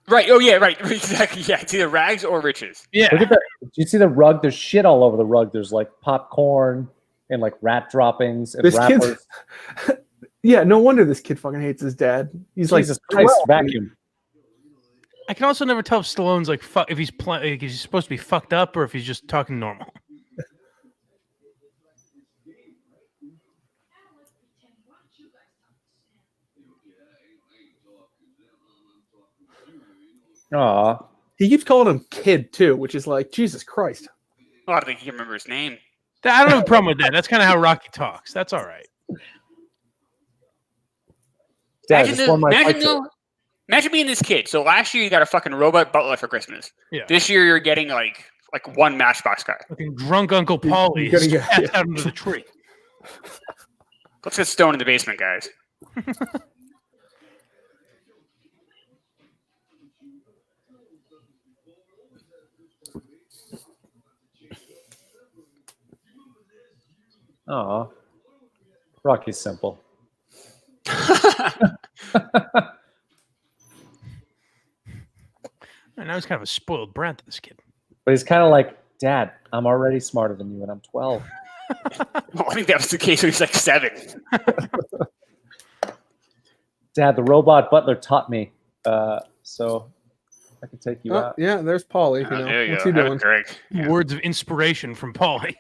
right. Oh yeah, right. Exactly. Yeah, it's either rags or riches.
Yeah.
Look at that. Do you see the rug? There's shit all over the rug. There's like popcorn and like rat droppings and
This kid's-
wrappers.
Yeah, no wonder this kid fucking hates his dad. He's
Jesus
like,
Christ,
12.
vacuum.
I can also never tell if Stallone's like if he's supposed to be fucked up or if he's just talking normal.
Aw.
He keeps calling him kid too, which is like Jesus Christ.
Oh, I don't think he can remember his name.
I don't have a problem with that. That's kind of how Rocky talks. That's all right.
Dad,
Imagine,
this one might fight
imagine being this kid. So last year you got a fucking robot butler for Christmas.
Yeah.
This year you're getting like one Matchbox car.
Fucking drunk Uncle Paulie
You're
is
gonna get-
cast out into the tree.
Let's get stoned in the basement, guys.
Aw. Rocky's simple.
And now he's kind of a spoiled brat, this kid.
But he's kind of like, Dad, I'm already smarter than you, and I'm 12.
Well, I think that was the case when he was like 7.
Dad, the robot butler taught me, so I can take you
Oh,
out.
yeah, there's Paulie.
Oh, there you
What's
go.
he
Have it,
doing?
Greg. Yeah.
Words of inspiration from Paulie.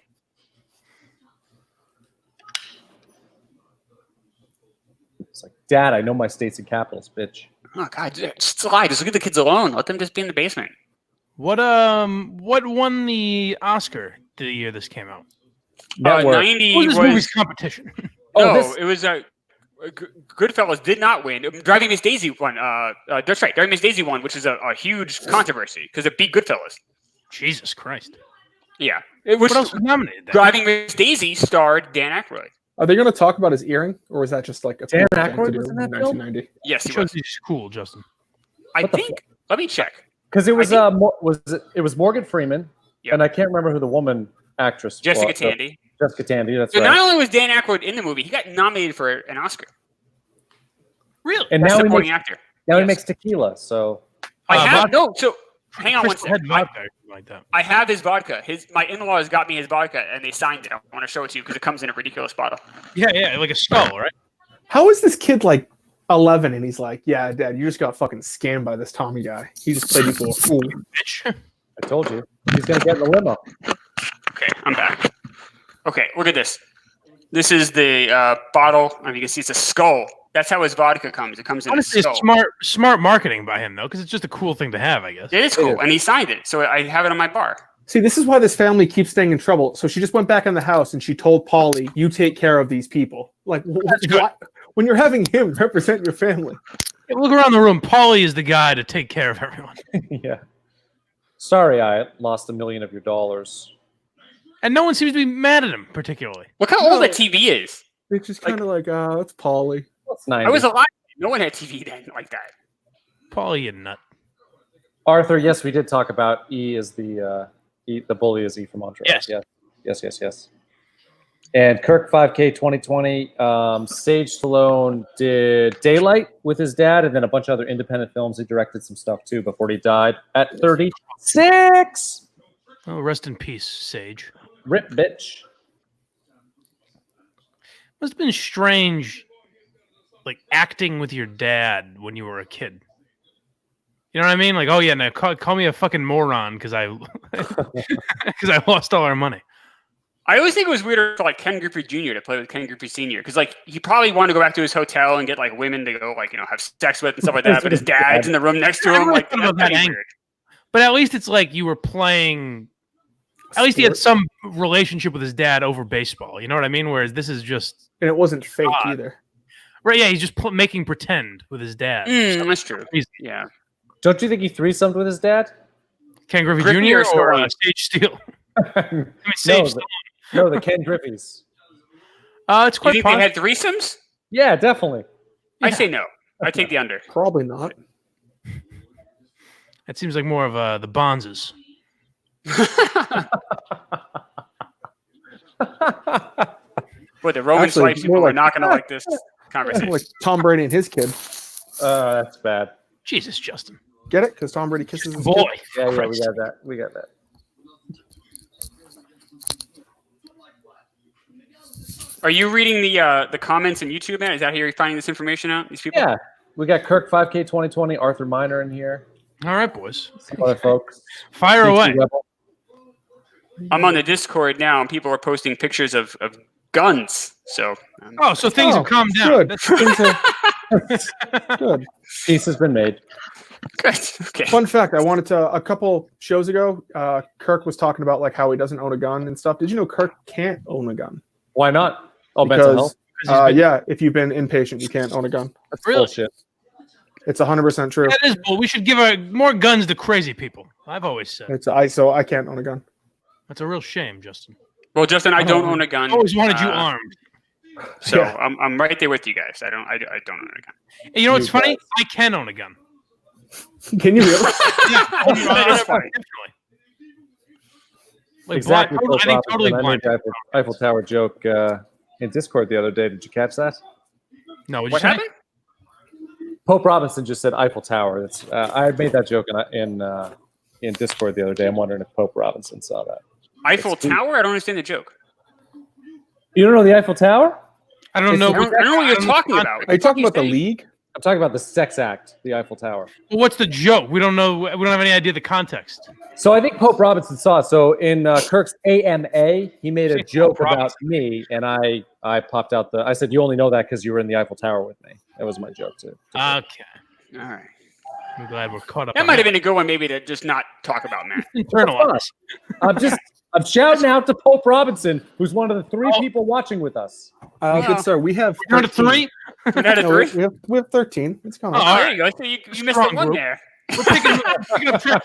It's like, Dad, I know my states and capitals, bitch.
Oh God, just lie. Just look at the kids alone. Let them just be in the basement.
What won the Oscar the year this came out?
Network.
90
What was this
was
movie's competition?
Oh,
no,
this-
it was Goodfellas did not win. Driving Miss Daisy won. That's right. Driving Miss Daisy won, which is a huge controversy because it beat Goodfellas.
Jesus Christ.
Yeah, it was
What else was nominated? Then?
Driving Miss Daisy starred Dan Aykroyd.
Are they going to talk about his earring, or was that just like a
Dan
cool thing
Aykroyd
to do
was in that
in
film?
1990?
Yes, he
Shows
was.
he's cool, Justin.
I
What the
think. Let me check.
Because it was
I
it was Morgan Freeman,
Yep.
and I can't remember who the woman actress
Jessica
was.
Tandy.
Jessica Tandy, that's
So
right.
not only was Dan Aykroyd in the movie, he got nominated for an Oscar.
Really?
And
Best
now he
supporting
makes,
actor.
now he
Yes.
makes tequila, so
I have
vodka.
no. So hang on one
Crystal Head
second.
vodka or something like that.
I have his vodka. My in-laws got me his vodka, and they signed it. I want to show it to you because it comes in a ridiculous bottle.
Yeah, like a skull, right?
How is this kid like 11 and he's like, yeah, Dad, you just got fucking scammed by this Tommy guy. He just played you for a fool.
Bitch.
I told you. He's going to get in the limo.
Okay, I'm back. Okay, look at this. This is the bottle. I mean, you can see it's a skull. That's how his vodka comes. It comes in
Honestly,
a skull.
it's smart marketing by him though, because it's just a cool thing to have, I guess.
It is cool, and he signed it, so I have it on my bar.
See, this is why this family keeps staying in trouble. So she just went back in the house and she told Paulie, you take care of these people. Like, what? When you're having him represent your family.
Hey, look around the room. Paulie is the guy to take care of everyone.
Yeah. Sorry, I lost $1 million of your dollars.
And no one seems to be mad at him particularly.
Look how old that TV is.
It's just kind of like, it's Paulie.
That's 90.
I was alive. No one had TV then like that.
Paulie, you nut.
Arthur, yes, we did talk about E is the bully is E from Entourage.
Yes.
Yes. And Kirk 5K 2020, Sage Stallone did Daylight with his dad, and then a bunch of other independent films. He directed some stuff too before he died at 36.
Oh, rest in peace, Sage.
Rip, bitch.
Must have been strange, like acting with your dad when you were a kid. You know what I mean? Like, oh yeah, now call me a fucking moron because I lost all our money.
I always think it was weirder for like Ken Griffey Jr. to play with Ken Griffey Sr. because like he probably wanted to go back to his hotel and get like women to go like have sex with and stuff like that. But his dad's in the room next to
I
him.
never
Like
thought about
that's
that
kinda
angle.
weird.
But at least it's like you were playing. At least he had some relationship with his dad over baseball. You know what I mean? Whereas this is just
And it wasn't fake
God.
either.
right. Yeah, he's just making pretend with his dad.
That's true.
He's
Yeah.
Don't you think he threesomed with his dad?
Ken Griffey
Griffey
Jr.
or
or
Stallone?
Sage Steele. I mean,
No,
Sage.
no, the Ken Griffeys.
It's
Do
quite
you think they had threesomes?
Yeah, definitely.
I
Yeah.
say no. I take the under.
Probably not.
It seems like more of the Bonzes.
Boy, the Roman
Actually,
Slice people
more
are
like-
not going to like this conversation.
Like Tom Brady and his kid.
That's bad.
Jesus, Justin.
Get it? Because Tom Brady kisses his
Boy.
kid.
Yeah, we
Christ.
got that. We got that.
Are you reading the comments in YouTube, man? Is that how you're finding this information out? These people?
Yeah, we got Kirk 5K 2020, Arthur Miner in here.
All right, boys.
Some other folks.
Fire away.
Rebel.
I'm on the Discord now, and people are posting pictures of guns. So,
Oh, so things have calmed down.
Good.
That's
Things are- good.
Peace has been made.
Good. Okay.
Fun fact: I wanted to a couple shows ago. Kirk was talking about like how he doesn't own a gun and stuff. Did you know Kirk can't own a gun?
Why not? Oh, mental health.
Yeah, if you've been inpatient, you can't own a gun.
That's
Really?
bullshit.
It's 100% true.
That is bull. We should give more guns to crazy people. I've always said.
So I can't own a gun.
That's a real shame, Justin.
Well, Justin, I don't own a gun.
I always wanted you armed.
So
Yeah.
I'm right there with you guys. I don't own a gun.
And you know what's funny? I can own a gun.
Can you really?
That is funny.
Definitely. Like,
Exactly.
blind, I think totally
I made
blind.
the Eiffel Tower joke in Discord the other day. Did you catch that?
No,
What happened?
Pope Robinson just said Eiffel Tower. That's I made that joke in Discord the other day. I'm wondering if Pope Robinson saw that.
Eiffel Tower? I don't understand the joke.
You don't know the Eiffel Tower?
I don't know.
I don't know what you're talking about.
Are you talking about the league?
I'm talking about the sex act, the Eiffel Tower.
Well, what's the joke? We don't know. We don't have any idea of the context.
So I think Pope Robinson saw it. So in Kirk's AMA, he made a
Say
joke
Pope
about
Robinson.
me, and I popped out I said, you only know that because you were in the Eiffel Tower with me. That was my joke too.
Okay.
All right.
I'm glad we're caught up.
That might have been a good one, maybe, to just not talk about Matt.
internal.
I'm shouting out to Pope Robinson, who's one of the three people watching with us.
Good sir. We have
We're down to
13.
3.
We're down to
No,
3?
we have 13. It's coming.
Oh,
Oh, there you go. So you missed
Strong
that one
group.
there.
We're picking up track.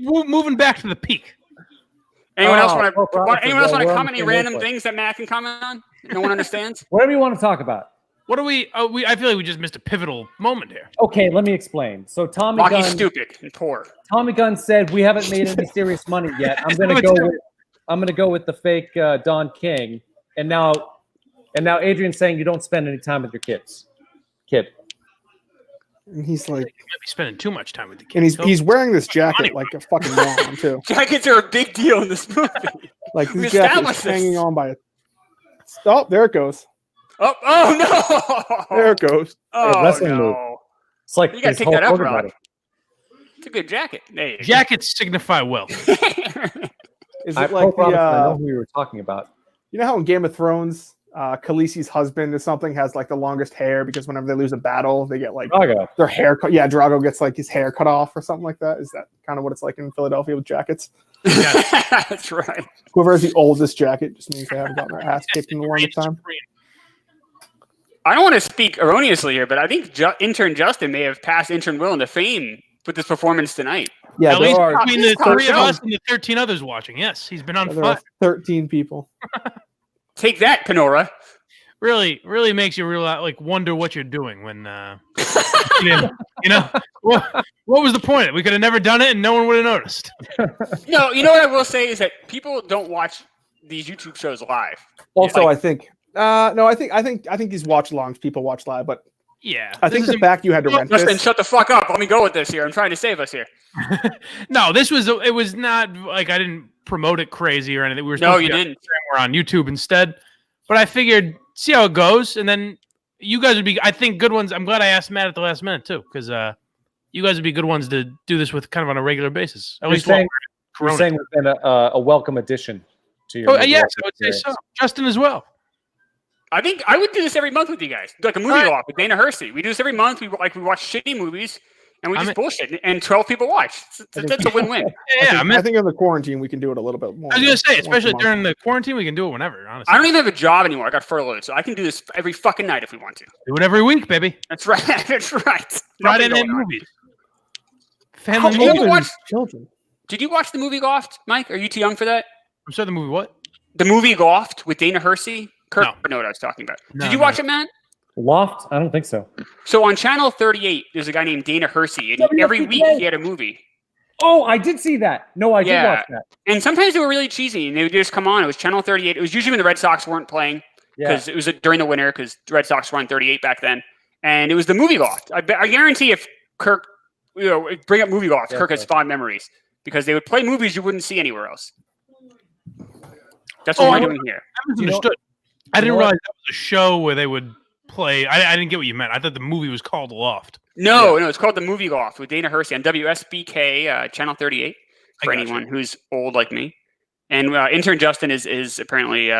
We're moving back to the peak.
Anyone else want
Pope
to?
Robinson,
Anyone else
well,
want to
we're on
comment
the
any
same
random
wavelength.
things that Matt can comment on? No one understands.
Whatever you want to talk about.
What do we? I feel like we just missed a pivotal moment here.
Okay, let me explain. So Tommy
Rocky's
Gunn,
stupid and poor.
Tommy Gunn said we haven't made any serious money yet. I'm gonna go with the fake Don King, and now Adrian's saying you don't spend any time with your kid.
And he's like,
You might be spending too much time with the kids.
and he's wearing this jacket like a fucking moron too.
Jackets are a big deal in this movie.
Like
We
this jacket
established
is
this.
hanging on by a. Oh, there it goes.
Oh no!
There it goes.
Oh
wrestling move.
no!
It's like
You gotta
his
take
whole
that up,
Hogan
Rock.
buddy.
It's a good jacket. There you go.
Jackets signify wealth.
Is
I
it like
Pope Robinson, I know
the?
who we were talking about.
You know how in Game of Thrones, Khaleesi's husband or something has like the longest hair because whenever they lose a battle, they get like
Drago.
their hair cut. Yeah, Drago gets like his hair cut off or something like that. Is that kind of what it's like in Philadelphia with jackets?
That's right.
Whoever has the oldest jacket just means they haven't gotten their ass kicked in the longest time.
I don't want to speak erroneously here, but I think intern Justin may have passed intern Will into fame with this performance tonight.
Yeah,
At
there
least
are,
between the
Top
3 of
show.
us and the 13 others watching. Yes, he's been on
there
fire.
are 13 people.
Take that, Panora.
Really makes you like wonder what you're doing when you know what was the point? We could have never done it and no one would have noticed.
No, you know what I will say is that people don't watch these YouTube shows live.
Also,
Like-
I think no, I think these watch longs people watch live, but
Yeah,
I think the fact you had to rent
Justin,
this.
shut the fuck up. Let me go with this here. I'm trying to save us here.
No, it was not like I didn't promote it crazy or anything. We were
No,
supposed
you
to be on
didn't.
Instagram, we're on YouTube instead. But I figured see how it goes, and then you guys would be, I think, good ones. I'm glad I asked Matt at the last minute too, because you guys would be good ones to do this with kind of on a regular basis. At
You're
least while
saying,
we're in
you're
Corona.
saying we've been a welcome addition to your.
Yes,
Midwest
I would say so.
experience.
Justin as well.
I think I would do this every month with you guys, like a movie
Alright.
off with Dana Hersey. We do this every month. We watch shitty movies and we
I'm
just
in.
bullshit, and 12 people watch. That's a win-win.
Yeah,
I think in the quarantine we can do it a little bit more.
I was gonna say, especially
once a month.
during the quarantine, we can do it whenever. Honestly,
I don't even have a job anymore. I got furloughed, so I can do this every fucking night if we want to.
do it every week, baby.
That's right. That's right.
Friday
Nothing
night
going on.
movies.
How
Family
old
movies.
you watch-
Children.
Did you watch the movie Loft, Mike? Are you too young for that?
I'm sorry, the movie what?
The movie Loft with Dana Hersey? Kirk
No.
would know what I was talking about.
No,
Did you
no.
watch it, Matt?
Loft? I don't think so.
So on Channel 38, there's a guy named Dana Hersey, and every week he had a movie.
Oh, I did see that. No, I did
Yeah.
watch that.
And sometimes they were really cheesy, and they would just come on. It was Channel 38. It was usually when the Red Sox weren't playing,
Yeah.
because it was during the winter, because the Red Sox were on 38 back then. And it was the movie Loft. I guarantee if Kirk, bring up movie Loft,
Yeah,
Kirk has
sure.
fond memories, because they would play movies you wouldn't see anywhere else. That's what we're doing here.
I misunderstood. I
you
didn't
know what?
realize that was a show where they would play. I didn't get what you meant. I thought the movie was called Loft.
No, it's called the movie Loft with Dana Hersey on WSBK, Channel 38, for
I gotcha.
anyone who's old like me. And intern Justin is apparently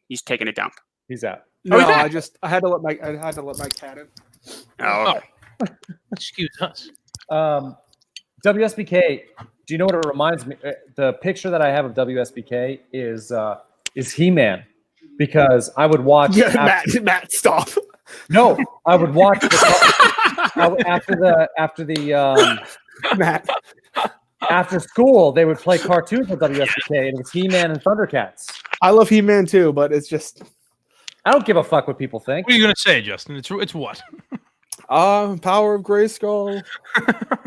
he's taking a dump.
He's out.
No,
is that?
I had to let my cat in.
Oh, okay.
Excuse us.
WSBK. Do you know what it reminds me? The picture that I have of WSBK is He-Man, because I would watch.
Yeah, Matt, stop.
No, I would watch after
Matt.
after school. They would play cartoons with WSBK, and it was He-Man and Thundercats.
I love He-Man too, but it's just.
I don't give a fuck what people think.
What are you gonna say, Justin? It's what?
Power of Grayskull.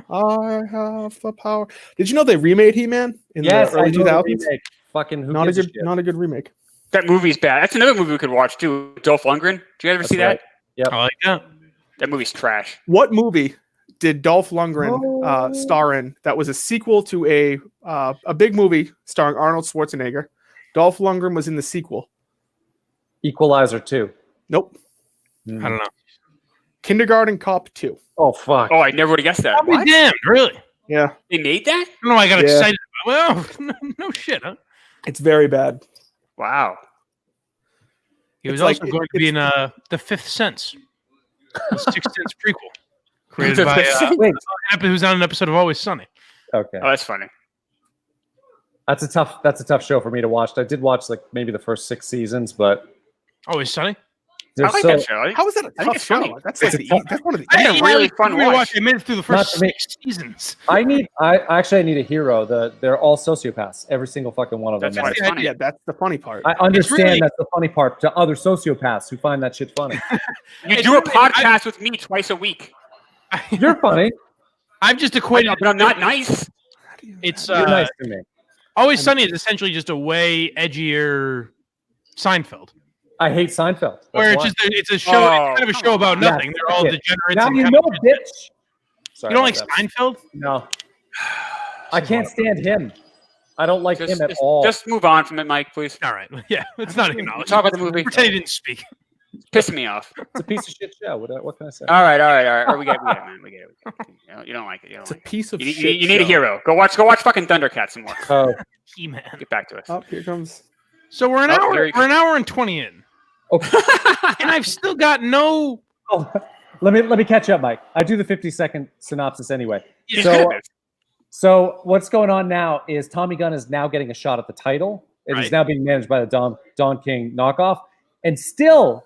I have the power. Did you know they remade He-Man in the early 2000s?
Fucking who
Not a
gives
good,
shit?
not a good remake.
That movie's bad. That's another movie we could watch too. Dolph Lundgren. Did you ever
That's
see
right.
that?
Yep.
I like that.
That movie's trash.
What movie did Dolph Lundgren star in that was a sequel to a big movie starring Arnold Schwarzenegger? Dolph Lundgren was in the sequel.
Equalizer 2.
Nope.
I don't know.
Kindergarten Cop 2.
Oh fuck.
Oh, I never would have guessed that.
I'll be
What?
damned. Really?
Yeah,
They made that?
I don't know. I got
Yeah.
excited. Well, no shit, huh?
it's very bad.
Wow.
He was
It's like-
also going to be in The Fifth Sense, the Sixth Sense prequel, created by
Wait.
who's on an episode of Always Sunny.
Okay.
Oh, that's funny.
That's a tough show for me to watch. I did watch like maybe the first 6 seasons, but
Always Sunny.
there's
I like
so
that show.
How is that a
I think
tough
it's funny.
show? That's like that's one of the.
That's a really fun watch.
I made it through the
Not
first
to me.
6 seasons.
I need a hero. They're all sociopaths. Every single fucking one of them.
That's why
are.
it's funny.
Yeah, that's the funny part.
I understand
really-
that's the funny part to other sociopaths who find that shit funny.
You
It's
do a
really-
podcast with me twice a week.
You're funny.
I've just equated.
But I'm not nice.
It's
You're nice to me.
Always Sunny is essentially just a way edgier Seinfeld,
I hate Seinfeld. That's
where
why.
it's a show.
Oh,
it's kind of a
come
show about
on.
nothing.
Yeah,
They're all
fuck it.
degenerates.
Now
and
you
kind
know,
of-
bitch. Sorry
You don't like
about that.
Seinfeld?
No. I can't stand him. I don't like him at all.
Just move on from it, Mike, please.
All right. Yeah, it's not
We'll
acknowledged.
talk about the movie.
Pretend he didn't speak.
It's pissing me off.
It's a piece of shit show. What can I say?
All right. Oh, we get it, man. We get it. You don't like it. You don't
It's a
like
piece of
it.
shit.
You need a
show.
hero. Go watch fucking Thundercats some more.
Oh,
He-Man.
Get back to us.
Oh, here comes.
So we're an
Oh,
hour.
there you
We're an hour and 20 in,
okay.
and I've still got no.
Oh, let me catch up, Mike. I do the 50-second synopsis anyway.
He's
So-
good at this.
So what's going on now is Tommy Gunn is now getting a shot at the title. It is
Right.
now being managed by the Don King knockoff. And still,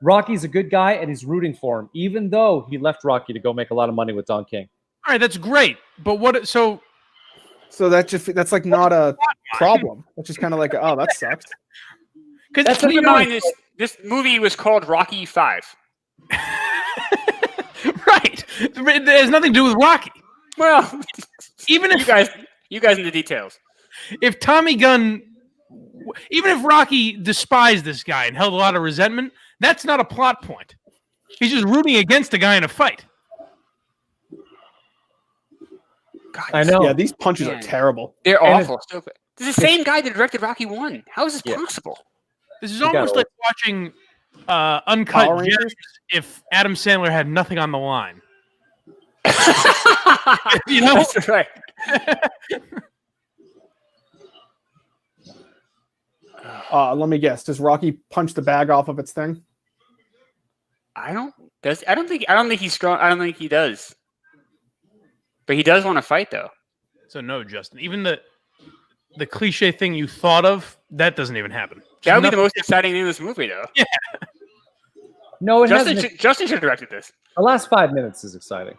Rocky's a good guy and he's rooting for him, even though he left Rocky to go make a lot of money with Don King.
All right, that's great. But what? So
So that's like not a problem. That's just kind of like, oh, that sucks.
because
Keep in mind, this movie was called Rocky 5.
right, it has nothing to do with Rocky.
Well,
Even if
you guys in the details.
if Tommy Gunn, even if Rocky despised this guy and held a lot of resentment, that's not a plot point. He's just rooting against the guy in a fight.
God,
I know.
Yeah, these punches
Man.
are terrible.
they're
And
awful. Stupid. This is the same guy that directed Rocky 1. How is this
Yeah.
possible?
This is
got
almost
it.
like watching
Power
Uncut
Rangers?
Gems if Adam Sandler had nothing on the line. You know?
That's right.
Let me guess. Does Rocky punch the bag off of its thing?
I don't think he's strong. I don't think he does. But he does want to fight, though.
So no, Justin. Even the cliche thing you thought of, that doesn't even happen.
That would be the
Nothing-
most exciting thing in this movie, though.
No, it
Justin
hasn't.
Justin should have directed this.
The last 5 minutes is exciting.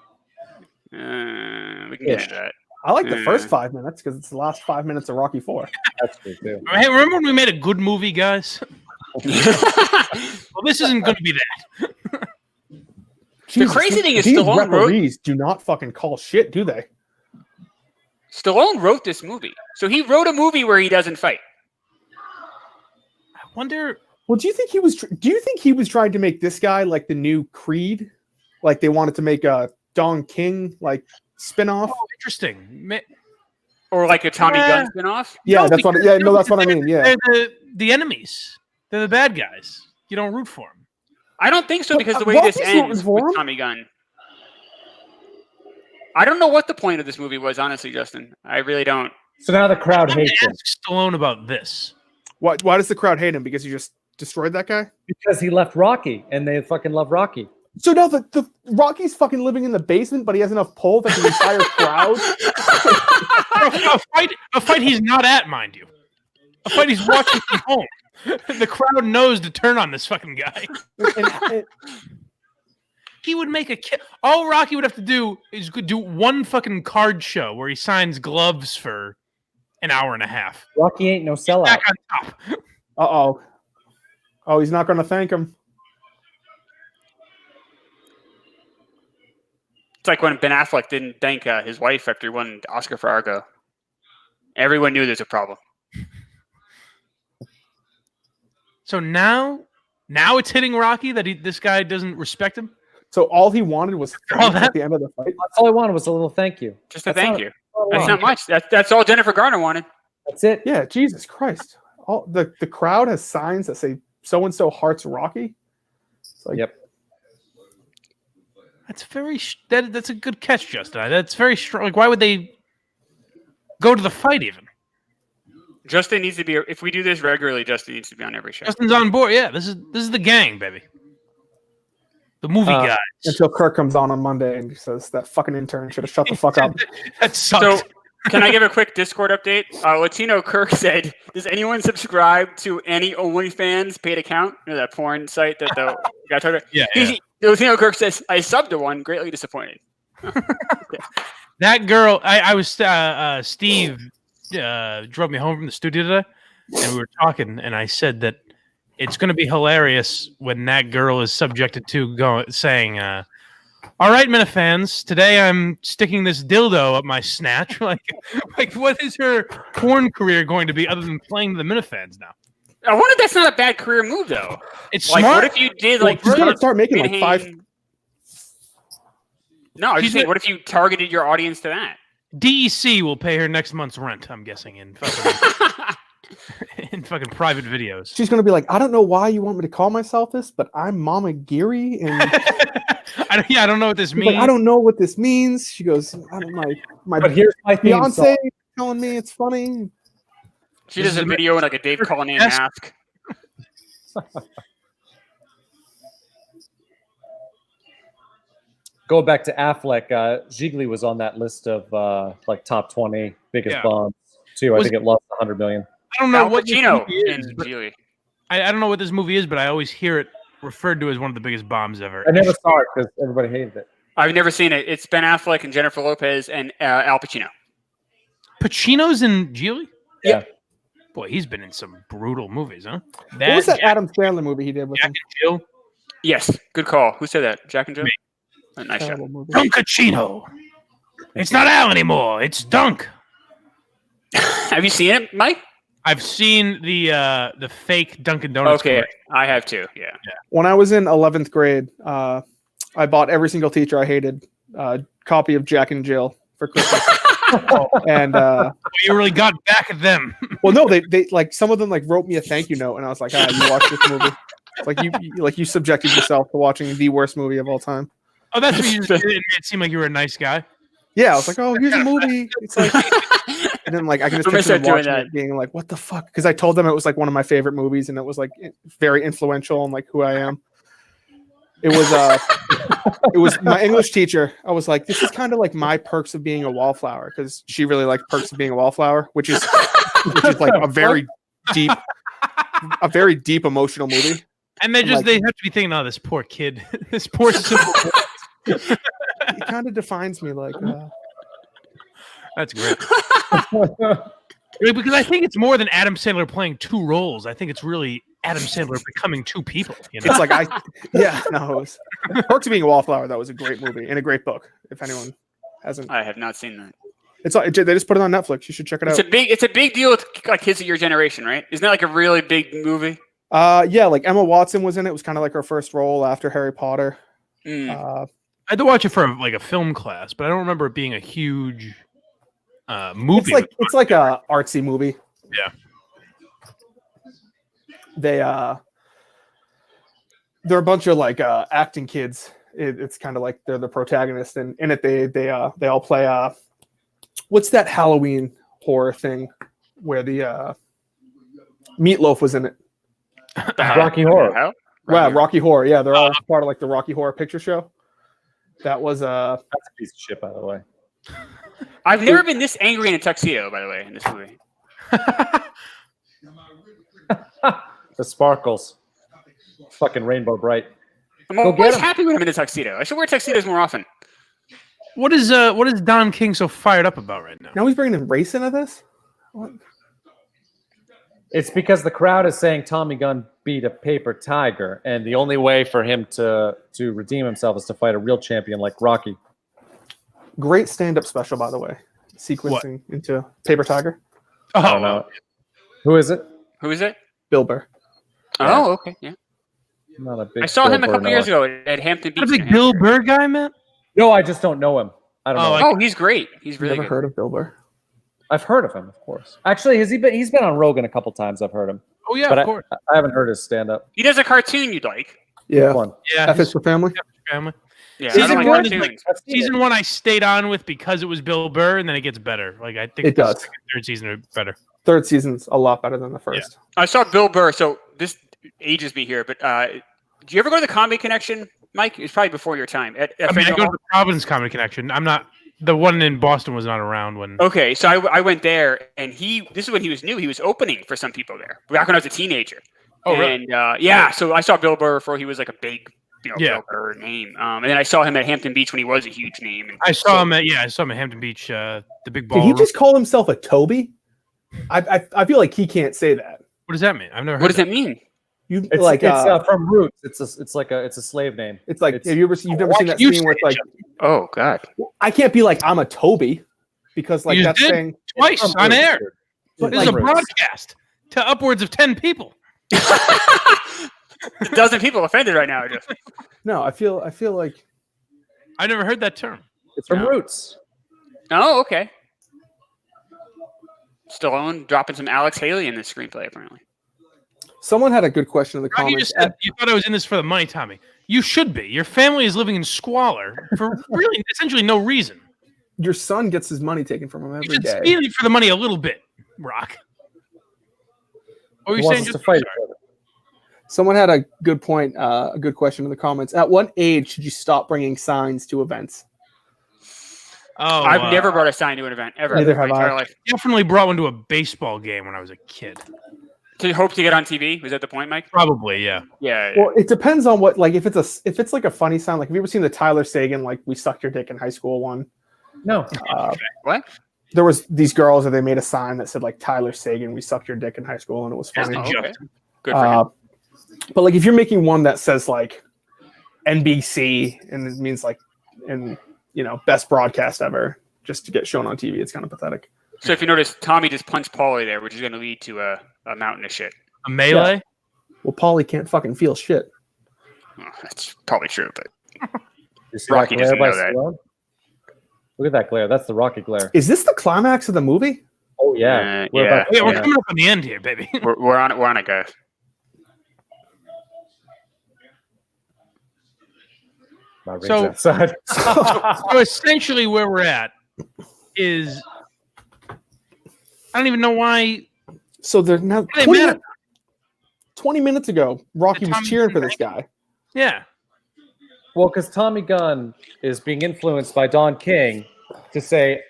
We can get
Ish.
into that.
I like the first
Mm.
5 minutes because it's the last 5 minutes of Rocky 4.
That's true too.
Hey, remember when we made a good movie, guys? Well, this isn't going to be that.
Jesus,
crazy thing is
these
Stallone wrote-
referees do not fucking call shit, do they?
Stallone wrote this movie, so he wrote a movie where he doesn't fight.
I wonder.
Well, do you think he was trying to make this guy like the new Creed? Like they wanted to make a Don King like spinoff?
Oh, interesting.
Or like a Tommy Gunn spinoff.
Yeah,
No,
that's what.
because-
Yeah, no, that's
because
what I mean. Yeah.
They're the enemies. They're the bad guys. You don't root for them.
I don't think so
But,
because the way
Rocky's
this
rooting
ends
for
with
him.
Tommy Gunn. I don't know what the point of this movie was, honestly, Justin. I really don't.
So now the crowd
I'm going
hates
to
him
ask Stallone about this.
Why does the crowd hate him? Because he just destroyed that guy?
because he left Rocky and they fucking love Rocky.
So now the Rocky's fucking living in the basement, but he has enough pull that the entire crowd.
a fight he's not at, mind you. A fight he's watching from home. The crowd knows to turn on this fucking guy. He would make all Rocky would have to do is do one fucking card show where he signs gloves for an hour and a half.
Rocky ain't no sellout.
Back on top.
Uh-oh. Oh, he's not going to thank him.
It's like when Ben Affleck didn't thank his wife after he won the Oscar for Argo. Everyone knew there's a problem.
So now it's hitting Rocky that this guy doesn't respect him.
So all he wanted was at the end of the fight.
That's all I wanted was a little thank you.
Just a thank you. That's not much. That's all Jennifer Garner wanted.
That's it.
Yeah, Jesus Christ. All the crowd has signs that say so and so hearts Rocky. It's like,
yep.
That's that's a good catch, Justin. That's very strong. Like, why would they go to the fight even?
Justin needs to be. If we do this regularly, Justin needs to be on every show.
Justin's on board. Yeah, this is the gang, baby. The movie guys.
Until Kirk comes on Monday and says that fucking intern should have shut the fuck up.
That sucks.
So, can I give a quick Discord update? Latino Kirk said, "Does anyone subscribe to any OnlyFans paid account? You know, that porn site that the guy told her."
Yeah.
Latino Kirk says, "I subbed to one. Greatly disappointed."
That girl. I was Steve drove me home from the studio today, and we were talking, and I said that it's going to be hilarious when that girl is subjected to saying, "All right, Minifans, today I'm sticking this dildo up my snatch." like, what is her porn career going to be other than playing the Minifans now?
I wonder if that's not a bad career move, though.
It's
like,
smart.
what if you did
He's going to start making like 5.
No, I was just saying, what if you targeted your audience to that?
DEC will pay her next month's rent, I'm guessing, in fucking, in fucking private videos.
She's going to be like, I don't know why you want me to call myself this, but I'm Mama Geary. And
I don't know what this means.
Like, I don't know what this means. She goes, I don't know.
But here's my
fiance telling me it's funny.
She does a video in like a Dave Cullinane mask.
Going back to Affleck, Gigli was on that list of like top 20 biggest bombs too. I think it lost 100 million.
I don't know
Al
what
Pacino
is. I don't know what this movie is, but I always hear it referred to as one of the biggest bombs ever.
I never saw it because everybody hated it.
I've never seen it. It's Ben Affleck and Jennifer Lopez and Al Pacino.
Pacino's in Gigli?
Yeah.
Boy, he's been in some brutal movies, huh?
What was that Adam Sandler movie he did with
Jack
him?
and Jill?
Yes, good call. Who said that? Jack and Jill? A nice shot.
Dunkachino. It's not Al anymore. It's Dunk.
Have you seen it, Mike?
I've seen the fake Dunkin' Donuts.
Okay,
commercial.
I have too. Yeah.
When I was in 11th grade, I bought every single teacher I hated copy of Jack and Jill for Christmas. And
you really got back at them.
Well, no, they like some of them like wrote me a thank you note, and I was like, you watched this movie. Like you subjected yourself to watching the worst movie of all time.
Oh, that's what you just did. It seemed like you were a nice guy.
Yeah, I was like, oh, here's a movie. It's like, and then like I can just picture them watching it, being like, what the fuck? Because I told them it was like one of my favorite movies, and it was like very influential on like who I am. It was my English teacher. I was like, this is kind of like my Perks of Being a Wallflower, because she really liked Perks of Being a Wallflower, which is like a very deep emotional movie.
And they have to be thinking, oh, this poor kid, this poor simple boy.
It kind of defines me. Like,
that's great. Because I think it's more than Adam Sandler playing two roles. I think it's really Adam Sandler becoming two people. You know?
It's like Perks of Being a Wallflower. That was a great movie and a great book. If anyone hasn't,
I have not seen that.
They just put it on Netflix. You should check it out.
It's a big deal with like kids of your generation, right? Isn't that like a really big movie?
Yeah, like Emma Watson was in it. It was kind of like her first role after Harry Potter.
I had to watch it for like a film class, but I don't remember it being a huge movie.
It's like a artsy movie.
Yeah.
They're a bunch of like acting kids. It's kind of like they're the protagonist, and in it they all play what's that Halloween horror thing where the Meatloaf was in it?
Rocky Horror.
Wow, Rocky Horror. Yeah, they're all part of like the Rocky Horror Picture Show. That was
That's a piece of shit, by the way.
I've never been this angry in a tuxedo, by the way, in this movie.
The sparkles. Fucking rainbow bright.
I'm always happy when I'm in a tuxedo. I should wear tuxedos more often.
What is Don King so fired up about right now?
Now he's bringing in race into this? What?
It's because the crowd is saying Tommy Gunn beat a paper tiger, and the only way for him to redeem himself is to fight a real champion like Rocky.
Great stand-up special, by the way. Sequencing into Paper Tiger.
Oh,
I don't know. Who is it?
Who is it?
Bill Burr.
Oh, okay, yeah.
I'm not a big
I saw him a
Bill
couple
Burr
years
knower.
ago at Hampton Beach.
a big Bill Burr guy, man.
No, I just don't know him. I don't know.
Oh, he's great. He's really
Never
good.
heard of Bill Burr.
I've heard of him, of course. Actually, he's been on Rogan a couple times. I've heard him,
Oh yeah,
but
of course.
I haven't heard his stand-up.
He does a cartoon you'd like.
Yeah.
One.
Yeah,
F is for Family.
family.
Yeah, I
Season
don't like
one is
cartoons.
like season 1 I stayed on with because it was Bill Burr, and then it gets better. Like I think
It
the
does.
second, third season are better.
Third season's a lot better than the first.
I saw Bill Burr, so this ages me here, but do you ever go to the Comedy Connection, Mike? It was probably before your time. At
I mean, I
Faneuil
go to
Hall?
the Providence Comedy Connection. I'm not the one in Boston was not around when.
Okay, so I went there, and this is when he was new. He was opening for some people there back when I was a teenager.
Oh, really?
And so I saw Bill Burr before he was like a big,
Yeah.
Bill Burr name. And then I saw him at Hampton Beach when he was a huge name. And
I saw him at Hampton Beach, the big ball.
Did he just call himself a Toby? I feel like he can't say that.
What does that mean? I've never heard.
What does that mean?
You
It's
like
it's from Roots. It's a slave name.
it's like
it's-
have you've never
Why
seen
can't
that
you
scene where it's
say
like
Oh God.
I can't be like I'm a Toby because like
You
that's
did?
saying
Twice
From
on
Roots,
air.
dude.
But
This is a
Roots.
broadcast to upwards of 10 people.
A dozen people offended right now. Just
no, I feel like
I never heard that term.
It's from
No.
Roots.
Oh, okay. Stallone dropping some Alex Haley in the screenplay, apparently.
someone had a good question in the
You
comments.
just said you thought I was in this for the money, Tommy. You should be. Your family is living in squalor for really essentially no reason.
Your son gets his money taken from him
You
every
should
day.
steal it for the money a little bit, Rock. What were
He
you
wants
saying?
us to
Just
fight
sorry.
each other.
Someone had a good point, a good question in the comments. At what age should you stop bringing signs to events?
Oh,
I've never brought a sign to an event ever.
Neither
in my
have I.
entire life.
definitely brought one to a baseball game when I was a kid.
To hope to get on TV? Was that the point, Mike?
Probably, yeah.
Yeah.
Well, it depends on what like if it's like a funny sign. Like have you ever seen the Tyler Sagan like "We sucked your dick in high school" one?
No.
What?
There was these girls that they made a sign that said like Tyler Sagan, "We sucked your dick in high school," and it was
That's
funny.
the
Oh, okay.
joke.
Good for him.
But like if you're making one that says like NBC and it means like best broadcast ever just to get shown on TV, it's kind of pathetic.
So if you notice, Tommy just punched Paulie there, which is going to lead to a mountain of shit.
A melee?
Well, Paulie can't fucking feel shit.
Oh, that's probably true, but
You see
Rocky
that glare
doesn't
by
know that.
Stallone? Look at that glare. That's the Rocky glare.
Is this the climax of the movie?
Oh yeah.
Yeah.
about-
Yeah, we're coming up on the end here, baby.
we're on it. We're on it, guys.
My ring's
So-
outside.
So essentially where we're at is I don't even know why.
So they're now
They
20,
matter.
20 minutes ago, Rocky
The
was
Tommy
cheering for
Gunn
this guy.
Yeah.
Well, because Tommy Gunn is being influenced by Don King to say,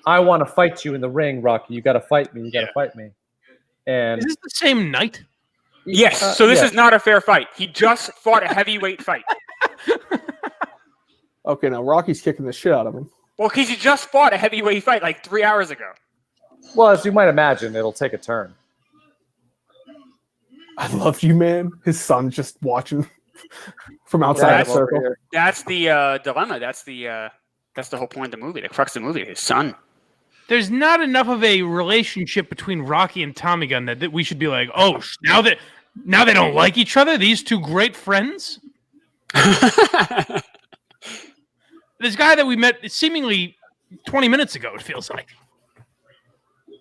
I want to fight you in the ring, Rocky. You got to fight me. You got to fight me. And
Is this the same night?
Yes. So this
yeah.
is not a fair fight. He just fought a heavyweight fight.
Okay, now Rocky's kicking the shit out of him.
Well, because he just fought a heavyweight fight like 3 hours ago.
well, as you might imagine, it'll take a turn.
I love you, man. His son's just watching from outside
Yeah,
the circle.
That's the dilemma. That's the whole point of the movie. The crux of the movie. His son.
There's not enough of a relationship between Rocky and Tommy Gunn that we should be like, oh, now they don't like each other. These two great friends. This guy that we met seemingly 20 minutes ago, it feels like.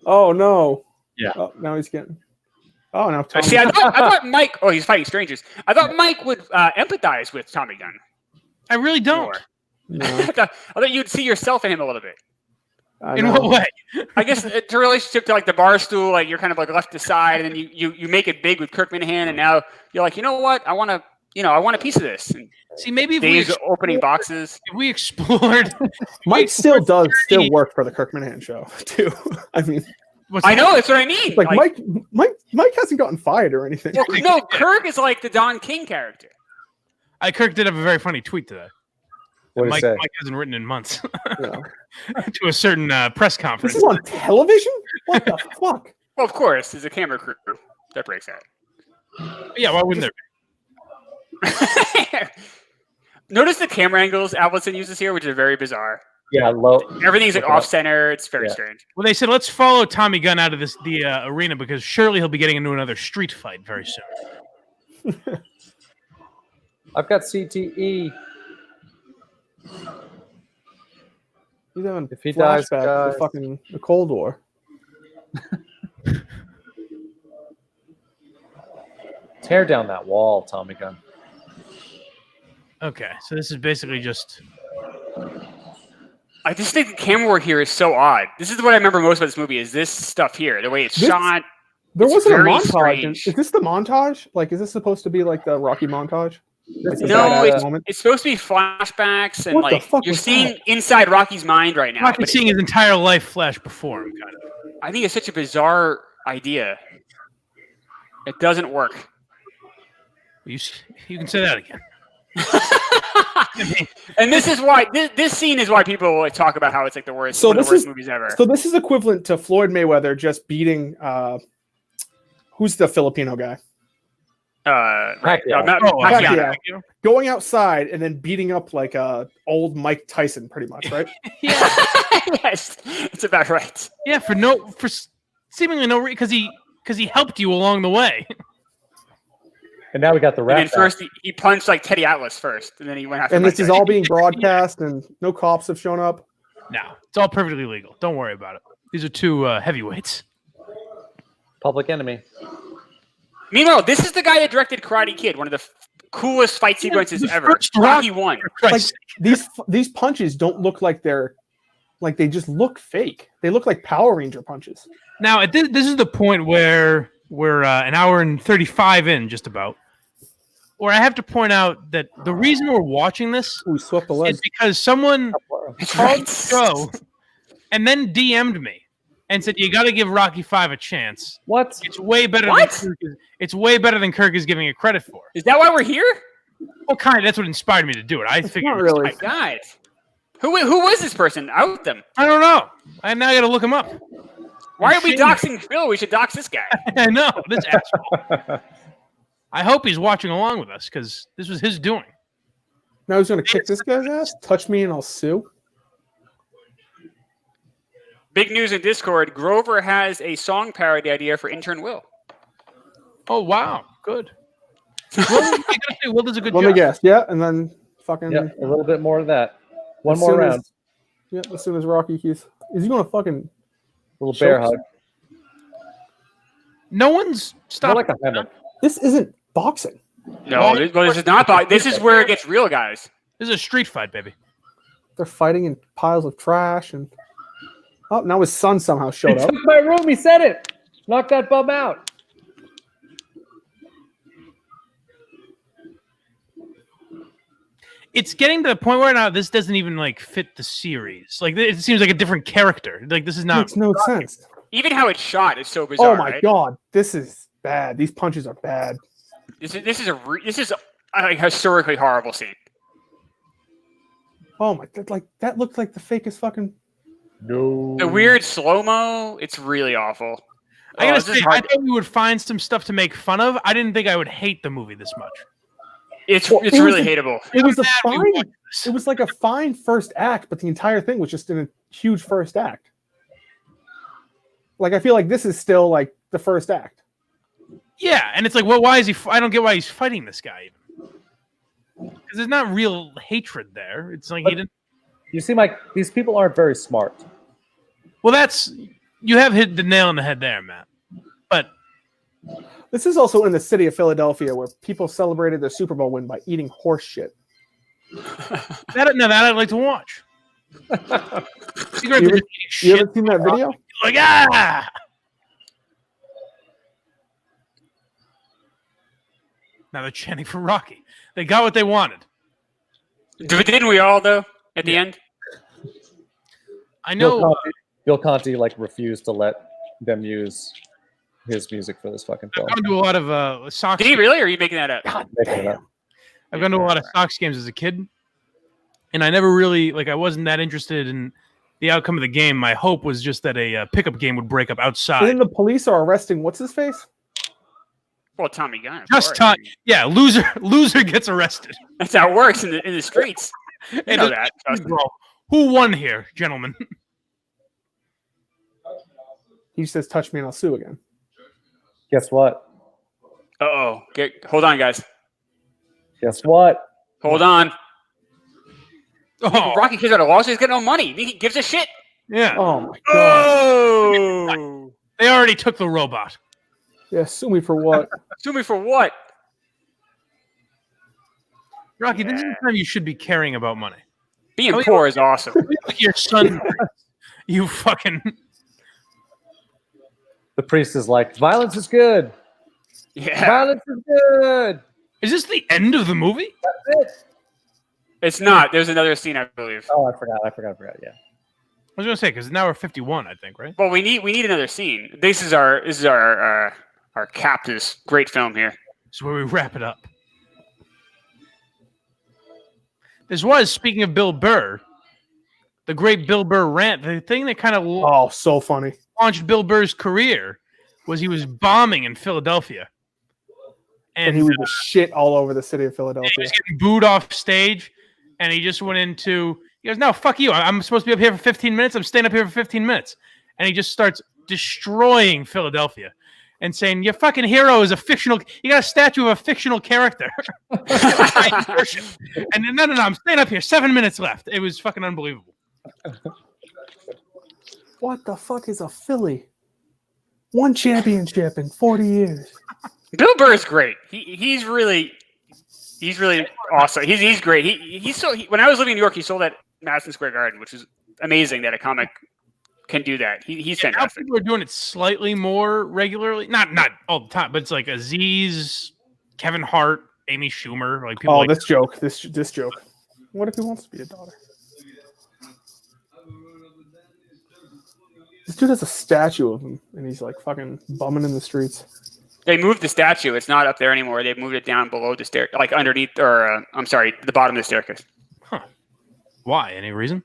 Oh no!
Yeah.
Oh, now he's getting. Oh no!
See, I thought Mike. Oh, he's fighting strangers. I thought Mike would empathize with Tommy Gunn.
I really don't.
More.
No.
I thought you'd see yourself in him a little bit.
In what way?
I guess it's a relationship to like the bar stool. Like you're kind of like left aside, and then you make it big with Kirk Minahan, and now you're like, you know what? I want a piece of this. And
see, maybe if
Dave's opening boxes.
If we explored,
Mike still work for the Kirk Minahan show too. I mean,
I know that's what I mean.
Like Mike hasn't gotten fired or anything.
Well, no, Kirk is like the Don King character.
Kirk did have a very funny tweet today.
Mike
hasn't written in months. To a certain press conference.
This is on television? What the fuck?
Well, of course, there's a camera crew that breaks that.
Yeah, why wouldn't there be?
Notice the camera angles Alvinson uses here, which are very bizarre.
Yeah, low.
Everything's like off center. It's very strange.
Well, they said let's follow Tommy Gunn out of the arena because surely he'll be getting into another street fight very soon.
I've got CTE.
He's having
if he dies,
to fucking the Cold War.
Tear down that wall, Tommy Gunn.
Okay, so this is basically just.
I just think the camera work here is so odd. This is what I remember most about this movie is this stuff here, the way it's shot.
There wasn't a montage.
Strange.
Is this the montage? Like, is this supposed to be like the Rocky montage? Like
no, it's supposed to be flashbacks and like you're seeing inside Rocky's mind right now.
Rocky's seeing his entire life flash before him, kind of.
I think it's such a bizarre idea. It doesn't work.
You can say that again.
And this is why this scene is why people like, talk about how it's like the worst, one of the worst movies ever.
So this is equivalent to Floyd Mayweather just beating who's the Filipino guy?
Pacquiao.
Going outside and then beating up like old Mike Tyson, pretty much, right?
Yeah. Yes, it's about right.
Yeah, for seemingly no reason because he helped you along the way.
And now we got the rap.
And then first he punched like Teddy Atlas first, and then he went after.
And this is all being broadcast, and no cops have shown up.
No, it's all perfectly legal. Don't worry about it. These are two heavyweights.
Public enemy.
Meanwhile, this is the guy that directed Karate Kid, one of the coolest fight sequences ever. Rocky 1.
Like these punches don't look like they just look fake. They look like Power Ranger punches.
Now, this is the point where we're an hour and 35 in, just about. Where I have to point out that the reason we're watching this is because someone called the show and then DM'd me and said you got to give Rocky 5 a chance.
What?
It's way better. It's way better than Kirk is giving it credit for.
Is that why we're here?
Well, kind of. That's what inspired me to do it. I figured.
Not really.
My God. Who was this person? Out them.
I don't know. I now got to look him up.
Why are we doxing Phil? We should dox this guy.
I know this asshole. I hope he's watching along with us because this was his doing.
Now he's going to kick this guy's ass. Touch me and I'll sue.
Big news in Discord. Grover has a song parody idea for Intern Will.
Oh, wow. Good. Will does a good job.
Let me guess. Yeah, and then fucking...
Yeah, a little bit more of that. One more round.
As soon as Rocky keys... Is he going to fucking...
Little bear hug.
No one's stopping.
Like a hammer.
This isn't boxing.
No, this is not boxing. This is where it gets real, guys.
This is a street fight, baby.
They're fighting in piles of trash and... Oh, now his son somehow showed up.
He took my room. He said it. Knock that bum out.
It's getting to the point where now this doesn't even like fit the series. Like it seems like a different character. Like this is not.
Makes no sense.
Even how it's shot is so bizarre.
Oh my god, this is bad. These punches are bad.
This is a historically horrible scene.
Oh my god, like that looked like the fakest fucking.
No.
The weird slow mo. It's really awful.
I gotta say, I thought we would find some stuff to make fun of. I didn't think I would hate the movie this much.
It's really hateable.
It was It was like a fine first act, but the entire thing was just in a huge first act. Like I feel like this is still like the first act.
Yeah, and it's like, well, why is he? I don't get why he's fighting this guy. Because there's not real hatred there. It's like he didn't.
You seem like these people aren't very smart.
Well, you have hit the nail on the head there, Matt. But
this is also in the city of Philadelphia where people celebrated their Super Bowl win by eating horse shit.
That I'd like to watch.
You haven't seen that video?
Like, ah! Now they're chanting for Rocky. They got what they wanted.
Didn't we all, though, at the end?
I know.
Bill Conti like refused to let them use his music for this fucking film.
I've gone to a lot of Sox.
Did he really, or are you making that up?
I've gone to a lot of Sox games as a kid, and I never really I wasn't that interested in the outcome of the game. My hope was just that a pickup game would break up outside.
And then the police are arresting what's his face?
Well, Tommy Gunn.
Just Tommy. Yeah, loser gets arrested.
That's how it works in the streets. You know that.
Who won here, gentlemen?
He says, "Touch me and I'll sue again."
Guess what?
Uh-oh. Hold on, guys.
Guess what?
Hold on.
Oh,
Rocky cares about a lawsuit. He's got no money. He gives a shit.
yeah.
Oh my god!
Oh!
They already took the robot.
Yeah, sue me for what?
Sue me for what?
Rocky, this is the time you should be caring about money.
Being poor is awesome.
Like your son, you fucking.
The priest is like, violence is good.
Yeah.
Violence is good.
Is this the end of the movie?
That's it.
It's not. There's another scene, I believe.
Oh, I forgot. Yeah.
I was gonna say because now we're 51, I think, right?
Well, we need another scene. This is our cap to this great film here.
This is where we wrap it up. This was, speaking of Bill Burr, the great Bill Burr rant. The thing that kind of
so funny.
launched Bill Burr's career was he was bombing in Philadelphia.
And he was shit all over the city of Philadelphia.
He was getting booed off stage, and he just went into, he goes, no, fuck you. I'm supposed to be up here for 15 minutes. I'm staying up here for 15 minutes. And he just starts destroying Philadelphia and saying, your fucking hero is a fictional, you got a statue of a fictional character. And no, I'm staying up here. 7 minutes left. It was fucking unbelievable.
What the fuck is a Philly? One championship in 40 years.
Bill Burr is great. He's really awesome. He's great. When I was living in New York, he sold at Madison Square Garden, which is amazing that a comic can do that. He's fantastic.
Now people are doing it slightly more regularly, not all the time, but it's like Aziz, Kevin Hart, Amy Schumer, like people.
Oh,
like
this joke. This joke. What if he wants to be a daughter? This dude has a statue of him, and he's like fucking bumming in the streets.
They moved the statue. It's not up there anymore. They've moved it down below the stair, like underneath, or the bottom of the staircase.
Huh? Why? Any reason?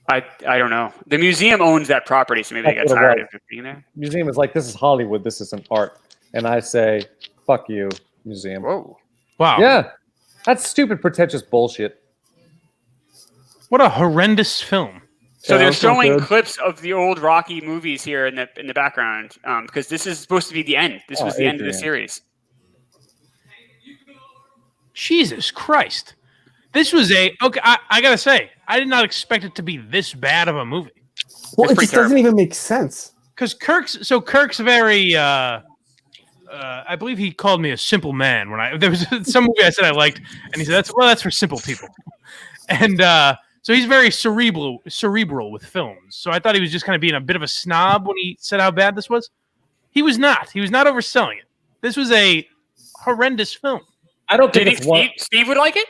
I don't know. The museum owns that property, so maybe they got tired of it being there.
Museum is like, this is Hollywood. This isn't art. And I say, fuck you, museum.
Whoa!
Wow.
Yeah, that's stupid, pretentious bullshit.
What a horrendous film.
So
Yeah,
they're
that's not
showing
good.
clips of the old Rocky movies here in the background because this is supposed to be the end. This was the end of the series.
Jesus Christ. This was I gotta say, I did not expect it to be this bad of a movie.
Well,
It's
it
pretty
just doesn't even make sense.
Because Kirk's very I believe he called me a simple man when there was some movie I said I liked, and he said that's for simple people. And so he's very cerebral with films. So I thought he was just kind of being a bit of a snob when he said how bad this was. He was not. He was not overselling it. This was a horrendous film.
I don't
Do
think
you think
it's
Steve would like it?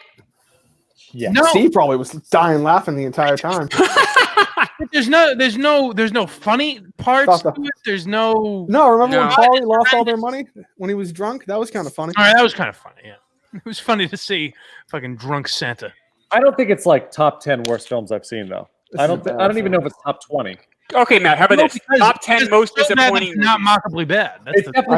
Yeah.
No.
Steve probably was dying laughing the entire time.
There's no funny parts
Stop
to it. There's no.
No, remember when
No.
Paulie lost all their money when he was drunk? That was kind of funny.
All right, that was kind of funny. Yeah, it was funny to see fucking drunk Santa.
I don't think it's like top 10 worst films I've seen though.
This
I
is
don't.
bad
I don't even know
film.
if it's top 20.
Okay, Matt. How about
No,
this?
because-
Top 10 most
it's so bad that
disappointing.
it's not mockably bad. That's
It's
the,
definitely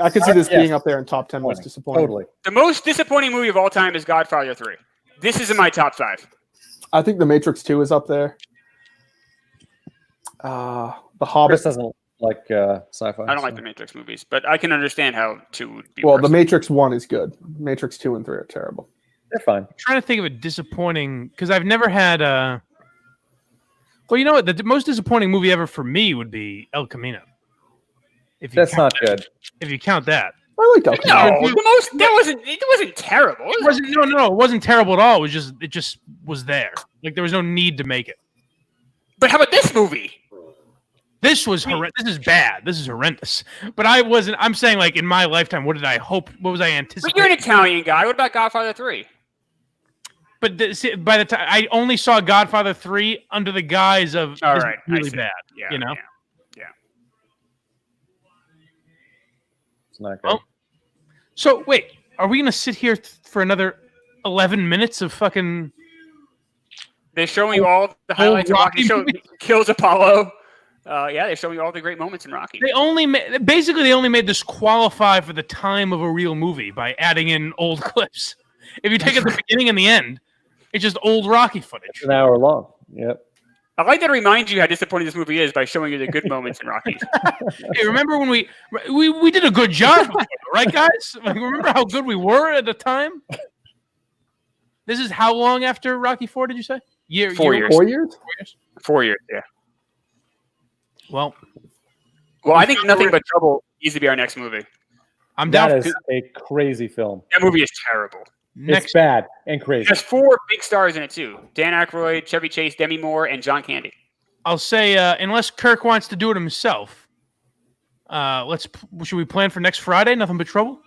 I could see this
Yeah.
being up there in top 10 most disappointing.
Totally.
The most disappointing movie of all time is Godfather 3. This is in my top 5.
I think The Matrix 2 is up there. The Hobbit.
Chris doesn't like sci-fi.
I don't like the Matrix movies, but I can understand how 2 would be
Well,
worse.
The Matrix 1 is good. Matrix 2 and 3 are terrible.
They're fine.
I'm trying to think of a disappointing because I've never had a. Well, you know what? The most disappointing movie ever for me would be El Camino. If you
That's
count
not good.
If you count that,
I like that.
No, it wasn't terrible.
it wasn't. No, it wasn't terrible at all. It just was there. Like there was no need to make it.
But how about this movie?
This was horrendous. This is bad. This is horrendous. But I wasn't. I'm saying, like, in my lifetime, what did I hope? What was I anticipating?
But you're an Italian guy. What about Godfather 3?
But by the time I only saw Godfather 3 under the guise of
All
this
right,
is really bad.
Yeah,
you know.
Yeah.
It's not good.
Well, so wait, are we gonna sit here for another 11 minutes of fucking?
They're showing you all the highlights of Rocky. Show kills Apollo. They're showing you all the great moments in Rocky.
They only made this qualify for the time of a real movie by adding in old clips. If you take it at the beginning and the end, it's just old Rocky footage.
It's an hour long. Yep.
I like to remind you how disappointing this movie is by showing you the good moments in Rocky.
Hey, remember when we did a good job, right, guys? Like, remember how good we were at the time? This is how long after Rocky 4 did you say?
4 years.
4 years?
4 years, yeah.
Well,
I think Nothing But Trouble needs to be our next movie.
I'm down.
That is a crazy film.
That movie is terrible.
It's bad and crazy.
It has 4 big stars in it too: Dan Aykroyd, Chevy Chase, Demi Moore, and John Candy.
I'll say, unless Kirk wants to do it himself, should we plan for next Friday? Nothing But Trouble.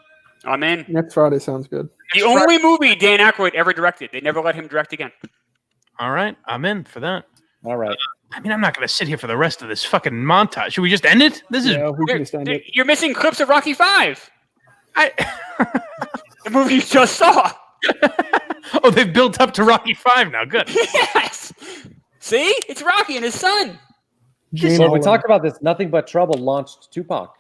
I'm in.
Next Friday sounds good.
The only movie Dan Aykroyd ever directed. They never let him direct again.
All right, I'm in for that.
All right.
I mean, I'm not going to sit here for the rest of this fucking montage. Should we just end it? This is
We can just end it.
You're missing clips of Rocky 5.
I.
The movie you just saw.
Oh, they've built up to Rocky 5 now. Good.
Yes. See? It's Rocky and his son.
So we talked about this. Nothing But Trouble launched Tupac.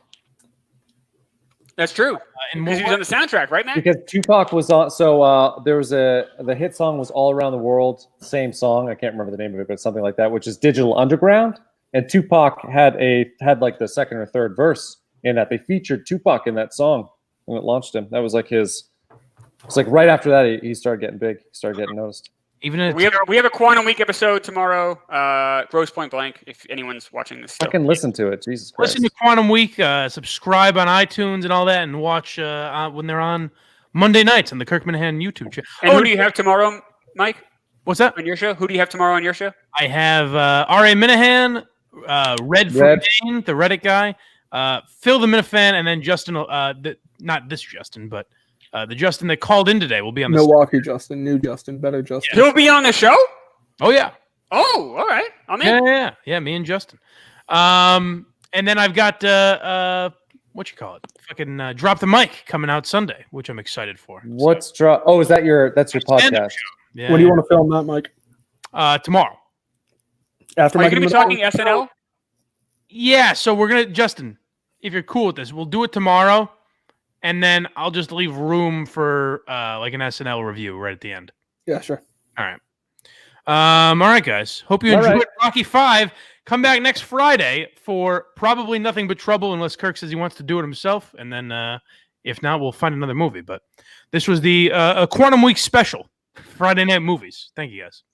That's true.
And
Because he was on the soundtrack, right, man?
Because Tupac was on. So there was the hit song was All Around the World. Same song. I can't remember the name of it, but something like that, which is Digital Underground. And Tupac had like the second or third verse in that. They featured Tupac in that song when it launched him. That was like his. It's like right after that he started getting big. He started getting noticed.
Even
we have a Quantum Week episode tomorrow. Gross Point Blank. If anyone's watching this,
I can listen to it. Jesus Christ.
Listen to Quantum Week. Subscribe on iTunes and all that, and watch when they're on Monday nights on the Kirk Minahan YouTube channel.
And who do you have tomorrow, Mike?
What's that?
On your show? Who do you have tomorrow on your show?
I have R.A. Minahan, Red from Dane, the Reddit guy, Phil the Minifan, and then Justin. Not this Justin, but the Justin that called in today will be on the
Milwaukee Justin, new Justin, better Justin.
He'll be on the show?
Oh yeah.
Oh, all right. I'm in.
Yeah, me and Justin. And then I've got what you call it? Fucking Drop the Mic coming out Sunday, which I'm excited for.
What's drop? Oh, is that that's your podcast?
Yeah,
When do you want to film that, Mike?
Tomorrow.
After
Are you going to be talking SNL?
Yeah, so we're going to, Justin, if you're cool with this, we'll do it tomorrow, and then I'll just leave room for like an SNL review right at the end.
Yeah, sure.
All right. All right, guys. Hope you enjoyed Rocky 5. Come back next Friday for probably Nothing But Trouble, unless Kirk says he wants to do it himself, and then if not, we'll find another movie. But this was the Quantum Week special, Friday Night Movies. Thank you, guys.